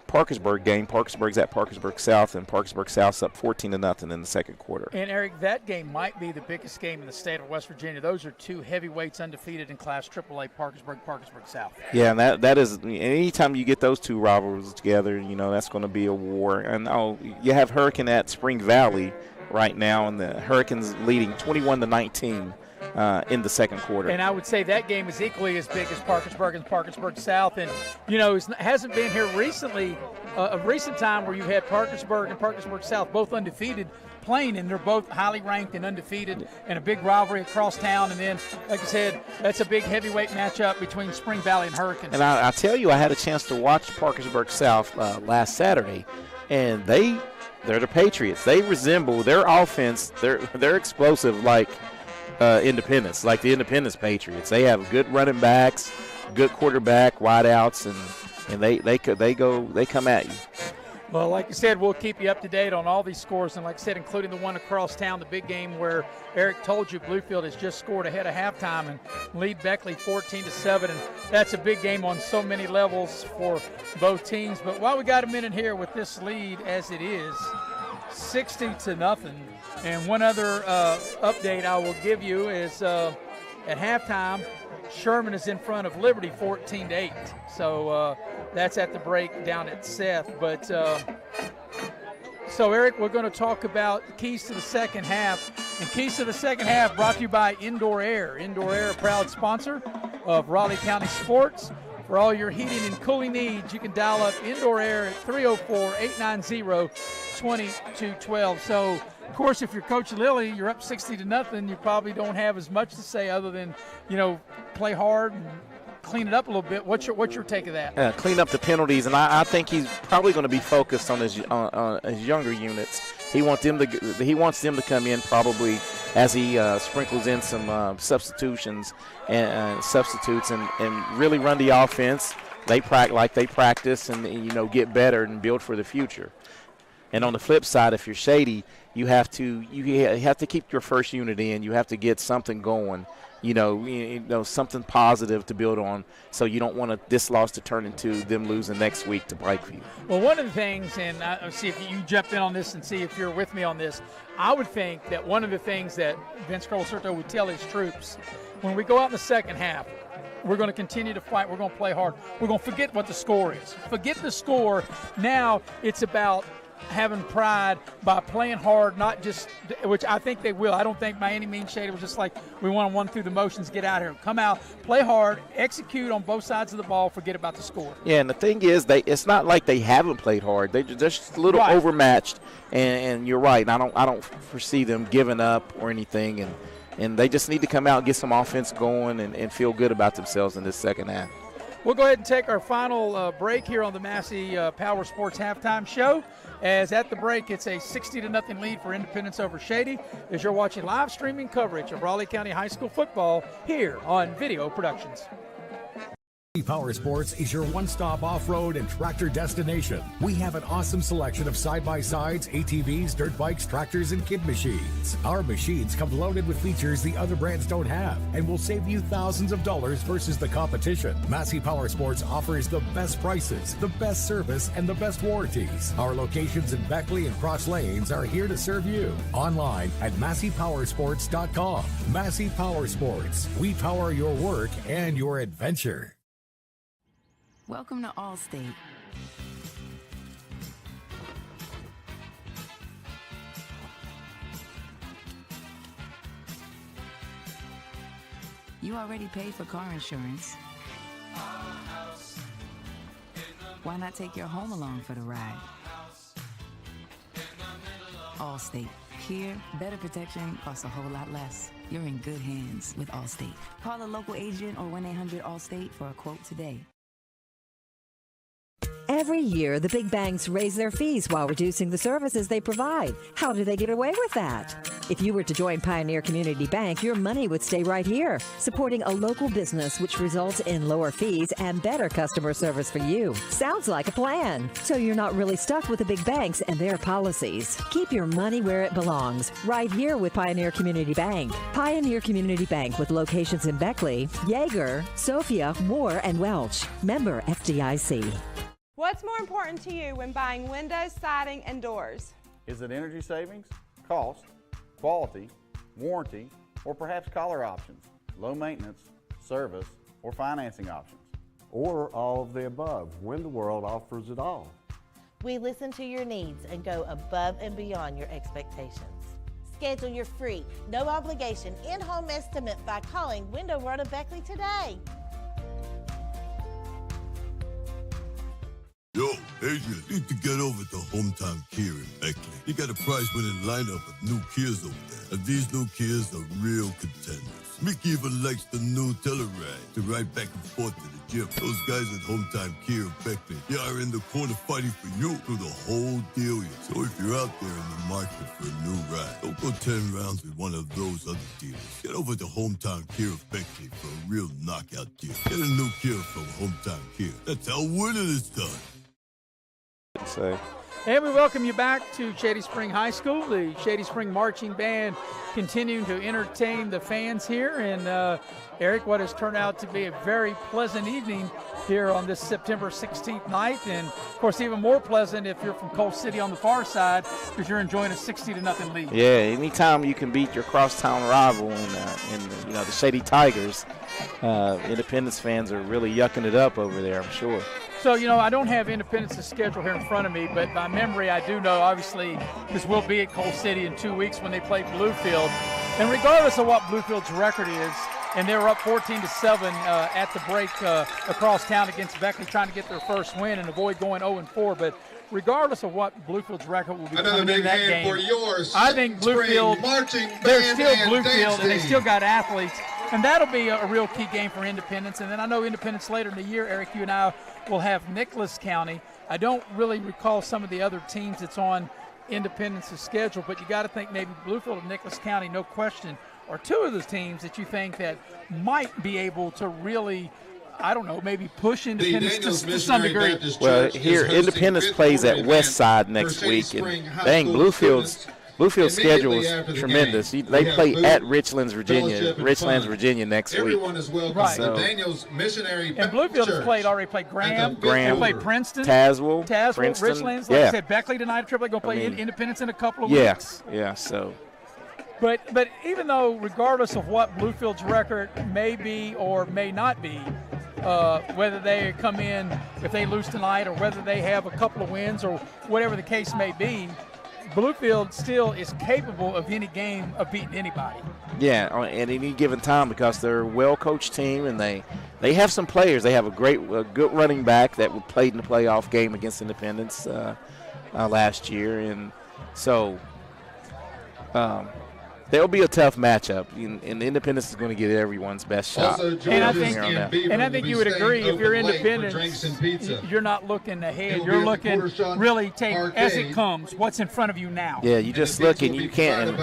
Parkersburg game. Parkersburg's at Parkersburg South, and Parkersburg South's up 14-0 in the second quarter. And, Eric, that game might be the biggest game in the state of West Virginia. Those are 2 heavyweights undefeated in Class AAA, Parkersburg South. Yeah, and that is – anytime you get those 2 rivals together, you know, that's going to be a war. And you have Hurricane at Spring Valley right now, and the Hurricanes leading 21-19 in the second quarter. And I would say that game is equally as big as Parkersburg and Parkersburg South. And, it hasn't been here recently, a recent time where you've had Parkersburg and Parkersburg South both undefeated playing, and they're both highly ranked and undefeated, and a big rivalry across town. And then, like I said, that's a big heavyweight matchup between Spring Valley and Hurricanes. And I tell you, I had a chance to watch Parkersburg South last Saturday, and they're the Patriots. They resemble their offense. They're explosive like Independence, like the Independence Patriots. They have good running backs, good quarterback, wideouts, and they come at you. Well, like I said, we'll keep you up to date on all these scores, and like I said, including the one across town, the big game where Eric told you Bluefield has just scored ahead of halftime and lead Beckley 14-7, and that's a big game on so many levels for both teams. But while we got a minute here with this lead as it is 60-0, and one other update I will give you is at halftime, Sherman is in front of Liberty 14-8. So that's at the break down at Seth. But so, Eric, we're going to talk about the keys to the second half. And keys to the second half brought to you by Indoor Air. Indoor Air, a proud sponsor of Raleigh County Sports. For all your heating and cooling needs, you can dial up Indoor Air at 304-890-2212. So, of course, if you're Coach Lilly, you're up 60-0. You probably don't have as much to say other than, play hard and clean it up a little bit. What's your take of that? Clean up the penalties, and I think he's probably going to be focused on his younger units. He wants them to come in probably as he sprinkles in some substitutes and really run the offense. They practice and get better and build for the future. And on the flip side, if you're Shady, you have to keep your first unit in. You have to get something going. Something positive to build on, so you don't want this loss to turn into them losing next week to Pikeview. Well, one of the things, and I'll see if you jump in on this and see if you're with me on this, I would think that one of the things that Vince Colasurto would tell his troops, when we go out in the second half, we're going to continue to fight. We're going to play hard. We're going to forget what the score is. Forget the score. Now it's about having pride by playing hard, not just, which I think they will. I don't think by any means Shady was just like, we want to run through the motions, get out here. Come out, play hard, execute on both sides of the ball, forget about the score. Yeah, and the thing is, it's not like they haven't played hard. They're just a little overmatched, and you're right. I don't foresee them giving up or anything, and they just need to come out and get some offense going and feel good about themselves in this second half. We'll go ahead and take our final break here on the Massey Power Sports Halftime Show. As at the break, it's a 60-0 lead for Independence over Shady as you're watching live streaming coverage of Raleigh County High School football here on Video Productions. Power Sports is your one-stop off-road and tractor destination. We have an awesome selection of side-by-sides, ATVs, dirt bikes, tractors, and kid machines. Our machines come loaded with features the other brands don't have and will save you thousands of dollars versus the competition. Massey Power Sports offers the best prices, the best service, and the best warranties. Our locations in Beckley and Cross Lanes are here to serve you. Online at MasseyPowersports.com. Massey Power Sports. We power your work and your adventure. Welcome to Allstate. You already paid for car insurance. Why not take your home along for the ride? Allstate. Here, better protection costs a whole lot less. You're in good hands with Allstate. Call a local agent or 1-800-ALLSTATE for a quote today. Every year, the big banks raise their fees while reducing the services they provide. How do they get away with that? If you were to join Pioneer Community Bank, your money would stay right here, supporting a local business, which results in lower fees and better customer service for you. Sounds like a plan. So you're not really stuck with the big banks and their policies. Keep your money where it belongs, right here with Pioneer Community Bank. Pioneer Community Bank with locations in Beckley, Yeager, Sophia, Moore, and Welch. Member FDIC. What's more important to you when buying windows, siding, and doors? Is it energy savings, cost, quality, warranty, or perhaps collar options, low maintenance, service, or financing options? Or all of the above, when the world offers it all. We listen to your needs and go above and beyond your expectations. Schedule your free, no obligation, in-home estimate by calling Window World of Beckley today. Yo, Adrian, need to get over to Hometown Kia in Beckley. You got a prize-winning lineup of new Kias over there. And these new Kias are real contenders. Mickey even likes the new Telluride to ride back and forth to the gym. Those guys at Hometown Kia in Beckley, they are in the corner fighting for you through the whole deal. So if you're out there in the market for a new ride, don't go 10 rounds with one of those other dealers. Get over to Hometown Kia of Beckley for a real knockout deal. Get a new Kia from Hometown Kia. That's how winning is done. And we welcome you back to Shady Spring High School. The Shady Spring Marching Band continuing to entertain the fans here. And Eric, what has turned out to be a very pleasant evening here on this September 16th night. And, of course, even more pleasant if you're from Coal City on the far side because you're enjoying a 60-0 lead. Yeah, anytime you can beat your crosstown rival in the Shady Tigers, Independence fans are really yucking it up over there, I'm sure. So, I don't have Independence's schedule here in front of me, but by memory I do know, obviously, this will be at Coal City in 2 weeks when they play Bluefield. And regardless of what Bluefield's record is, and they were up 14-7 at the break across town against Beckley, trying to get their first win and avoid going 0-4. But regardless of what Bluefield's record will be coming in that game, I think Bluefield, they're still Bluefield, and they still got athletes. And that'll be a real key game for Independence. And then I know Independence later in the year, Eric, you and I will have Nicholas County. I don't really recall some of the other teams that's on Independence's schedule, but you got to think maybe Bluefield and Nicholas County, no question, are two of those teams that you think that might be able to really, I don't know, maybe push Independence to some degree. Well, here, Independence plays at West Side next week, and dang, Bluefield's schedule is tremendous. They play at Richlands, Virginia next week. Everyone is welcome. Right. So, Daniel's Missionary and Bluefield has already played Graham. They played Princeton. Tazewell, Princeton. Richlands. Like I said, Beckley tonight at Triple A going to play Independence in a couple of weeks. Yeah, so. But even though, regardless of what Bluefield's record may be or may not be, whether they come in, if they lose tonight, or whether they have a couple of wins or whatever the case may be, Bluefield still is capable of any game of beating anybody. Yeah, at any given time because they're a well-coached team and they have some players. They have a good running back that played in the playoff game against Independence last year, and so there'll be a tough matchup, and Independence is going to get everyone's best shot. And I think you would agree, if you're Independence, you're not looking ahead. You're looking really as it comes, what's in front of you now. Yeah, you just look, and you can't.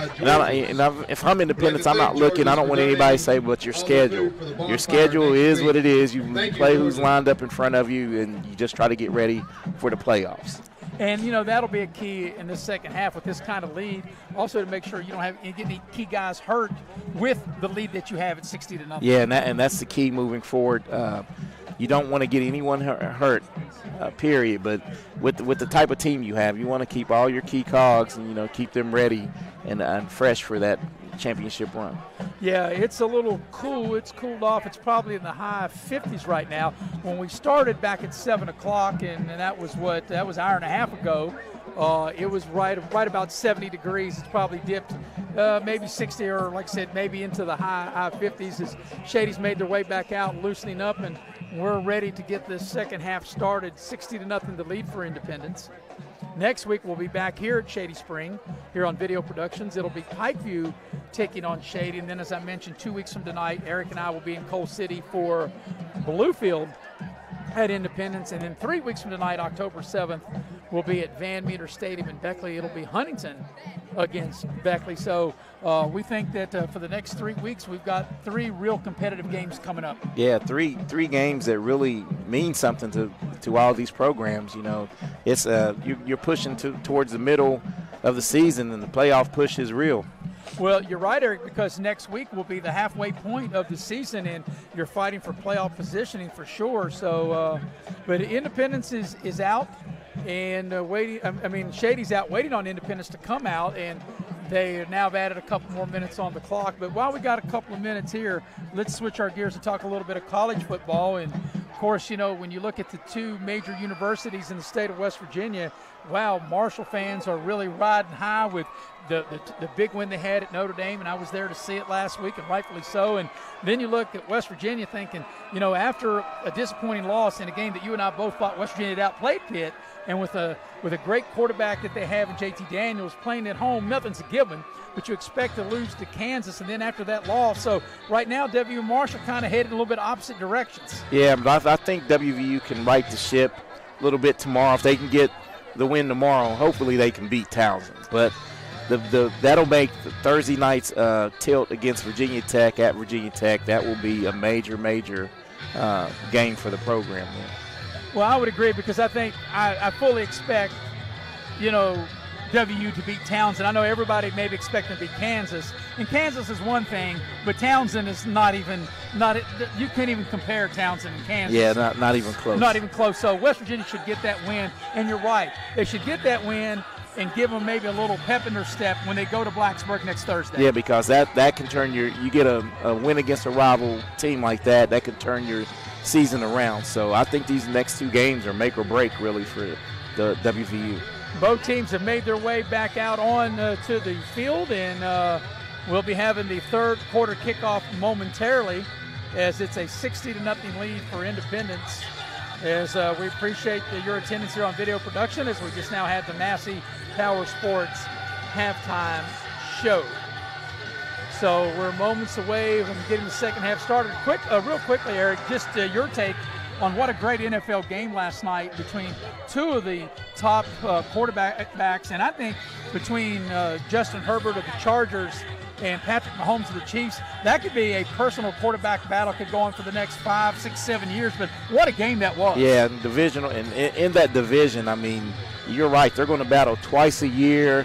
If I'm Independence, I'm not looking. I don't want anybody to say, but your schedule. Your schedule is what it is. You play who's lined up in front of you, and you just try to get ready for the playoffs. And, that'll be a key in this second half with this kind of lead. Also to make sure you don't get any key guys hurt with the lead that you have at 60-0. Yeah, and that's the key moving forward. You don't want to get anyone hurt, period. But with the type of team you have, you want to keep all your key cogs and, keep them ready and fresh for that championship run. Yeah, it's a little cool. It's cooled off. It's probably in the high 50s right now. When we started back at 7 o'clock, and that was an hour and a half ago, it was right about 70 degrees. It's probably dipped maybe 60 or, like I said, maybe into the high 50s as Shady's made their way back out, loosening up, and we're ready to get this second half started. 60-0 the lead for Independence. Next week, we'll be back here at Shady Spring, here on Video Productions. It'll be Pikeview taking on Shady. And then, as I mentioned, 2 weeks from tonight, Eric and I will be in Coal City for Bluefield at Independence. And then 3 weeks from tonight, October 7th, we'll be at Van Meter Stadium in Beckley. It'll be Huntington against Beckley. So we think that for the next 3 weeks, we've got 3 real competitive games coming up. Yeah, three games that really mean something to all these programs. It's you're pushing towards the middle of the season, and the playoff push is real. Well, you're right, Eric, because next week will be the halfway point of the season, and you're fighting for playoff positioning for sure. So, but Independence is out and waiting. I mean, Shady's out waiting on Independence to come out, and they now have added a couple more minutes on the clock. But while we got a couple of minutes here, let's switch our gears and talk a little bit of college football. And, of course, when you look at the 2 major universities in the state of West Virginia, wow, Marshall fans are really riding high with the big win they had at Notre Dame, and I was there to see it last week, and rightfully so. And then you look at West Virginia thinking, after a disappointing loss in a game that you and I both thought West Virginia had outplayed Pitt, and with a great quarterback that they have in JT Daniels playing at home, nothing's a given, but you expect to lose to Kansas, and then after that loss. So right now, WVU Marshall kind of headed in a little bit opposite directions. Yeah, but I think WVU can right the ship a little bit tomorrow. If they can get the win tomorrow, hopefully they can beat Townsend. But that'll make the Thursday night's tilt against Virginia Tech at Virginia Tech. That will be a major game for the program there. Well, I would agree, because I think I fully expect, WU to beat Townsend. I know everybody maybe expecting to beat Kansas, and Kansas is one thing, but Townsend is not you can't even compare Townsend and Kansas. Yeah, not even close. Not even close. So West Virginia should get that win, and you're right. They should get that win and give them maybe a little pep in their step when they go to Blacksburg next Thursday. Yeah, because that can turn you get a win against a rival team like that can turn your season around. So I think these next two games are make or break really for the WVU. Both teams have made their way back out on to the field, and we'll be having the third quarter kickoff momentarily, as it's a 60-0 lead for Independence. As we appreciate your attendance here on video production, as we just now had the Massey Power Sports halftime show. So we're moments away from getting the second half started. Real quickly, Eric, just your take on what a great NFL game last night between two of the top quarterbacks, and I think between Justin Herbert of the Chargers and Patrick Mahomes of the Chiefs. That could be a personal quarterback battle, could go on for the next 5, 6, 7 years, but what a game that was. Yeah, divisional, and in that division, I mean, you're right, they're going to battle twice a year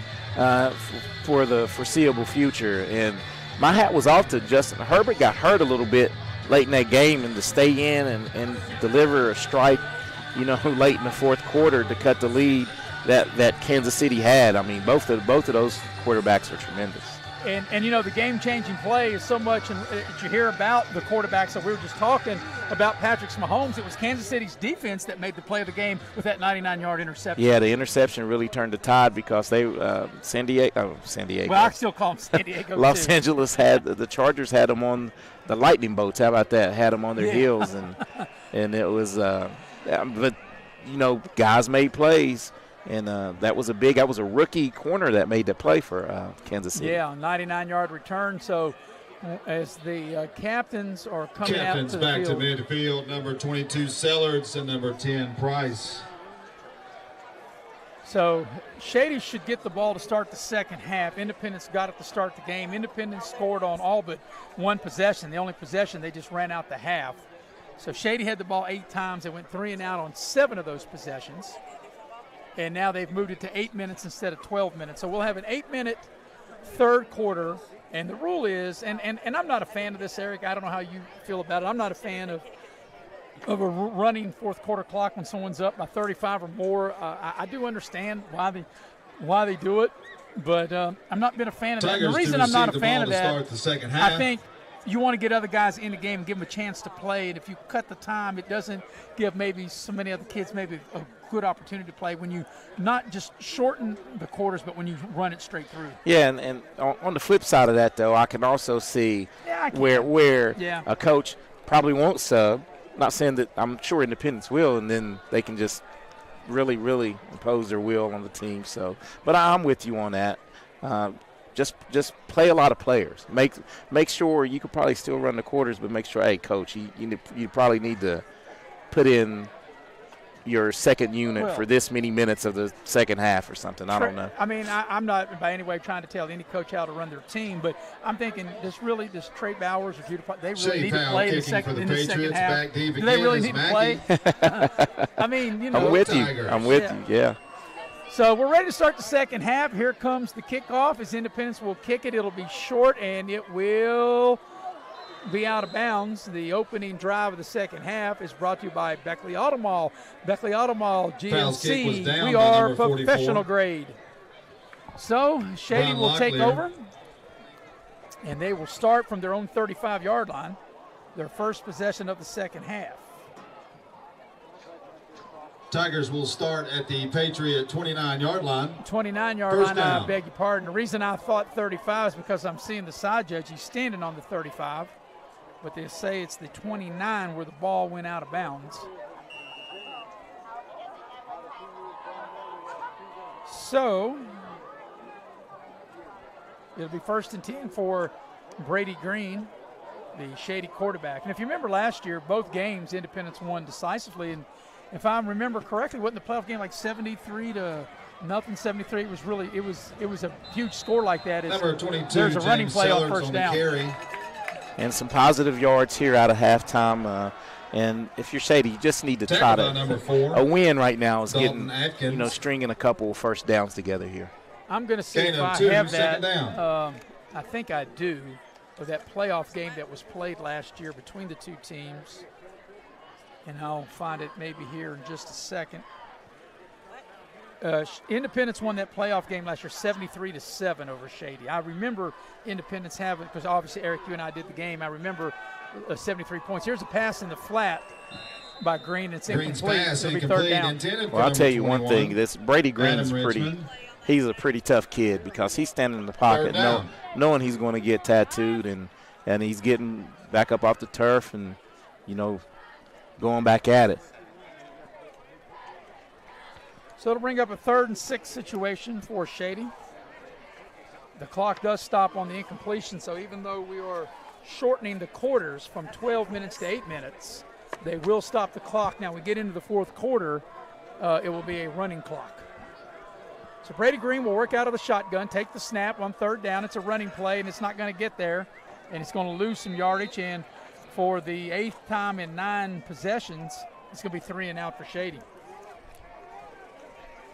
for the foreseeable future, and my hat was off to Justin. Herbert got hurt a little bit late in that game, and to stay in and deliver a strike, late in the fourth quarter to cut the lead that Kansas City had. I mean, both of those quarterbacks are tremendous. And the game-changing play is so much, and you hear about the quarterbacks that we were just talking about Patrick Mahomes. It was Kansas City's defense that made the play of the game with that 99-yard interception. Yeah, the interception really turned the tide, because they San Diego. Well, I still call them San Diego. Los Angeles the Chargers had them on the lightning boats. How about that? Had them on their heels, and it was but guys made plays. And that was a rookie corner that made the play for Kansas City. Yeah, 99-yard return. So as the captains are coming out to the back field. to midfield, number 22 Sellards and number 10 Price. So Shady should get the ball to start the second half. Independence got it to start the game. Independence scored on all but one possession. The only possession, they just ran out the half. So Shady had the ball 8 times. They went 3 and out on 7 of those possessions. And now they've moved it to 8 minutes instead of 12 minutes. So we'll have an 8-minute third quarter. And the rule is, and I'm not a fan of this, Eric. I don't know how you feel about it. I'm not a fan of a running fourth quarter clock when someone's up by 35 or more. I do understand why they do it, but I'm not been a fan of that. And the reason I'm not a fan of that, I think you want to get other guys in the game and give them a chance to play. And if you cut the time, it doesn't give maybe so many other kids maybe a good opportunity to play when you not just shorten the quarters, but when you run it straight through. Yeah, and on the flip side of that, though, I can also see where a coach probably won't sub. Not saying that, I'm sure Independence will, and then they can just really impose their will on the team. So, but I'm with you on that. Just play a lot of players. Make sure you could probably still run the quarters, but make sure, hey, coach, you probably need to put in your second unit for this many minutes of the second half or something. I don't know. I mean, I'm not by any way trying to tell any coach how to run their team, but I'm thinking this Trey Bowers or Judah, they really need to play in the second half. Do they really need to play? I mean, I'm with you. Yeah. So we're ready to start the second half. Here comes the kickoff as Independence will kick it. It'll be short, and it will be out of bounds. The opening drive of the second half is brought to you by Beckley Auto Mall. Beckley Auto Mall, GMC. We are professional grade. So Shady will take over, and they will start from their own 35-yard line, their first possession of the second half. Tigers will start at the Patriot 29-yard line. 29-yard line, I beg your pardon. The reason I thought 35 is because I'm seeing the side judge. He's standing on the 35, but they say it's the 29 where the ball went out of bounds. So it'll be 1st and 10 for Brady Green, the Shady quarterback. And if you remember last year, both games Independence won decisively. And if I remember correctly, wasn't the playoff game like 73-0? 73. It was really it was a huge score like that. Number 22, there's a running James play on Sellers first on down. Carry. And some positive yards here out of halftime. And if you're Shady, you just need to try to. A win right now is Dalton getting, Atkins. Stringing a couple of first downs together here. I'm going to see Gain if of I 2, have second that. down. I think I do. With that playoff game that was played last year between the two teams. And I'll find it maybe here in just a second. Independence won that playoff game last year 73-7 over Shady. I remember Independence having, because obviously Eric, you and I did the game. I remember 73 points. Here's a pass in the flat by Green. It's Green's incomplete. pass It'll be incomplete, 3rd down. intended for Well, I'll tell you number one thing. This Brady Green's he's a pretty tough kid because he's standing in the pocket knowing he's going to get tattooed and he's getting back up off the turf and, going back at it. So it'll bring up a 3rd and 6 situation for Shady. The clock does stop on the incompletion, so even though we are shortening the quarters from 12 minutes to 8 minutes, they will stop the clock. Now we get into the 4th quarter, it will be a running clock. So Brady Green will work out of the shotgun, take the snap on 3rd down. It's a running play, and it's not going to get there, and it's going to lose some yardage. And for the 8th time in 9 possessions, it's going to be 3 and out for Shady.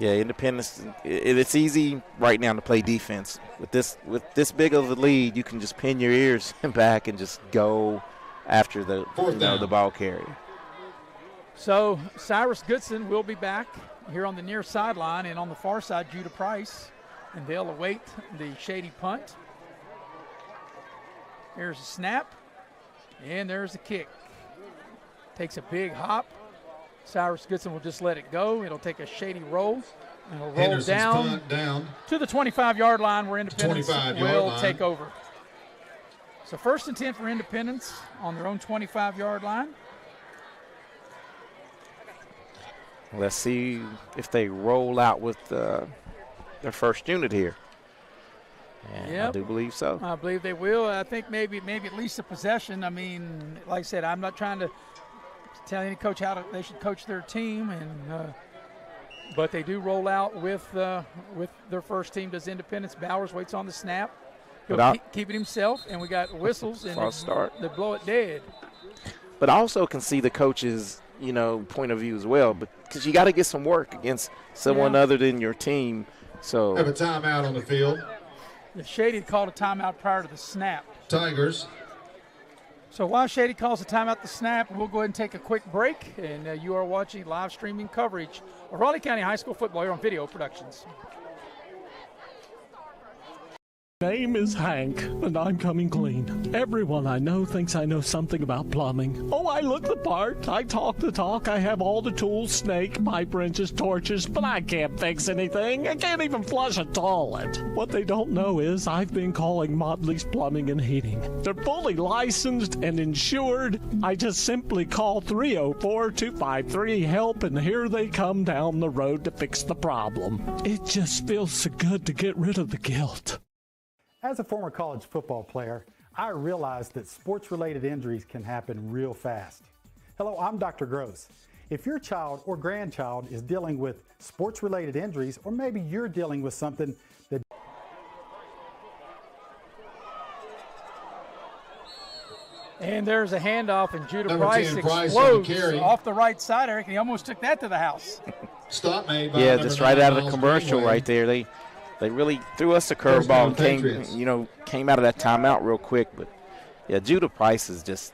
Yeah, Independence, it's easy right now to play defense. With this big of a lead, you can just pin your ears back and just go after the ball carrier. So Cyrus Goodson will be back here on the near sideline, and on the far side, Judah Price, and they'll await the Shady punt. Here's a snap, and there's a kick. Takes a big hop. Cyrus Goodson will just let it go. It'll take a Shady roll, and it'll roll down to the 25-yard line where Independence will take over. So 1st and 10 for Independence on their own 25-yard line. Let's see if they roll out with their first unit here. And I do believe so. I believe they will. I think maybe at least a possession. I mean, like I said, I'm not trying to tell any coach how they should coach their team, but they do roll out with their first team. Does Independence? Bowers waits on the snap. He'll keep it himself, and we got whistles and they blow it dead. But I also can see the coach's point of view as well, because you got to get some work against someone other than your team. So have a timeout on the field. The Shady called a timeout prior to the snap. Tigers. So while Shady calls a timeout the snap, we'll go ahead and take a quick break. And you are watching live streaming coverage of Raleigh County High School football here on Video Productions. Name is Hank, and I'm coming clean. Everyone I know thinks I know something about plumbing. Oh, I look the part. I talk the talk. I have all the tools, snake, pipe wrenches, torches, but I can't fix anything. I can't even flush a toilet. What they don't know is I've been calling Modley's Plumbing and Heating. They're fully licensed and insured. I just simply call 304-253-HELP, and here they come down the road to fix the problem. It just feels so good to get rid of the guilt. As a former college football player, I realized that sports-related injuries can happen real fast. Hello, I'm Dr. Gross. If your child or grandchild is dealing with sports-related injuries, or maybe you're dealing with something that... And there's a handoff, and Judah Price explodes off the right side, Eric. He almost took that to the house. Stop made by just right out of the commercial right there. They really threw us a curveball and came out of that timeout real quick. But, yeah, Judah Price is just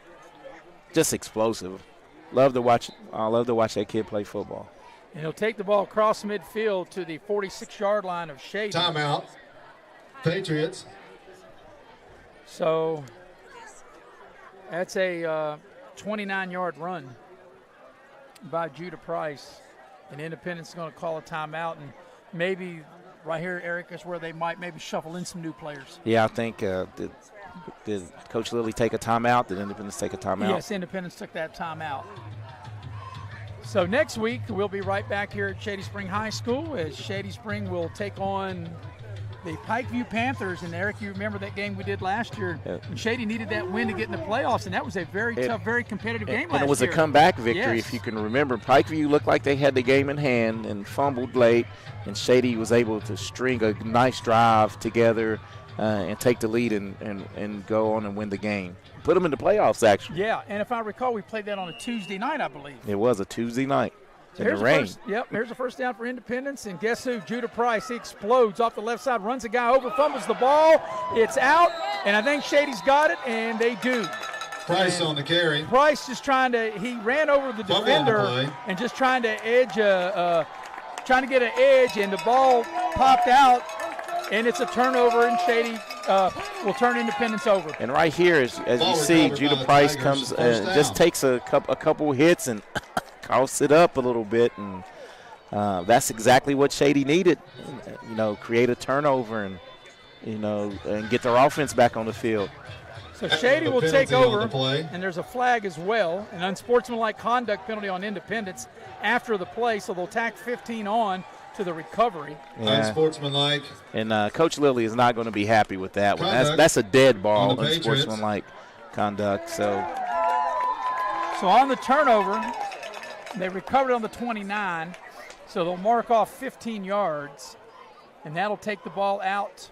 explosive. Love to watch that kid play football. And he'll take the ball across midfield to the 46-yard line of Shady. Timeout. Patriots. So that's a 29-yard run by Judah Price. and Independence is going to call a timeout, and maybe right here, Eric, is where they might maybe shuffle in some new players. Yeah, I think did Coach Lilly take a timeout? Did Independence take a timeout? Yes, Independence took that timeout. So next week, we'll be right back here at Shady Spring High School as Shady Spring will take on the Pikeview Panthers. And, Eric, you remember that game we did last year. And Shady needed that win to get in the playoffs, and that was a very tough, very competitive game last year. And it was a comeback victory, yes. if you can remember. Pikeview looked like they had the game in hand and fumbled late, and Shady was able to string a nice drive together and take the lead and go on and win the game. Put them in the playoffs, actually. Yeah, and if I recall, we played that on a Tuesday night, I believe. It was a Tuesday night. So in the rain. Here's a first down for Independence, and guess who? Judah Price. He explodes off the left side, runs a guy over, fumbles the ball. It's out, and I think Shady's got it, and they do. Price on the carry. Price just he ran over the defender and just trying to edge trying to get an edge, and the ball popped out, and it's a turnover, and Shady will turn Independence over. And right here, as you see, Judah Price comes and just takes a couple hits and coughs it up a little bit, and that's exactly what Shady needed. Create a turnover and get their offense back on the field. So Shady will take over, and there's a flag as well, an unsportsmanlike conduct penalty on Independence after the play, so they'll tack 15 on to the recovery. Yeah. Unsportsmanlike. And Coach Lilly is not going to be happy with that one. That's a dead ball, unsportsmanlike conduct. So on the turnover, they recovered on the 29, so they'll mark off 15 yards, and that'll take the ball out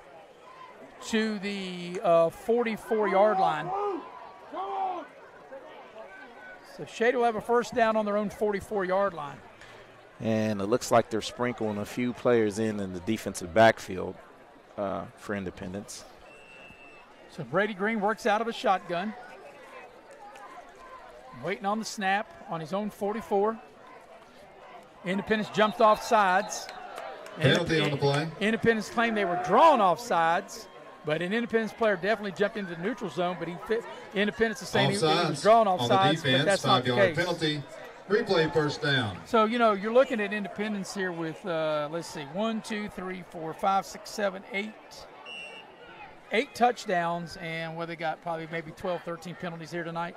to the 44-yard line. So Shady will have a first down on their own 44-yard line. And it looks like they're sprinkling a few players in the defensive backfield for Independence. So Brady Green works out of a shotgun. Waiting on the snap on his own 44. Independence jumped off sides. Penalty on the play. Independence claimed they were drawn off sides, but an Independence player definitely jumped into the neutral zone, but Independence is saying he was drawn off sides, but that's not the case. Penalty. Replay first down. So, you're looking at Independence here with, let's see, 1, 2, 3, 4, 5, 6, 7, 8. 8 touchdowns, and they got probably maybe 12, 13 penalties here tonight.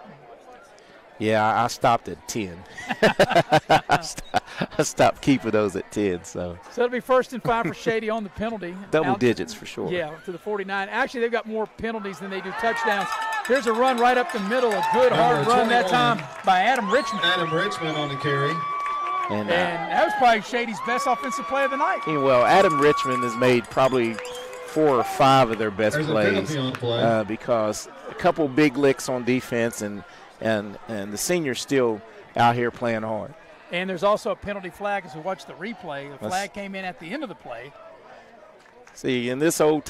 Yeah, I stopped at 10. I stopped keeping those at 10. So it'll be 1st and 5 for Shady on the penalty. Double digits for sure. Yeah, to the 49. Actually, they've got more penalties than they do touchdowns. Here's a run right up the middle, a good hard run that time by Adam Richmond. Adam Richmond on the carry. And that was probably Shady's best offensive play of the night. Well, Adam Richmond has made probably 4 or 5 of their best plays because a couple big licks on defense and the senior's still out here playing hard. And there's also a penalty flag as we watch the replay. The flag came in at the end of the play. See, in this old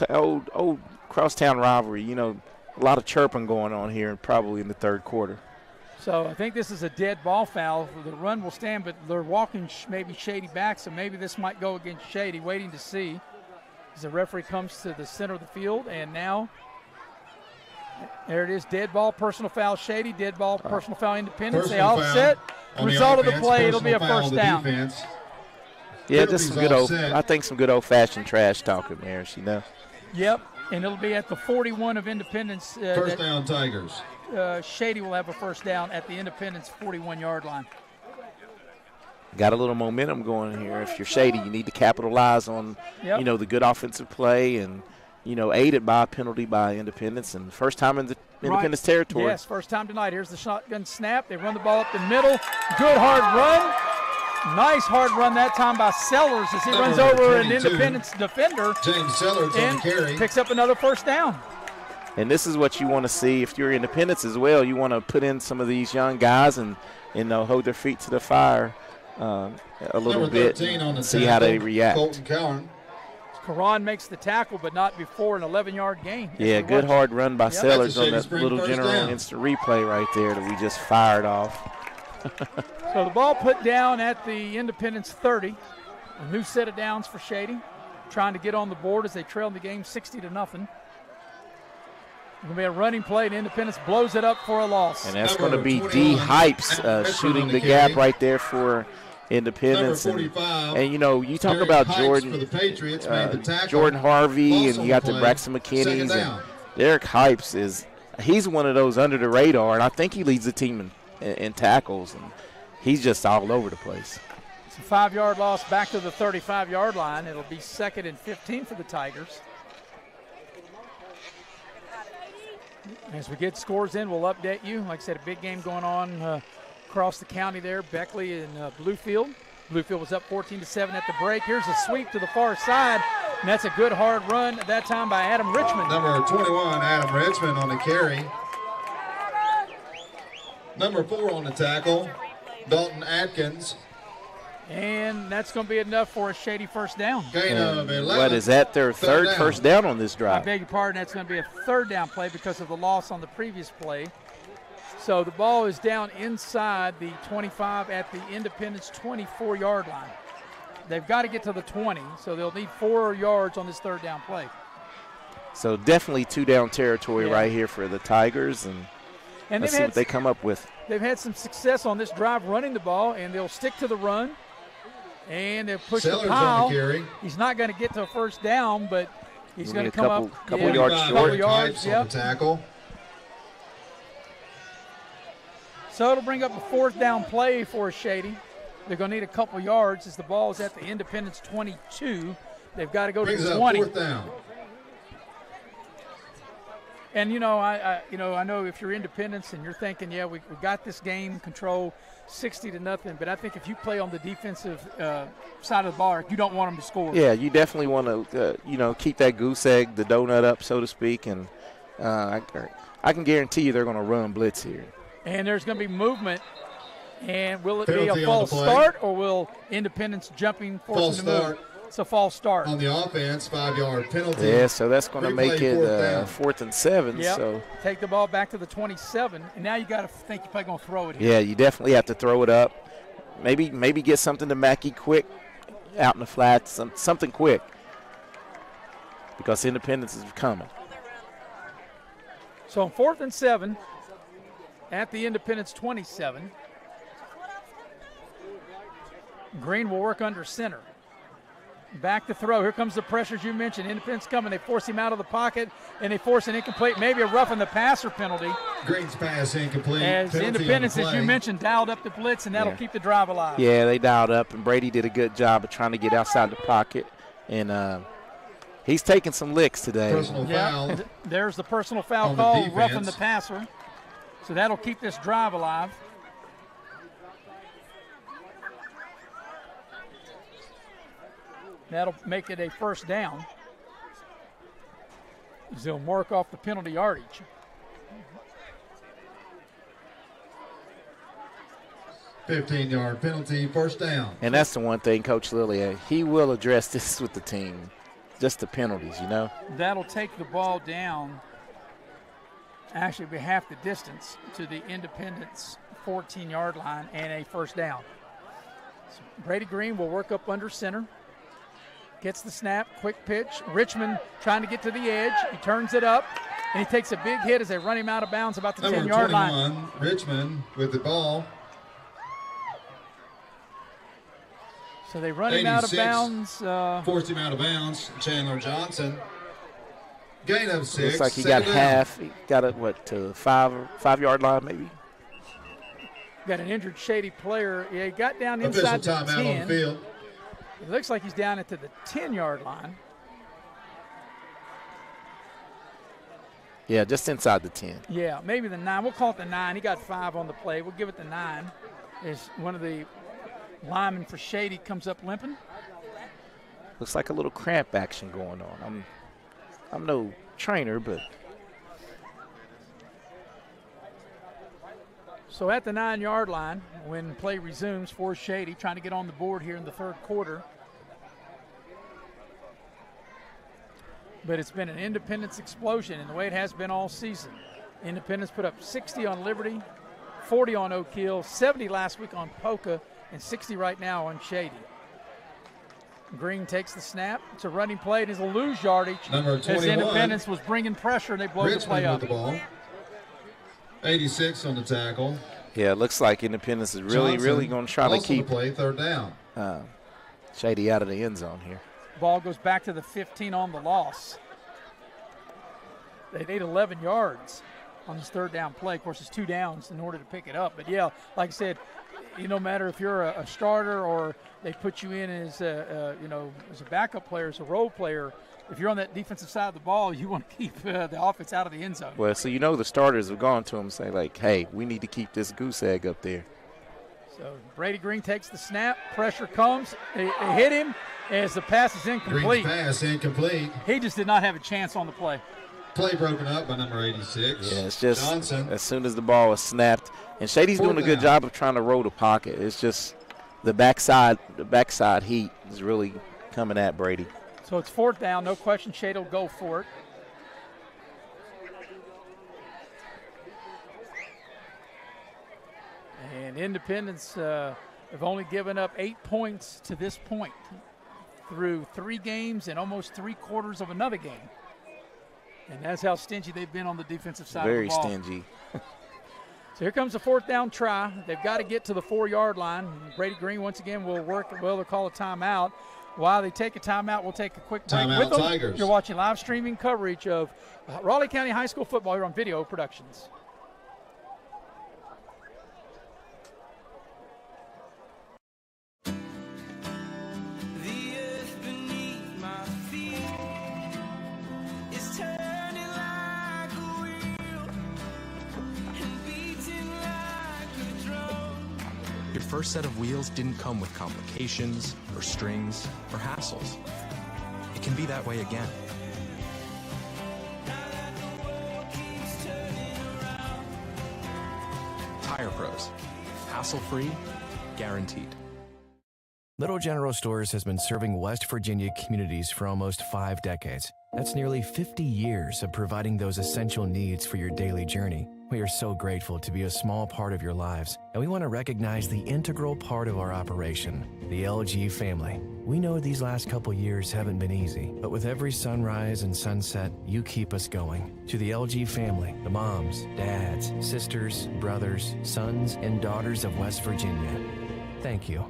crosstown rivalry, a lot of chirping going on here, probably in the third quarter. So I think this is a dead ball foul. The run will stand, but they're walking maybe Shady back, so maybe this might go against Shady. Waiting to see as the referee comes to the center of the field, and now there it is, dead ball, personal foul Shady, dead ball, personal foul Independence. They all set. Result of the play, it'll be a first down. Yeah, just some good old-fashioned trash talking there, Yep, and it'll be at the 41 of Independence. First down, Tigers. Shady will have a first down at the Independence 41-yard line. Got a little momentum going here. If you're Shady, you need to capitalize on, the good offensive play and, aided by a penalty by Independence, and first time in the Independence territory. Yes, first time tonight. Here's the shotgun snap. They run the ball up the middle. Good hard run. Nice hard run that time by Sellers as he runs over an Independence defender. James Sellers on the carry. Picks up another first down. And this is what you want to see if you're Independence as well. You want to put in some of these young guys and hold their feet to the fire a little bit and see how they react. Colton Cowan. Karan makes the tackle, but not before an 11-yard gain. Yeah, good hard run by Sellers on that little general instant replay right there that we just fired off. So the ball put down at the Independence 30. A new set of downs for Shady, trying to get on the board as they trail in the game 60-0. Going to be a running play, and Independence blows it up for a loss. And that's going to be D. Hypes shooting the gap right there for Independence. Number 45, And you know, you talk Derek about Pikes Jordan, for the Patriots made the tackle. Jordan Harvey, Loss and on you got the the play. Braxton Second McKinney's. down. And Derek Hypes he's one of those under the radar, and I think he leads the team in tackles, and he's just all over the place. It's a 5-yard loss back to the 35-yard line. It'll be 2nd and 15 for the Tigers. As we get scores in, we'll update you. Like I said, a big game going on across the county there. Beckley and Bluefield. Bluefield was up 14-7 at the break. Here's a sweep to the far side, and that's a good hard run at that time by Adam Richmond. Number 21, Adam Richmond on the carry. Number 4 on the tackle, Dalton Atkins. And that's going to be enough for a Shady first down. Gain of 11. What is that, their third down. first down on this I drive? beg your pardon, that's going to be a 3rd down play because of the loss on the previous play. So the ball is down inside the 25 at the Independence 24-yard line. They've got to get to the 20, so they'll need 4 yards on this 3rd down play. So definitely 2-down territory right here for the Tigers, and let's see what they come up with. They've had some success on this drive running the ball, and they'll stick to the run. And they'll push Sellers the pile. on the carry. He's not going to get to a first down, but he's going to come up. Couple yards short. Couple yards, on the tackle. So it'll bring up a 4th down play for Shady. They're going to need a couple yards as the ball is at the Independence 22. They've got to go Brings to the up 20. 4th down. And I know if you're Independence and you're thinking, yeah, we got this game control 60-0, but I think if you play on the defensive side of the ball, you don't want them to score. Yeah, you definitely want to, keep that goose egg, the donut up, so to speak, and I can guarantee you they're going to run blitz here. And there's going to be movement. And will it Penalty be a on false the play. start, or will Independence jumping force them to move? It's a false start. On the offense, 5-yard penalty. Yeah, so that's going to make it 4th and 7. Yep. So Take the ball back to the 27, and now you got to think you're probably going to throw it here. yeah, you definitely have to throw it up. Maybe get something to Mackey quick out in the flats, something quick, because Independence is coming. So on 4th and 7 at the Independence 27, Green will work under center. Back to throw. Here comes the pressure, as you mentioned. Independence coming. They force him out of the pocket, and they force an incomplete, maybe a roughing the passer penalty. Green's pass incomplete. As Penalty Independence, on the as you play. mentioned, dialed up the blitz, and that'll keep the drive alive. Yeah, they dialed up, and Brady did a good job of trying to get outside the pocket, and he's taking some licks today. Personal foul. There's the personal foul on the call, defense. roughing the passer. So that'll keep this drive alive. That'll make it a first down. They'll mark off the penalty yardage. $15-yard penalty, first down. And that's the one thing, Coach Lilly, he will address this with the team, just the penalties, That'll take the ball down, actually be half the distance to the Independence 14-yard line and a first down. So Brady Green will work up under center. Gets the snap, quick pitch. Richmond trying to get to the edge. He turns it up, and he takes a big hit as they run him out of bounds about the 10-yard line. Number 21, Richmond with the ball. So they run him out of bounds. Forced him out of bounds. Chandler Johnson. Gain of 6. Looks like he got half. He got it, to 5-yard line maybe? Got an injured Shady player. Yeah, he got down inside the 10. Official timeout on the field. It looks like he's down into the 10-yard line. Yeah, just inside the 10. Yeah, maybe the 9. We'll call it the 9. He got 5 on the play. We'll give it the 9. As one of the linemen for Shady comes up limping. Looks like a little cramp action going on. I'm no trainer, but. So at the 9-yard line, when play resumes for Shady, trying to get on the board here in the third quarter. But it's been an Independence explosion in the way it has been all season. Independence put up 60 on Liberty, 40 on Oak Hill, 70 last week on Polka, and 60 right now on Shady. Green takes the snap. It's a running play. It is a lose yardage. Number 21. As Independence was bringing pressure, and they blow the play up. With the ball. 86 on the tackle. Yeah, it looks like Independence is really going to try to keep play third down. Shady out of the end zone here. Ball goes back to the 15 on the loss. They need 11 yards on this third down play. Of course, it's 2 downs in order to pick it up. But, yeah, like I said, no matter if you're a starter or they put you in as a backup player, as a role player, if you're on that defensive side of the ball, you want to keep the offense out of the end zone. Well, so the starters have gone to him and say, like, hey, we need to keep this goose egg up there. So Brady Green takes the snap. Pressure comes. They hit him as the pass is incomplete. Green's pass incomplete. He just did not have a chance on the play. Play broken up by number 86. Yeah, it's just Johnson. As soon as the ball was snapped. And Shady's doing a good job of trying to roll the pocket. It's just the backside heat is really coming at Brady. So it's 4th down. No question Shady will go for it. And Independence have only given up 8 points to this point through 3 games and almost 3/4 of another game. And that's how stingy they've been on the defensive side of the ball. Very stingy. So here comes the 4th down try. They've got to get to the 4-yard line. Brady Green once again will work. Well, they'll call a timeout. While they take a timeout, we'll take a quick break with them. Tigers. You're watching live streaming coverage of Raleigh County High School football here on Video Productions. Your first set of wheels didn't come with complications or strings or hassles. It can be that way again. Tire Pros. Hassle-free, guaranteed. Little General Stores has been serving West Virginia communities for almost 5 decades. That's nearly 50 years of providing those essential needs for your daily journey. We are so grateful to be a small part of your lives, and we want to recognize the integral part of our operation, the LG family. We know these last couple years haven't been easy, but with every sunrise and sunset, you keep us going. To the LG family, the moms, dads, sisters, brothers, sons, and daughters of West Virginia, thank you.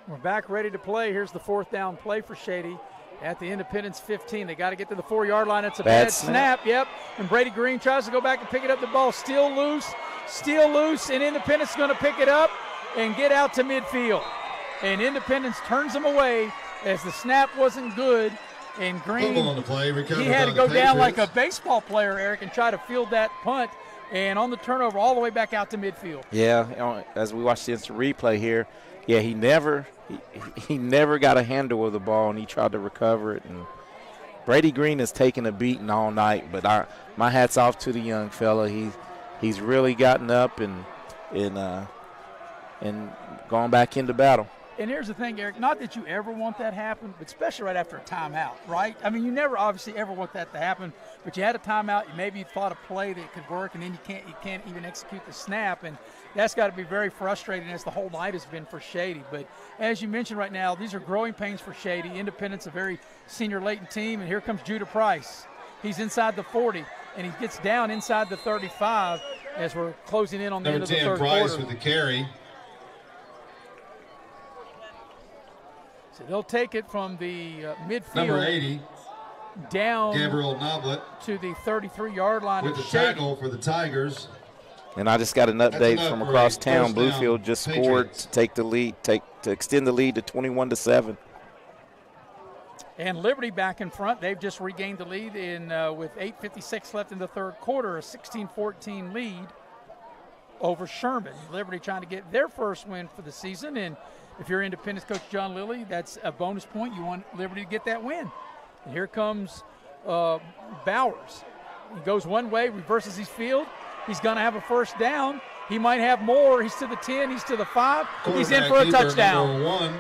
We're back ready to play. Here's the 4th down play for Shady at the Independence 15. They got to get to the 4-yard line. It's a bad snap. Yep. And Brady Green tries to go back and pick it up. The ball still loose, and Independence is going to pick it up and get out to midfield. And Independence turns them away as the snap wasn't good. And Green, on the play, he had to go down like a baseball player, Eric, and try to field that punt. And on the turnover, all the way back out to midfield. Yeah, as we watch the instant replay here, yeah, he never got a handle of the ball, and he tried to recover it. And Brady Green has taken a beating all night, but my hat's off to the young fella. He's really gotten up and gone back into battle. And here's the thing, Eric, not that you ever want that to happen, but especially right after a timeout, right? I mean, you never obviously ever want that to happen, but you had a timeout, you maybe thought a play that could work, and then you can't even execute the snap, and that's got to be very frustrating, as the whole night has been for Shady. But as you mentioned right now, these are growing pains for Shady. Independence, a very senior latent team, and here comes Judah Price. He's inside the 40, and he gets down inside the 35 as we're closing in on the end of the third quarter. Number 10, Price with the carry. So they'll take it from the midfield. Number 80. Down Gabriel Noblet to the 33-yard line. With the tackle for the Tigers. And I just got an update from across town. Bluefield just scored to take the lead, to extend the lead to 21-7. And Liberty back in front. They've just regained the lead with 8:56 left in the third quarter, a 16-14 lead over Sherman. Liberty trying to get their first win for the season, and if you're Independence coach John Lilly, that's a bonus point. You want Liberty to get that win. And here comes Bowers. He goes one way, reverses his field. He's going to have a first down. He might have more. He's to the 10. He's to the 5. He's in for a touchdown.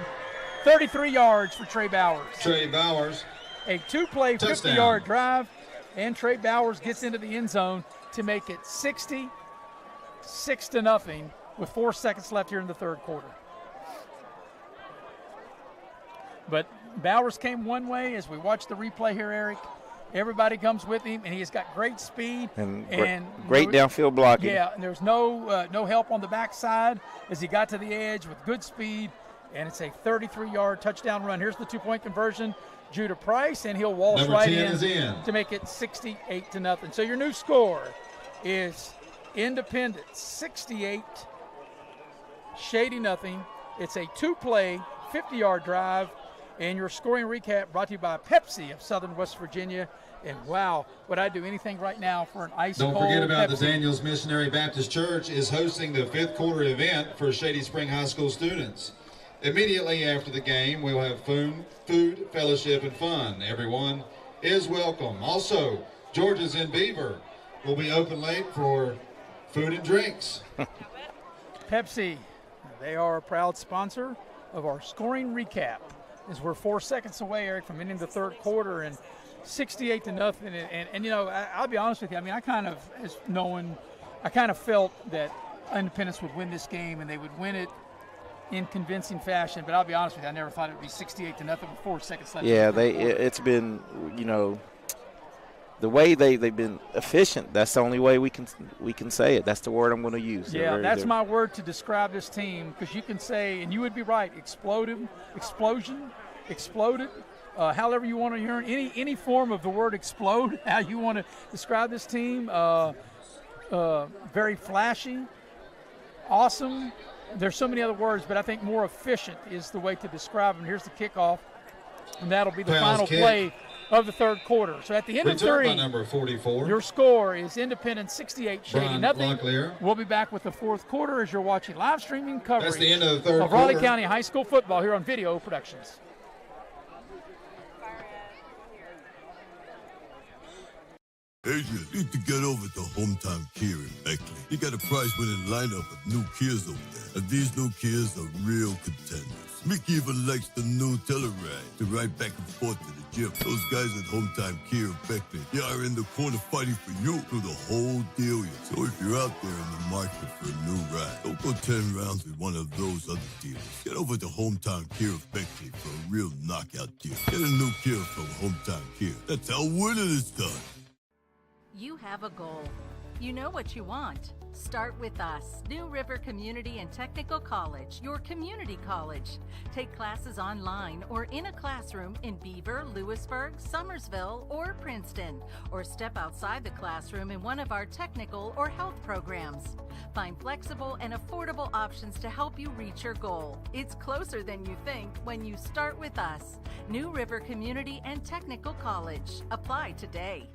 33 yards for Trey Bowers. Trey Bowers. A 2-play, 50-yard drive, and Trey Bowers gets into the end zone to make it 60-6 to nothing with 4 seconds left here in the third quarter. But Bowers came one way as we watch the replay here, Eric. Everybody comes with him, and he has got great speed and great downfield blocking. Yeah, and there's no help on the backside as he got to the edge with good speed, and it's a 33-yard touchdown run. Here's the two-point conversion. Judah Price, and he'll waltz right in to make it 68-0. So your new score is Independence 68, Shady nothing. It's a two-play, 50-yard drive, and your scoring recap brought to you by Pepsi of Southern West Virginia. And wow, would I do anything right now for an ice cold Don't forget about Pepsi. the Daniels Missionary Baptist Church is hosting the 5th quarter event for Shady Spring High School students. Immediately after the game, we'll have food, fellowship, and fun. Everyone is welcome. Also, George's in Beaver will be open late for food and drinks. Pepsi, they are a proud sponsor of our scoring recap. As we're 4 seconds away, Eric, from ending the third quarter, and 68-0. And you know, I'll be honest with you. I mean, I kind of felt that Independence would win this game, and they would win it in convincing fashion. But I'll be honest with you, I never thought it would be 68-0 with 4 seconds left. Yeah, it's been, you know, the way they've been efficient. That's the only way we can say it. That's the word I'm going to use. Yeah, that's my word to describe this team, because you can say, and you would be right, explosion, exploded. However you want to hear any form of the word explode, how you want to describe this team. Very flashy, awesome. There's so many other words, but I think more efficient is the way to describe them. Here's the kickoff, and that'll be the final play of the third quarter. So at the end of three, number 44. Your score is Independence 68, Shady nothing. Locklear. We'll be back with the fourth quarter as you're watching live streaming coverage That's the end of the third Raleigh quarter. County High School football here on Video Productions. Adrian, need to get over to Hometown Kia in Beckley. You got a prize-winning lineup of new Kias over there, and these new Kias are real contenders. Mickey even likes the new Telluride to ride back and forth to the gym. Those guys at Hometown Kia in Beckley, they are in the corner fighting for you through the whole deal. So if you're out there in the market for a new ride, don't go 10 rounds with one of those other dealers. Get over to Hometown Kia of Beckley for a real knockout deal. Get a new Kia from Hometown Kia. That's how winning is done. You have a goal. You know what you want. Start with us, New River Community and Technical College, your community college. Take classes online or in a classroom in Beaver, Lewisburg, Summersville, or Princeton, or step outside the classroom in one of our technical or health programs. Find flexible and affordable options to help you reach your goal. It's closer than you think when you start with us, New River Community and Technical College. Apply today.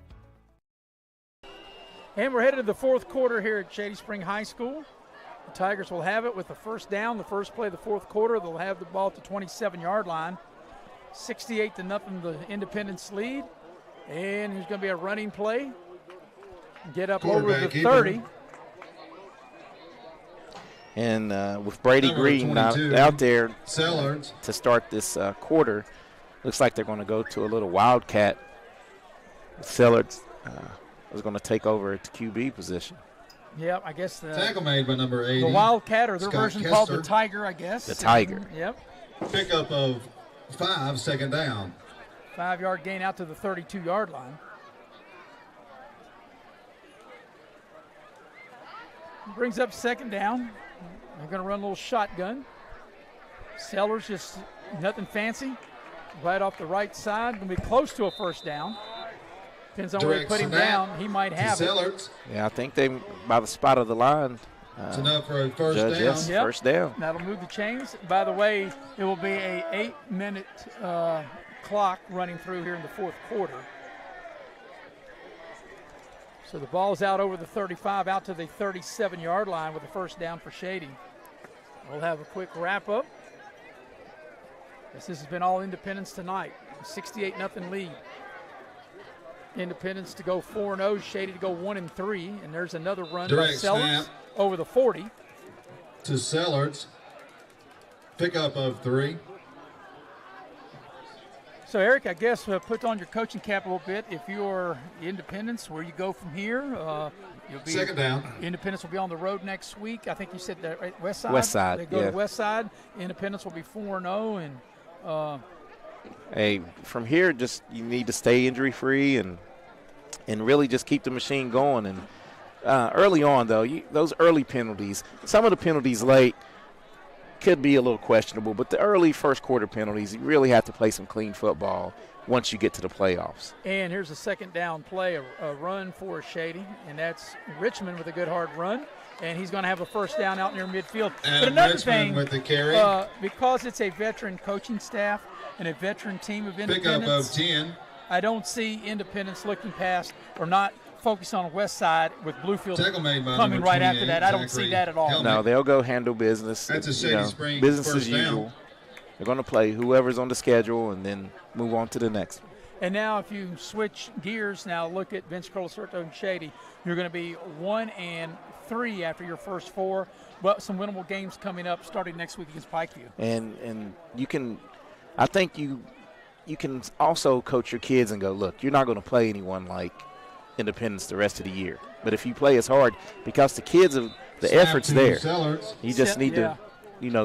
And we're headed to the fourth quarter here at Shady Spring High School. The Tigers will have it with the first down, the first play of the fourth quarter. They'll have the ball at the 27-yard line. 68-0 the Independence lead. And there's going to be a running play. Get up over the 30. And with Brady Number Green 22, out there Sellards. to start this quarter, looks like they're going to go to a little wildcat. Sellards is going to take over at the QB position. Yep, I guess the Tackle made by number 80. The Wildcat, or their Scott version called the Kester. Tiger, I guess. The Tiger. Yep. Pickup of 5, second down. 5-yard gain out to the 32-yard line. Brings up second down. They're going to run a little shotgun. Sellers just nothing fancy. Right off the right side. Going to be close to a first down. Depends on where they put him down. He might have it. Yeah, I think they, by the spot of the line. It's enough for a first down. Yes, Yep. first down. That'll move the chains. By the way, it will be a 8-minute clock running through here in the fourth quarter. So the ball's out over the 35, out to the 37-yard line with a first down for Shady. We'll have a quick wrap-up. This has been all Independence tonight. 68-0 lead. Independence to go 4-0, Shady to go 1-3, and there's another run by Direct Sellers snap over the 40. to Sellards. Pickup of 3. So, Eric, I guess put on your coaching cap a little bit. If you're Independence, where you go from here, you'll be Second down. Independence will be on the road next week. I think you said that, right? West Side? West Side, They go yeah. to West Side. Independence will be 4-0, and Hey, from here, just you need to stay injury-free and really just keep the machine going. And early on, though, those early penalties, some of the penalties late could be a little questionable, but the early first quarter penalties, you really have to play some clean football once you get to the playoffs. And here's a second down play, a run for Shady, and that's Richmond with a good hard run. And he's going to have a first down out near midfield. And but another Richmond thing, with the carry. Because it's a veteran coaching staff and a veteran team of Pickup Independence, of 10. I don't see Independence looking past or not focused on the west side with Bluefield coming right after that. I don't see that at all. No, they'll go handle business. That's a Shady Spring business first as usual. down. They're going to play whoever's on the schedule and then move on to the next one. And now if you switch gears, now look at Vince Colasorto and Shady. You're going to be 1-3 after your first 4, but some winnable games coming up starting next week against Pikeview. And you can, I think you can also coach your kids and go, look, you're not going to play anyone like Independence the rest of the year. But if you play as hard, because the kids, the effort's there, you just need to,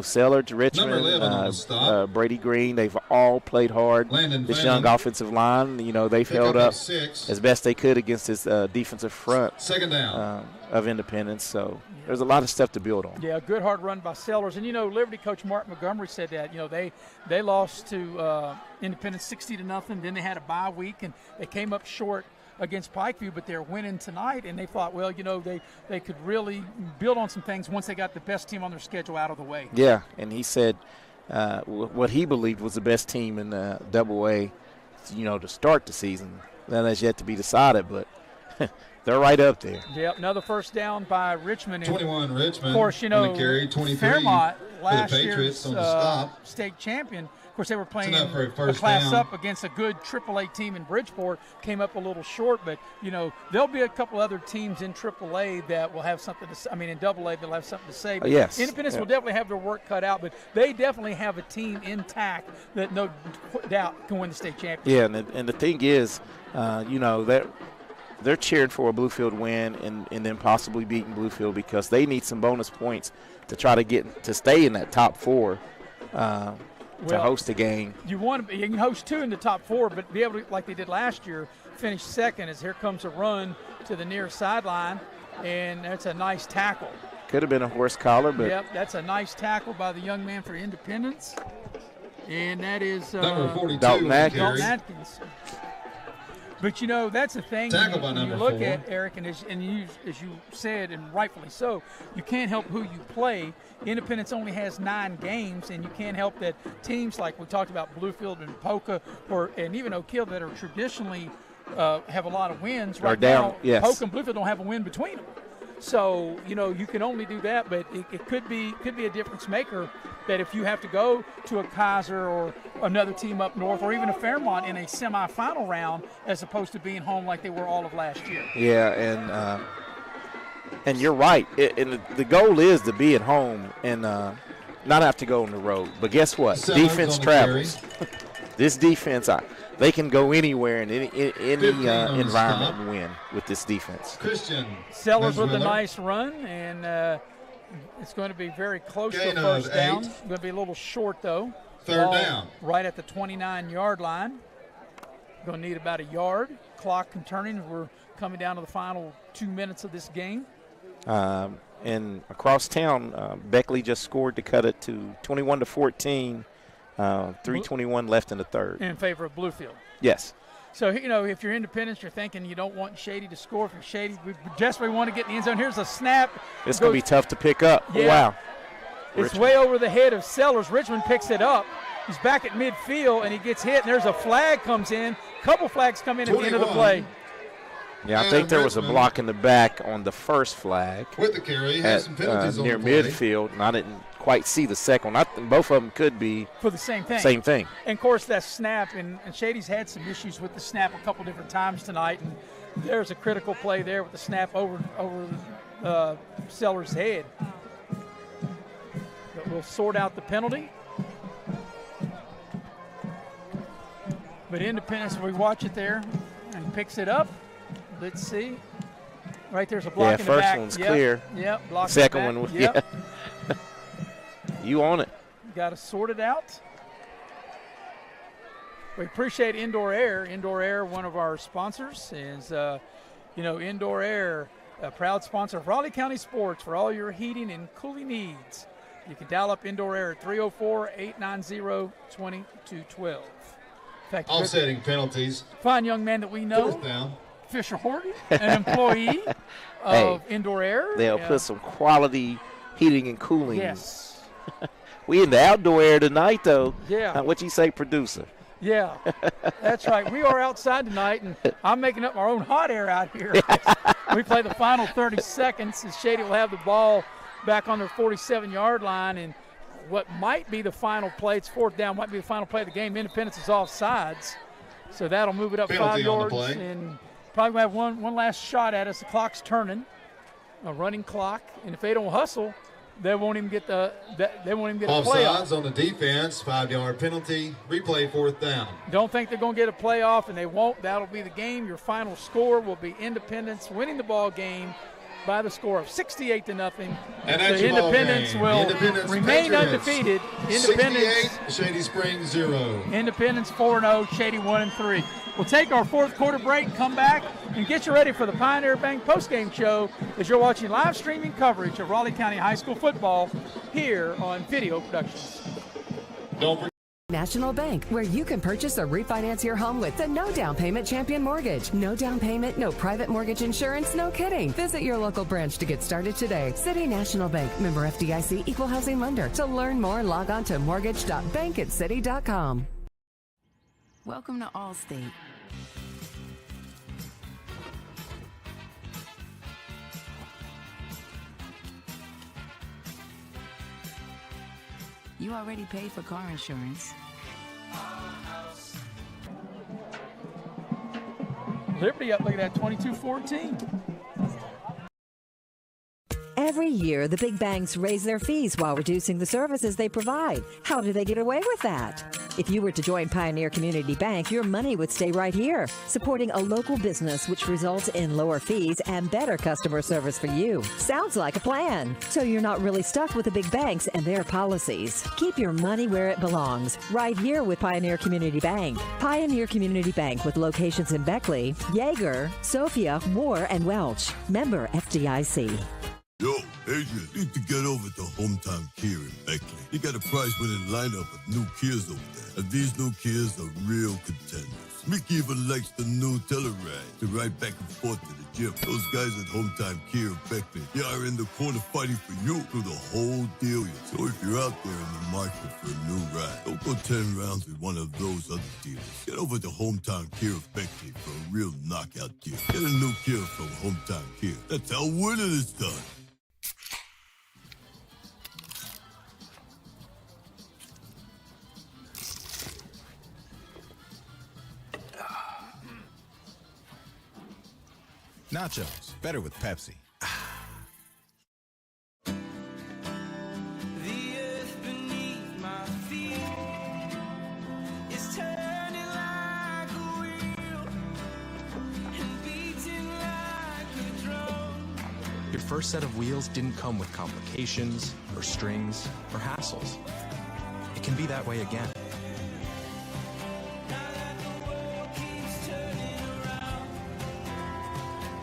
Sellers, Richmond, Brady Green, they've all played hard. This young offensive line, they've held up as best they could against this defensive front Second down. Of Independence. So there's a lot of stuff to build on. Yeah, a good hard run by Sellers. And, Liberty coach Mark Montgomery said that, they lost to Independence 60-0. Then they had a bye week, and they came up short against Pikeview, but they're winning tonight, and they thought, well, they could really build on some things once they got the best team on their schedule out of the way. Yeah, and he said what he believed was the best team in Double A, to start the season. That has yet to be decided, but they're right up there. Yep, another first down by Richmond. 21 Richmond. Of course, on the carry, 23 Fairmont, last for the Patriots year's on the stop. state champion. Of course, they were playing for a a first class down. up against a good AAA team in Bridgeport. Came up a little short, but, there'll be a couple other teams in AAA that will have something to say. In AA they'll have something to say. But yes. Independence will definitely have their work cut out, but they definitely have a team intact that no doubt can win the state championship. Yeah, and the thing is, they're cheered for a Bluefield win and then possibly beating Bluefield because they need some bonus points to try to stay in that top 4 to host a game. You can host 2 in the top 4, but be able to, like they did last year, finish second as here comes a run to the near sideline, and that's a nice tackle. Could have been a horse collar, but yep, that's a nice tackle by the young man for Independence, and that is number 42, Dalton Atkins. But that's the thing. Tackle by you number look 4. at Eric, and as you said, and rightfully so, you can't help who you play. Independence only has 9 games, and you can't help that teams like we talked about, Bluefield and Polka, and even Oak Hill that are traditionally have a lot of wins. Right down, now, yes. Polka and Bluefield don't have a win between them. So you can only do that, but it could be a difference maker. That if you have to go to a Kaiser or another team up north, or even a Fairmont in a semifinal round, as opposed to being home like they were all of last year. Yeah, and you're right. And the goal is to be at home and not have to go on the road. But guess what? Defense travels. This defense, they can go anywhere in any environment and win with this defense. Christian Sellers with a nice run, and it's going to be very close to a first down. It's going to be a little short, though. Third down. Right at the 29-yard line. Going to need about a yard. Clock turning. We're coming down to the final 2 minutes of this game. And across town, Beckley just scored to cut it to 21-14. 3:21 left in the third. In favor of Bluefield. Yes. So, if you're Independence, you're thinking you don't want Shady to score. If you're Shady, we desperately want to get in the end zone. Here's a snap. It's going to be tough to pick up. Yeah. Wow. It's Richmond. way over the head of Sellers. Richmond picks it up. He's back at midfield, and he gets hit, and there's a flag comes in. Couple flags come in at the end of the play. Yeah, I think there was a block in the back on the first flag. With the carry, has some penalties on near the play. midfield, and I didn't quite see the second one. Both of them could be for the same thing. Same thing. And, of course, that snap, and Shady's had some issues with the snap a couple different times tonight, and there's a critical play there with the snap over Sellers' head. But we'll sort out the penalty. But Independence, we watch it there, and picks it up. Let's see. Right there's a block in the back. Yeah, first one's clear. Yep, block Second in the back. one, yep. yeah. You on it. Got to sort it out. We appreciate Indoor Air. Indoor Air, one of our sponsors, is, Indoor Air, a proud sponsor of Raleigh County Sports for all your heating and cooling needs. You can dial up Indoor Air at 304-890-2212. Offsetting penalties. Fine young man that we know. Fourth down. Fisher Horton, an employee of Indoor Air. They'll put some quality heating and cooling. Yes. We in the outdoor air tonight, though. Yeah. What you say, producer? Yeah, that's right. We are outside tonight, and I'm making up our own hot air out here. We play the final 30 seconds, and Shady will have the ball back on their 47-yard line, and what might be the final play, it's fourth down, might be the final play of the game. Independence is offsides, so that'll move it up Penalty 5 yards, and probably have one last shot at us. The clock's turning, a running clock, and if they don't hustle, they won't even get a playoff. Offsides on the defense, 5-yard penalty, replay fourth down. Don't think they're going to get a playoff, and they won't. That'll be the game. Your final score will be Independence winning the ball game by the score of 68-0. And that's your Independence ball game. will Independence remain Patriots, undefeated. Independence 68, Shady Spring 0. Independence 4-0, Shady 1-3. We'll take our fourth quarter break, come back, and get you ready for the Pioneer Bank postgame show as you're watching live streaming coverage of Raleigh County High School football here on Video Productions. Don't forget National Bank, where you can purchase or refinance your home with the no down payment Champion Mortgage. No down payment, no private mortgage insurance, no kidding. Visit your local branch to get started today. City National Bank, member FDIC, equal housing lender. To learn more, log on to mortgage.bankatcity.com. Welcome to Allstate. You already paid for car insurance. Liberty up, look at that, 22-14. Every year, the big banks raise their fees while reducing the services they provide. How do they get away with that? If you were to join Pioneer Community Bank, your money would stay right here, supporting a local business, which results in lower fees and better customer service for you. Sounds like a plan. So you're not really stuck with the big banks and their policies. Keep your money where it belongs, right here with Pioneer Community Bank. Pioneer Community Bank with locations in Beckley, Yeager, Sophia, Moore, and Welch. Member FDIC. Yo, Adrian, need to get over to Hometown Kia in Beckley. You got a prize-winning lineup of new Kias over there. And these new Kias are real contenders. Mickey even likes the new Telluride to ride back and forth to the gym. Those guys at Hometown Kia in Beckley, they are in the corner fighting for you through the whole deal. So if you're out there in the market for a new ride, don't go 10 rounds with one of those other dealers. Get over to Hometown Kia of Beckley for a real knockout deal. Get a new Kia from Hometown Kia. That's how winning is done. Nachos, better with Pepsi. Your first set of wheels didn't come with complications, or strings, or hassles. It can be that way again.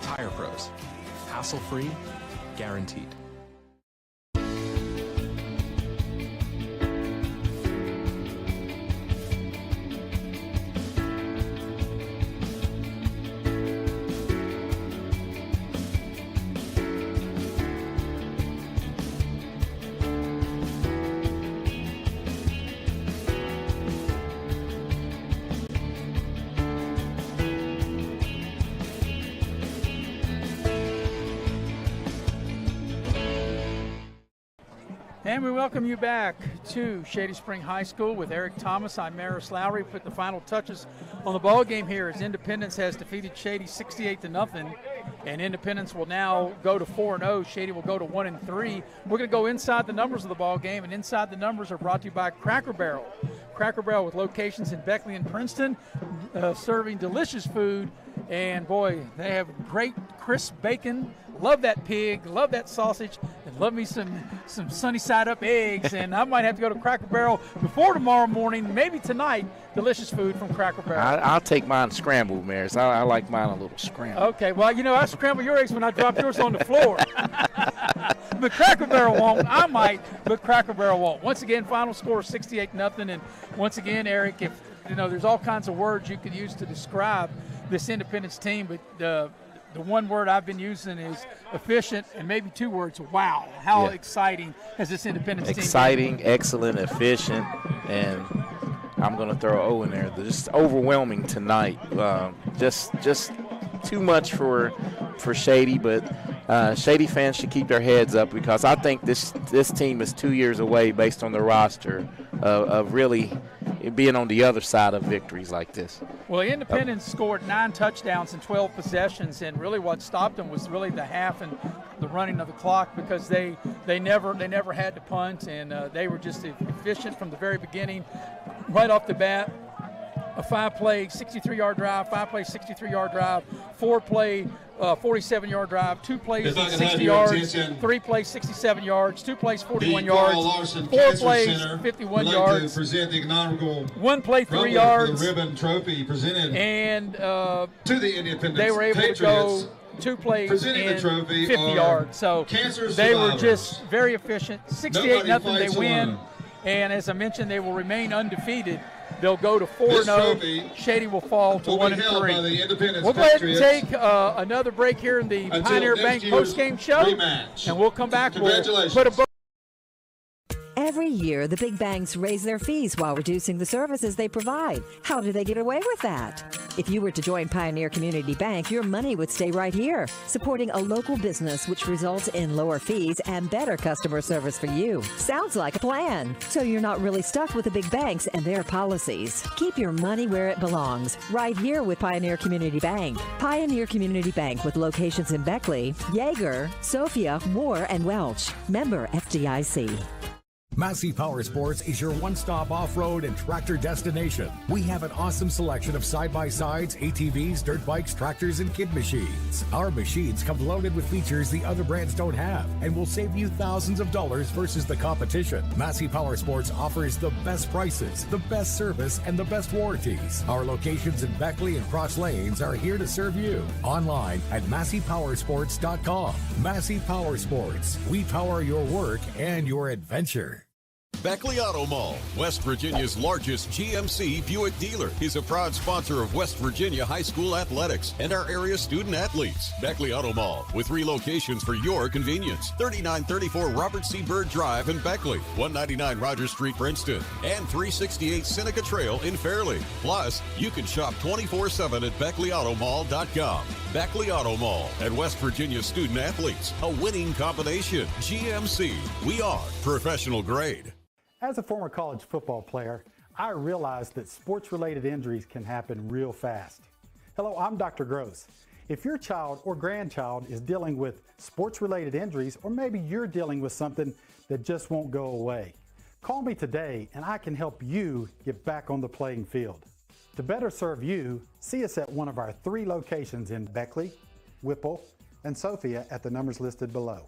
Tire Pros. Hassle-free, guaranteed. And we welcome you back to Shady Spring High School with Eric Thomas. I'm Maris Lowry. Put the final touches on the ball game here as Independence has defeated Shady 68-0. And Independence will now go to 4-0. Shady will go to 1-3. We're going to go inside the numbers of the ball game, and inside the numbers are brought to you by Cracker Barrel. Cracker Barrel with locations in Beckley and Princeton, serving delicious food And, boy, they have great crisp bacon. Love that pig, love that sausage, and love me some sunny side up eggs. And I might have to go to Cracker Barrel before tomorrow morning, maybe tonight. Delicious food from Cracker Barrel. I'll take mine scrambled, Maris. I like mine a little scrambled. Okay, well, I scramble your eggs when I drop yours on the floor. But Cracker Barrel won't. I might, but Cracker Barrel won't. Once again, final score 68-0. And once again, Eric, if there's all kinds of words you could use to describe this Independence team, but the one word I've been using is efficient, and maybe two words, wow. How exciting has this Independence team been? Exciting, excellent, efficient, and I'm going to throw O in there. Just overwhelming tonight. Just too much for Shady, but Shady fans should keep their heads up, because I think this team is 2 years away, based on the roster, of really being on the other side of victories like this. Well, Independence scored 9 touchdowns in 12 possessions, and really what stopped them was really the half and the running of the clock, because they never had to punt, and they were just efficient from the very beginning, right off the bat. A 5-play 63-yard drive, 5-play 63-yard drive, 4-play 47-yard drive, 2 plays 60 yards, 3 plays 67 yards, 2 plays 41 yards, 4 plays 51 yards, to present the inaugural 1 play 3 yards, the ribbon trophy presented and to the Independence they were able Patriots. to go 2 plays in 50 yards. So they were just very efficient. 68-0 they win, and as I mentioned, they will remain undefeated. They'll go to 4-0. Shady will fall to 1-3. We'll go ahead and take another break here in the Pioneer Bank postgame show, and we'll come back. We'll put a bow. Every year, the big banks raise their fees while reducing the services they provide. How do they get away with that? If you were to join Pioneer Community Bank, your money would stay right here, supporting a local business, which results in lower fees and better customer service for you. Sounds like a plan. So you're not really stuck with the big banks and their policies. Keep your money where it belongs, right here with Pioneer Community Bank. Pioneer Community Bank, with locations in Beckley, Yeager, Sophia, Moore, and Welch. Member FDIC. Massey Power Sports is your one-stop off-road and tractor destination. We have an awesome selection of side-by-sides, ATVs, dirt bikes, tractors, and kid machines. Our machines come loaded with features the other brands don't have and will save you thousands of dollars versus the competition. Massey Power Sports offers the best prices, the best service, and the best warranties. Our locations in Beckley and Cross Lanes are here to serve you. Online at MasseyPowersports.com. Massey Power Sports. We power your work and your adventure. Beckley Auto Mall, West Virginia's largest GMC Buick dealer, is a proud sponsor of West Virginia high school athletics and our area student athletes. Beckley Auto Mall, with 3 locations for your convenience: 3934 Robert C. Byrd Drive in Beckley, 199 Rogers Street, Princeton, and 368 Seneca Trail in Fairleigh. Plus, you can shop 24/7 at BeckleyAutomall.com. Beckley Auto Mall and West Virginia student athletes, a winning combination. GMC, we are professional grade. As a former college football player, I realized that sports-related injuries can happen real fast. Hello, I'm Dr. Gross. If your child or grandchild is dealing with sports-related injuries, or maybe you're dealing with something that just won't go away, call me today and I can help you get back on the playing field. To better serve you, see us at one of our 3 locations in Beckley, Whipple, and Sophia at the numbers listed below.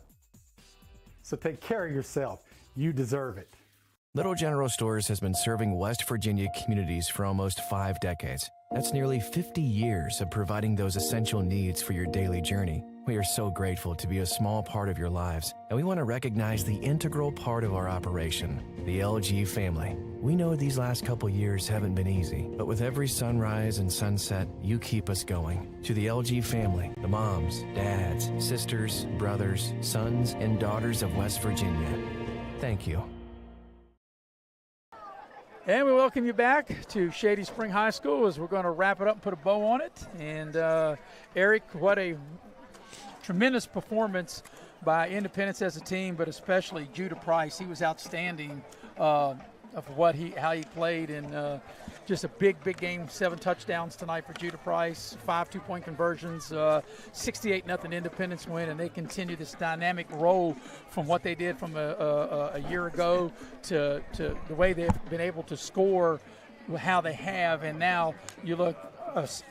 So take care of yourself. You deserve it. Little General Stores has been serving West Virginia communities for almost 5 decades. That's nearly 50 years of providing those essential needs for your daily journey. We are so grateful to be a small part of your lives, and we want to recognize the integral part of our operation, the LG family. We know these last couple years haven't been easy, but with every sunrise and sunset, you keep us going. To the LG family, the moms, dads, sisters, brothers, sons, and daughters of West Virginia, thank you. And we welcome you back to Shady Spring High School as we're going to wrap it up and put a bow on it. And Eric, what a tremendous performance by Independence as a team, but especially Judah Price. He was outstanding of how he played, and just a big game. 7 touchdowns tonight for Judah Price, 5 2-point conversions, 68-0 Independence win, and they continue this dynamic role from what they did from a year ago to the way they've been able to score how they have. And now you look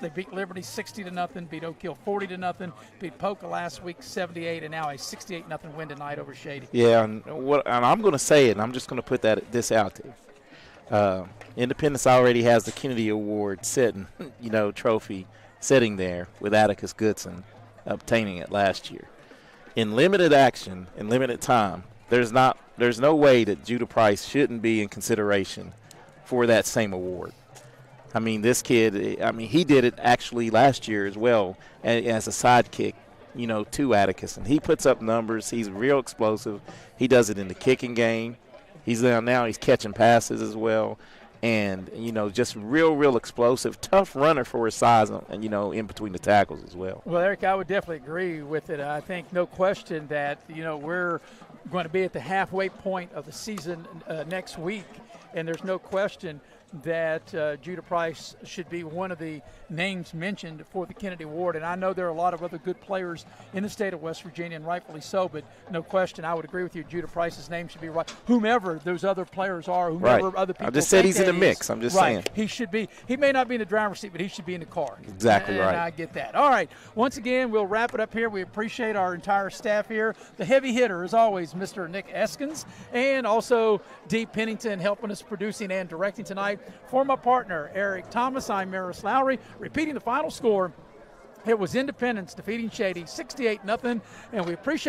They beat Liberty 60-0, beat Oak Hill 40-0, beat Polka last week 78, and now a 68-0 win tonight over Shady. Yeah, and I'm going to say it, and I'm just going to put this out there. Independence already has the Kennedy Award sitting, trophy sitting there with Atticus Goodson obtaining it last year. In limited action, in limited time, there's no way that Judah Price shouldn't be in consideration for that same award. I mean, this kid, he did it actually last year as well as a sidekick, to Atticus. And he puts up numbers. He's real explosive. He does it in the kicking game. He's catching passes as well. And, just real explosive, tough runner for his size, and, in between the tackles as well. Well, Eric, I would definitely agree with it. I think no question that, we're going to be at the halfway point of the season next week, and there's no question that Judah Price should be one of the names mentioned for the Kennedy Award. And I know there are a lot of other good players in the state of West Virginia, and rightfully so, but no question, I would agree with you, Judah Price's name should be right. Whomever those other players are, whomever other people I just said he's in the mix. I'm just saying. He should be. He may not be in the driver's seat, but he should be in the car. Exactly right. And I get that. All right. Once again, we'll wrap it up here. We appreciate our entire staff here. The heavy hitter, as always, Mr. Nick Eskins, and also Dee Pennington helping us producing and directing tonight. For my partner, Eric Thomas, I'm Maris Lowry. Repeating the final score, it was Independence defeating Shady 68-0, and we appreciate